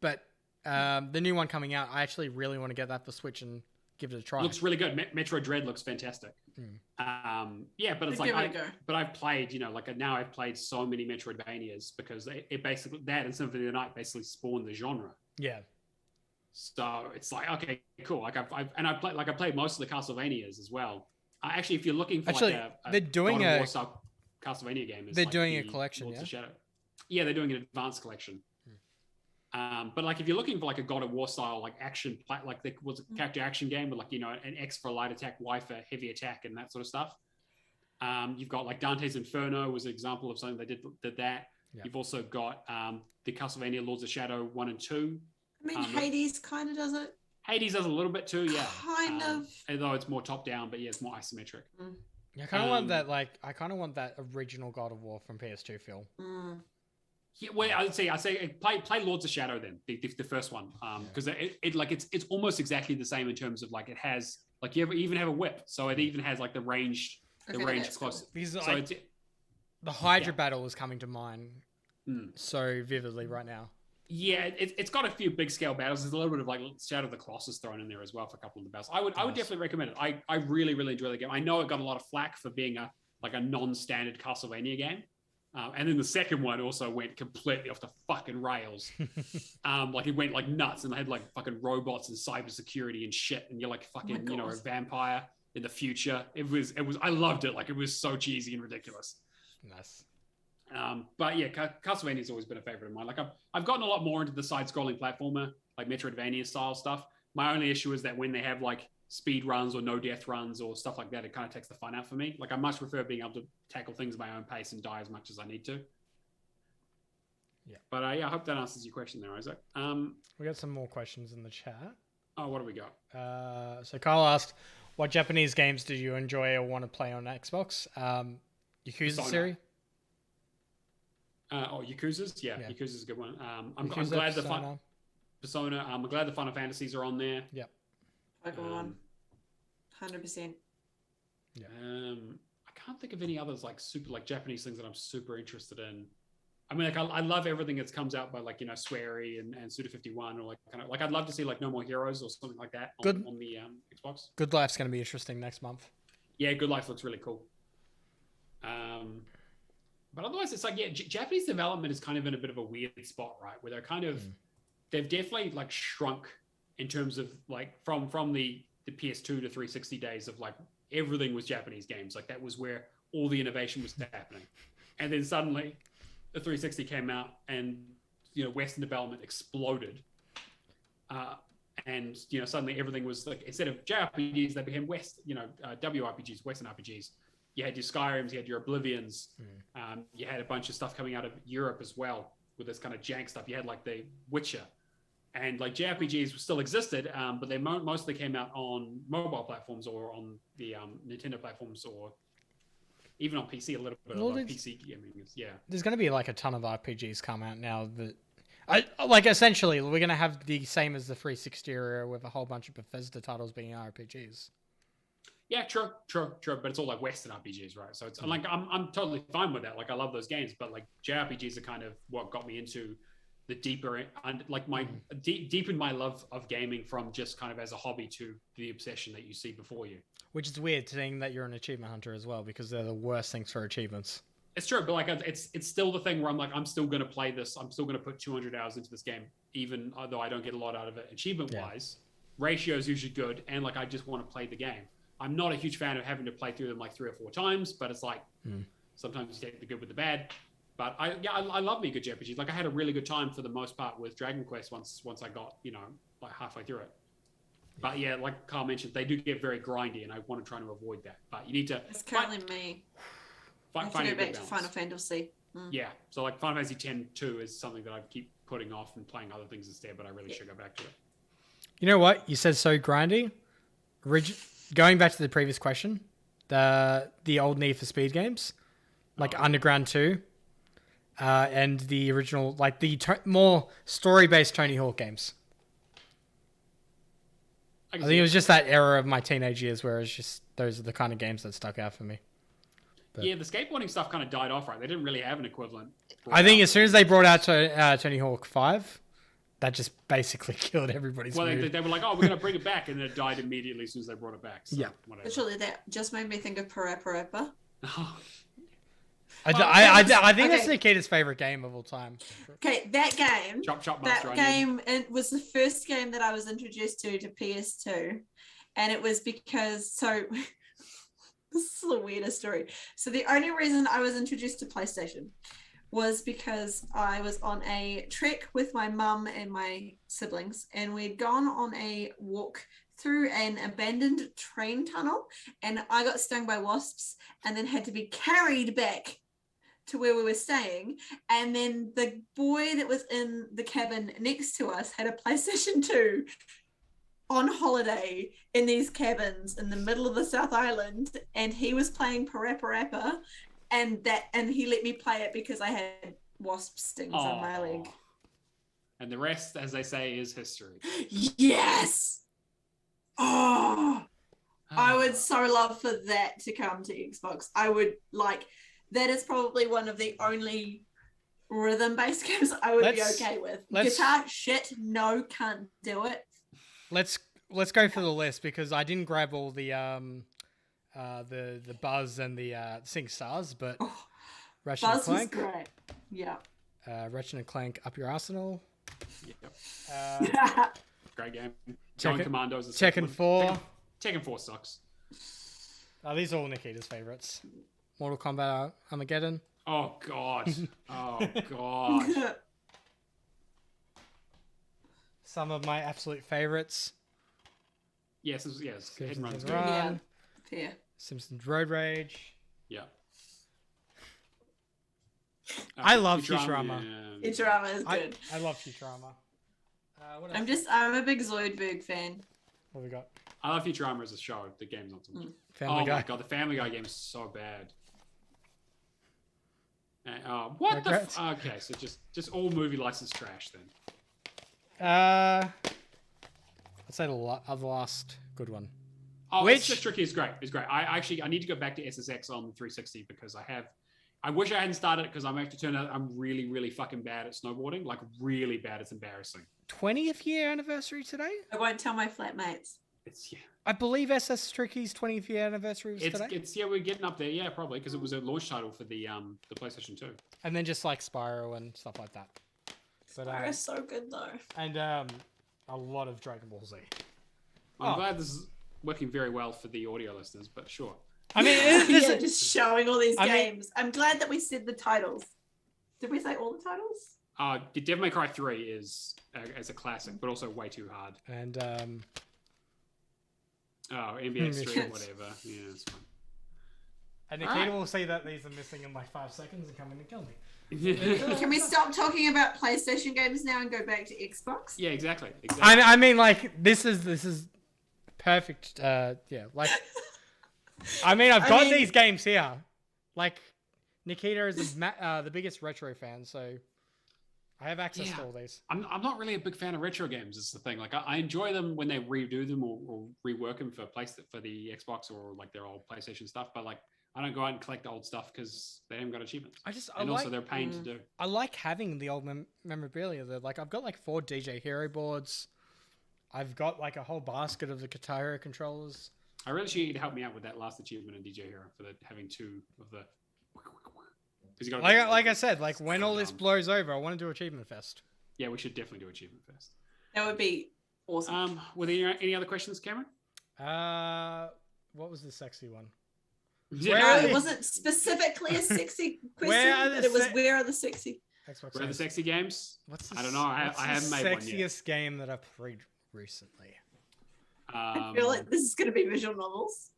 but the new one coming out, I actually really want to get that for Switch and give it a try. Looks really good. Metroid Dread looks fantastic. Yeah, but it's like, but I've played, you know, like now I've played so many Metroidvanias because it basically, that and Symphony of the Night basically spawned the genre. Yeah. So it's like, okay, cool. Like I played most of the Castlevanias as well. Actually, if you're looking for they're doing a Castlevania game, they're doing a collection. Lords of Shadow. Yeah, they're doing an advanced collection. But like if you're looking for like a God of War style like action, like there was a character action game with like, you know, an X for light attack, Y for heavy attack, and that sort of stuff. You've got like Dante's Inferno was an example of something they did that. Yeah. You've also got the Castlevania Lords of Shadow 1 and 2. I mean, Hades kind of does it. Hades does a little bit too, yeah. Kind of. Although it's more top down, but yeah, it's more isometric. Yeah, I kind of want that. Like, I kind of want that original God of War from PS2 feel. Yeah, well, I say play Lords of Shadow then, the first one, because it's almost exactly the same in terms of like it has like you even have a whip, so it even has like the range close. Cool. Because so the Hydra battle is coming to mind so vividly right now. Yeah, it's got a few big scale battles. There's a little bit of like Shadow of the Colossus thrown in there as well for a couple of the battles. I would definitely recommend it. I really enjoy the game. I know it got a lot of flack for being a non-standard Castlevania game. And then the second one also went completely off the fucking rails. Like it went like nuts, and they had like fucking robots and cybersecurity and shit, and you're like fucking, you know, a vampire in the future. It was. I loved it. Like it was so cheesy and ridiculous. Nice. But yeah, Castlevania's always been a favorite of mine. Like I've gotten a lot more into the side-scrolling platformer, like Metroidvania style stuff. My only issue is that when they have like speed runs or no death runs or stuff like that, it kind of takes the fun out for me. Like I much prefer being able to tackle things at my own pace and die as much as I need to. Yeah. But yeah, I hope that answers your question there, Isaac. We got some more questions in the chat. Oh, what do we got? So Carl asked, what Japanese games did you enjoy or want to play on Xbox? Yakuza series? Yakuza's? Yeah, Yakuza's a good one. I'm glad Persona. I'm glad the Final Fantasies are on there. Yep. Pokemon. 100%. Yeah. I can't think of any others like super like Japanese things that I'm super interested in. I mean, like I love everything that comes out by like, you know, Swery and Suda51 or like kind of like I'd love to see like No More Heroes or something like that on the Xbox. Good Life's going to be interesting next month. Yeah, Good Life looks really cool. But otherwise, it's like, yeah, Japanese development is kind of in a bit of a weird spot, right? Where they're kind of, they've definitely like shrunk in terms of like from the PS2 to 360 days of like everything was Japanese games. Like that was where all the innovation was happening. And then suddenly the 360 came out and, Western development exploded. And, suddenly everything was like, instead of JRPGs, they became WRPGs, Western RPGs. You had your Skyrims, you had your Oblivions. You had a bunch of stuff coming out of Europe as well with this kind of jank stuff. You had like the Witcher. And like JRPGs still existed, but they mostly came out on mobile platforms or on the Nintendo platforms or even on PC a little bit. PC gaming. Yeah. There's going to be like a ton of RPGs come out now that... essentially, we're going to have the same as the 360 era with a whole bunch of Bethesda titles being RPGs. Yeah, true. But it's all like Western RPGs, right? So it's like I'm totally fine with that. Like I love those games, but like JRPGs are kind of what got me into the deeper and like my deepened my love of gaming from just kind of as a hobby to the obsession that you see before you. Which is weird, saying that you're an achievement hunter as well, because they're the worst things for achievements. It's true, but like it's still the thing where I'm like I'm still going to play this. I'm still going to put 200 hours into this game, even though I don't get a lot out of it achievement wise. Ratio is usually good, and like I just want to play the game. I'm not a huge fan of having to play through them like 3 or 4 times, but it's like sometimes you take the good with the bad. But I love me a good JRPG. Like I had a really good time for the most part with Dragon Quest once I got like halfway through it. But yeah, like Carl mentioned, they do get very grindy, and I want to try to avoid that. But you need to. It's currently me. I have to go back to Final Fantasy. Yeah, so like Final Fantasy X-2 is something that I keep putting off and playing other things instead. But I really should go back to it. You know what? You said so grindy. Going back to the previous question, the old Need for Speed games, like Underground 2, and the original, like the more story-based Tony Hawk games. I think it was just that era of my teenage years where it's just those are the kind of games that stuck out for me. But yeah, the skateboarding stuff kind of died off, right? They didn't really have an equivalent. I think as soon as they brought out Tony Hawk 5, that just basically killed everybody's mood. They were like, oh, we're going to bring it back, and then it died immediately as soon as they brought it back. So, whatever. Literally, that just made me think of Parappa. I think that's Nikita's favorite game of all time. Okay, that game. That game it was the first game that I was introduced to PS2, and it was because this is the weirdest story. So the only reason I was introduced to PlayStation was because I was on a trek with my mum and my siblings, and we'd gone on a walk through an abandoned train tunnel, and I got stung by wasps and then had to be carried back to where we were staying. And then the boy that was in the cabin next to us had a PlayStation 2 on holiday in these cabins in the middle of the South Island, and he was playing Parappa, and he let me play it because I had wasp stings on my leg. And the rest, as they say, is history. Yes. I would so love for that to come to Xbox. I would like that is probably one of the only rhythm-based games I would be okay with. Guitar shit, no, can't do it. Let's go for the list because I didn't grab all the Buzz and the Sing Stars, but Ratchet and Clank. Buzz was great. Yeah. Ratchet and Clank Up Your Arsenal. Yep. Great game. Giant Commandos. Tekken 4. Tekken 4 sucks. These are all Nikita's favorites. Mortal Kombat Armageddon. Oh god. Oh god. Some of my absolute favorites. Yes. Simpsons Run. Yeah. Simpsons Road Rage. Yeah. I love Futurama. Futurama is good. I love Futurama. I'm a big Zoidberg fan. What have we got? I love Futurama as a show. The game's not so much. Family Guy. My god, the Family Guy game is so bad. What the? Okay, so just all movie license trash then. I'd say the last good one. SSX Tricky is great. It's great. I need to go back to SSX on 360 because I wish I hadn't started it because I'm actually turned out I'm really, really fucking bad at snowboarding. Like really bad. It's embarrassing. 20th year anniversary today? I won't tell my flatmates. It's I believe SS Tricky's 20th year anniversary was today. It's we're getting up there. Yeah, probably because it was a launch title for the PlayStation 2. And then just like Spyro and stuff like that. But Spyro's so good though. And a lot of Dragon Ball Z. I'm glad this is working very well for the audio listeners, but sure. I mean, just showing all these games. I'm glad that we said the titles. Did we say all the titles? Devil May Cry 3 is as a classic, but also way too hard. And NBA Street, whatever. Yeah, it's fine. And Nikita will say that these are missing in like 5 seconds and come in and kill me. Can we stop talking about PlayStation games now and go back to Xbox? Yeah, exactly. I mean, like this is perfect. Like I mean, I've got these games here. Like Nikita is the biggest retro fan, so I have access to all these. I'm not really a big fan of retro games. Is the thing. Like I enjoy them when they redo them or rework them for the Xbox or like their old PlayStation stuff. But like I don't go out and collect the old stuff because they haven't got achievements. Also they're a pain to do. I like having the old memorabilia. Like I've got like 4 DJ Hero boards. I've got like a whole basket of the Guitar Hero controllers. I really should you to help me out with that last achievement in DJ Hero for having 2 of the. Like I said, like when all this blows over, I want to do Achievement Fest. Yeah, we should definitely do Achievement Fest. That would be awesome. Were there any other questions, Cameron? What was the sexy one? It wasn't specifically a sexy question, but it was where are the sexy? Where are the sexy games? I don't know. I haven't made one yet. Sexiest game that I've played recently. I feel like this is going to be visual novels.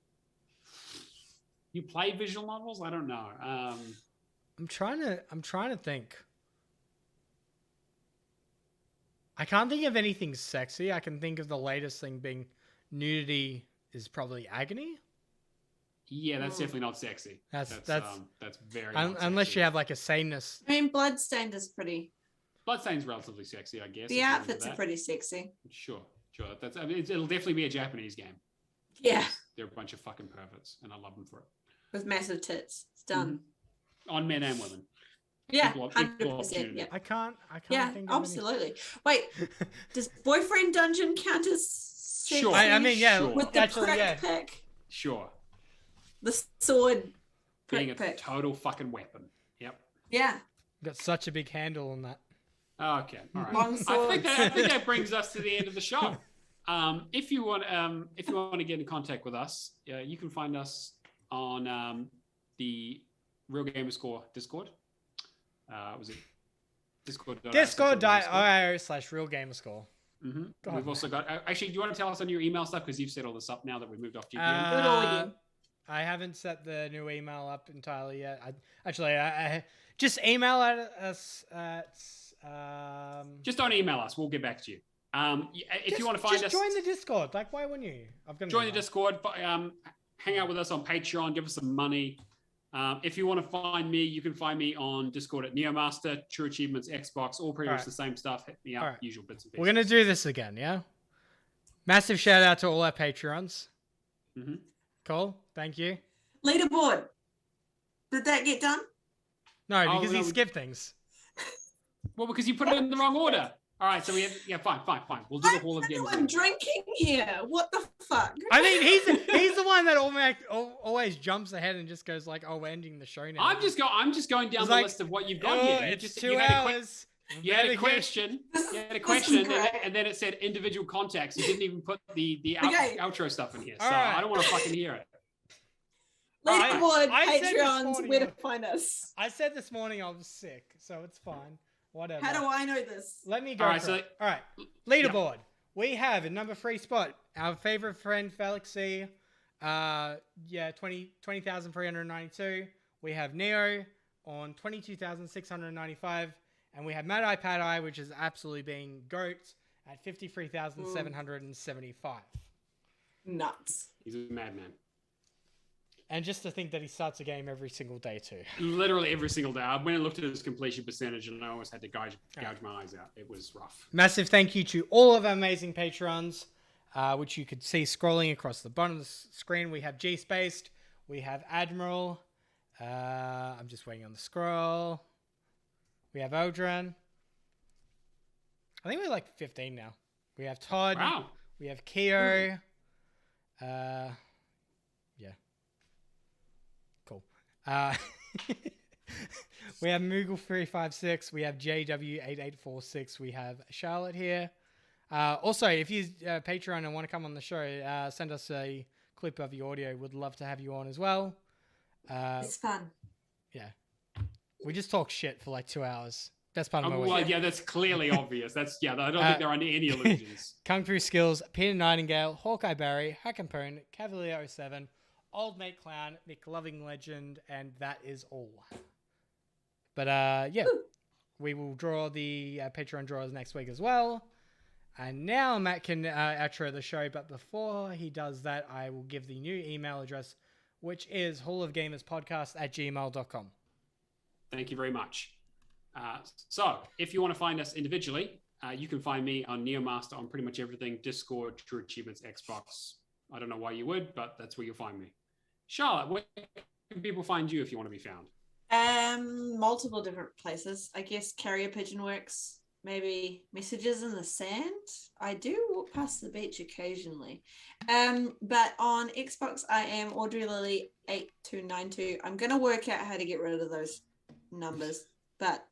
You play visual novels? I don't know. I'm trying to think. I can't think of anything sexy. I can think of the latest thing being nudity is probably Agony. Yeah, that's definitely not sexy. That's very unless you have like a sameness. I mean, Bloodstained is pretty. Bloodstained's relatively sexy, I guess. The outfits are pretty sexy. Sure. It'll definitely be a Japanese game. Yeah. They're a bunch of fucking perverts, and I love them for it. With massive tits. It's done. On men and women. Yeah, 100%. Yeah. I can't think of absolutely. Wait, does Boyfriend Dungeon count as sexy? Sure. I mean, yeah. Sure. With the prick pick. Sure. The sword being a total fucking weapon. Yep. Yeah. Got such a big handle on that. Okay. All right. Long sword. I think that brings us to the end of the show. If you want to get in contact with us, you can find us on the Real Gamer Score Discord. Was it Discord.io/Real Gamer Score. Mm-hmm. We've also got. Actually, do you want to tell us on your email stuff because you've set all this up now that we've moved off GPM? I haven't set the new email up entirely yet. I just email at us at. Just don't email us. We'll get back to you. If you want to find us, join the Discord. Like, why wouldn't you? Join the Discord. Hang out with us on Patreon. Give us some money. If you want to find me, you can find me on Discord at Neomaster, True Achievements, Xbox, all pretty much the same stuff. Hit me up, usual bits and pieces. We're going to do this again, yeah? Massive shout out to all our Patreons. Mm-hmm. Cool. Thank you. Leaderboard. Did that get done? No, because he skipped things. Well, because you put it in the wrong order. All right, so we have fine. We'll do the whole of the I'm drinking here. What the fuck? I mean, he's the one that always jumps ahead and just goes like, "Oh, we're ending the show now." I'm just going down the list of what you've got here. It's 2 hours. You had a question, and then it said individual contacts. You didn't even put the outro stuff in here, so I don't want to fucking hear it. Leaderboard, Patreons, where to find us. I said this morning I was sick, so it's fine. Whatever. How do I know this? Let me go. All right. Leaderboard. Yeah. We have in number 3 spot our favorite friend Felix C. 20,392. We have Neo on 22,695. And we have Mad Eye Pad Eye, which is absolutely being goat at 53,775. Nuts. He's a madman. And just to think that he starts a game every single day too. Literally every single day. I went and looked at his completion percentage and I almost had to gouge my eyes out. It was rough. Massive thank you to all of our amazing patrons, which you could see scrolling across the bottom of the screen. We have G-Spaced. We have Admiral. I'm just waiting on the scroll. We have Odran. I think we're like 15 now. We have Todd. Wow. We have Keo. Yeah. Cool. We have Moogle356. We have JW8846. We have Charlotte here. Also, if you Patreon and want to come on the show, send us a clip of your audio. Would love to have you on as well. It's fun. Yeah. We just talk shit for like 2 hours. That's part of my work. Well, yeah, that's clearly obvious. I don't think there are any illusions. Kung Fu Skills, Peter Nightingale, Hawkeye Barry, Hack'n'Pone, Cavalier 07, Old Mate Clown, McLoving Legend, and that is all. But yeah, we will draw the Patreon drawers next week as well. And now Matt can outro the show, but before he does that, I will give the new email address, which is hallofgamerspodcast@gmail.com. Thank you very much. So, if you want to find us individually, you can find me on Neomaster on pretty much everything. Discord, True Achievements, Xbox. I don't know why you would, but that's where you'll find me. Charlotte, where can people find you if you want to be found? Multiple different places. I guess Carrier Pigeon works. Maybe Messages in the Sand. I do walk past the beach occasionally. But on Xbox, I am Audrey Lily 8292. I'm going to work out how to get rid of those numbers. But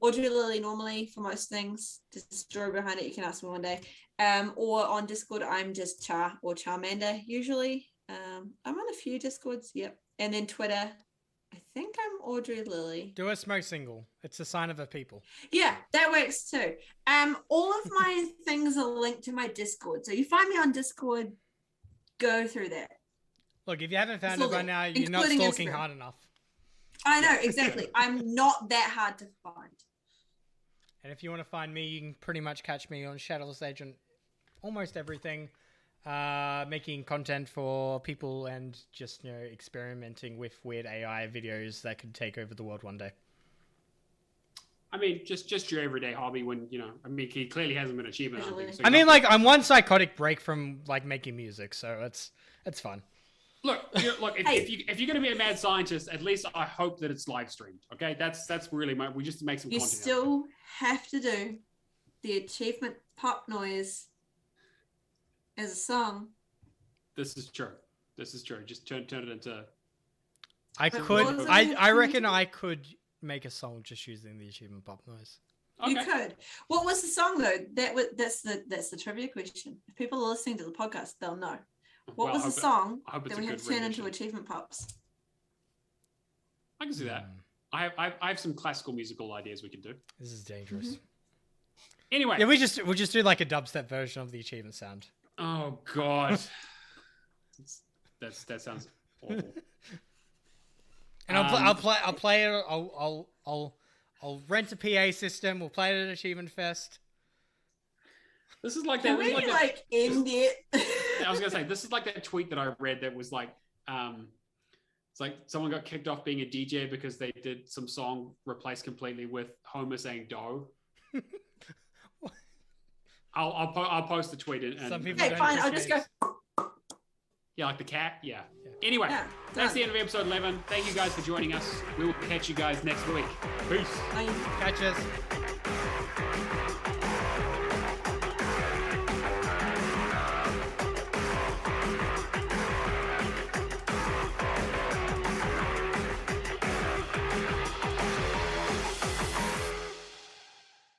Audrey Lily normally for most things. Just a story behind it. You can ask me one day. Or on Discord, I'm just Char or Charmander usually. I'm on a few Discords. Yep. And then Twitter, I think I'm Audrey Lily. Do a smoke signal. It's a sign of a people. Yeah, that works too. All of my things are linked to my Discord. So you find me on Discord, go through that. Look, if you haven't found it by now, you're not stalking hard enough. I know, exactly. I'm not that hard to find. And if you want to find me, you can pretty much catch me on Shadowless Edge and almost everything. Making content for people and just, experimenting with weird AI videos that could take over the world one day. I mean, just your everyday hobby when, he clearly hasn't been achievement hunting. So I'm one psychotic break from, making music, so it's fun. Look, if you're going to be a mad scientist, at least I hope that it's live streamed, okay? That's really we just make some content. You still have to do the achievement pop noise as a song. This is true. Just turn it into... I reckon I could make a song just using the achievement pop noise. Okay. You could. What was the song though? That's the trivia question. If people are listening to the podcast, they'll know. What was the song that we had to turn into achievement pops? I can see that. I have some classical musical ideas we can do. This is dangerous. Mm-hmm. Anyway. Yeah, we'll just do like a dubstep version of the achievement sound. Oh God. that sounds awful. And I'll play it. I'll rent a PA system. We'll play it at Achievement Fest. This is like that. Can we end it? I was gonna say this is like that tweet that I read that was like, it's like someone got kicked off being a DJ because they did some song replaced completely with Homer saying "dough." I'll post the tweet and some people. Okay, fine. I'll just go. Yeah, like the cat. Yeah. Anyway, that's the end of episode 11. Thank you guys for joining us. We will catch you guys next week. Peace. Bye. Catch us.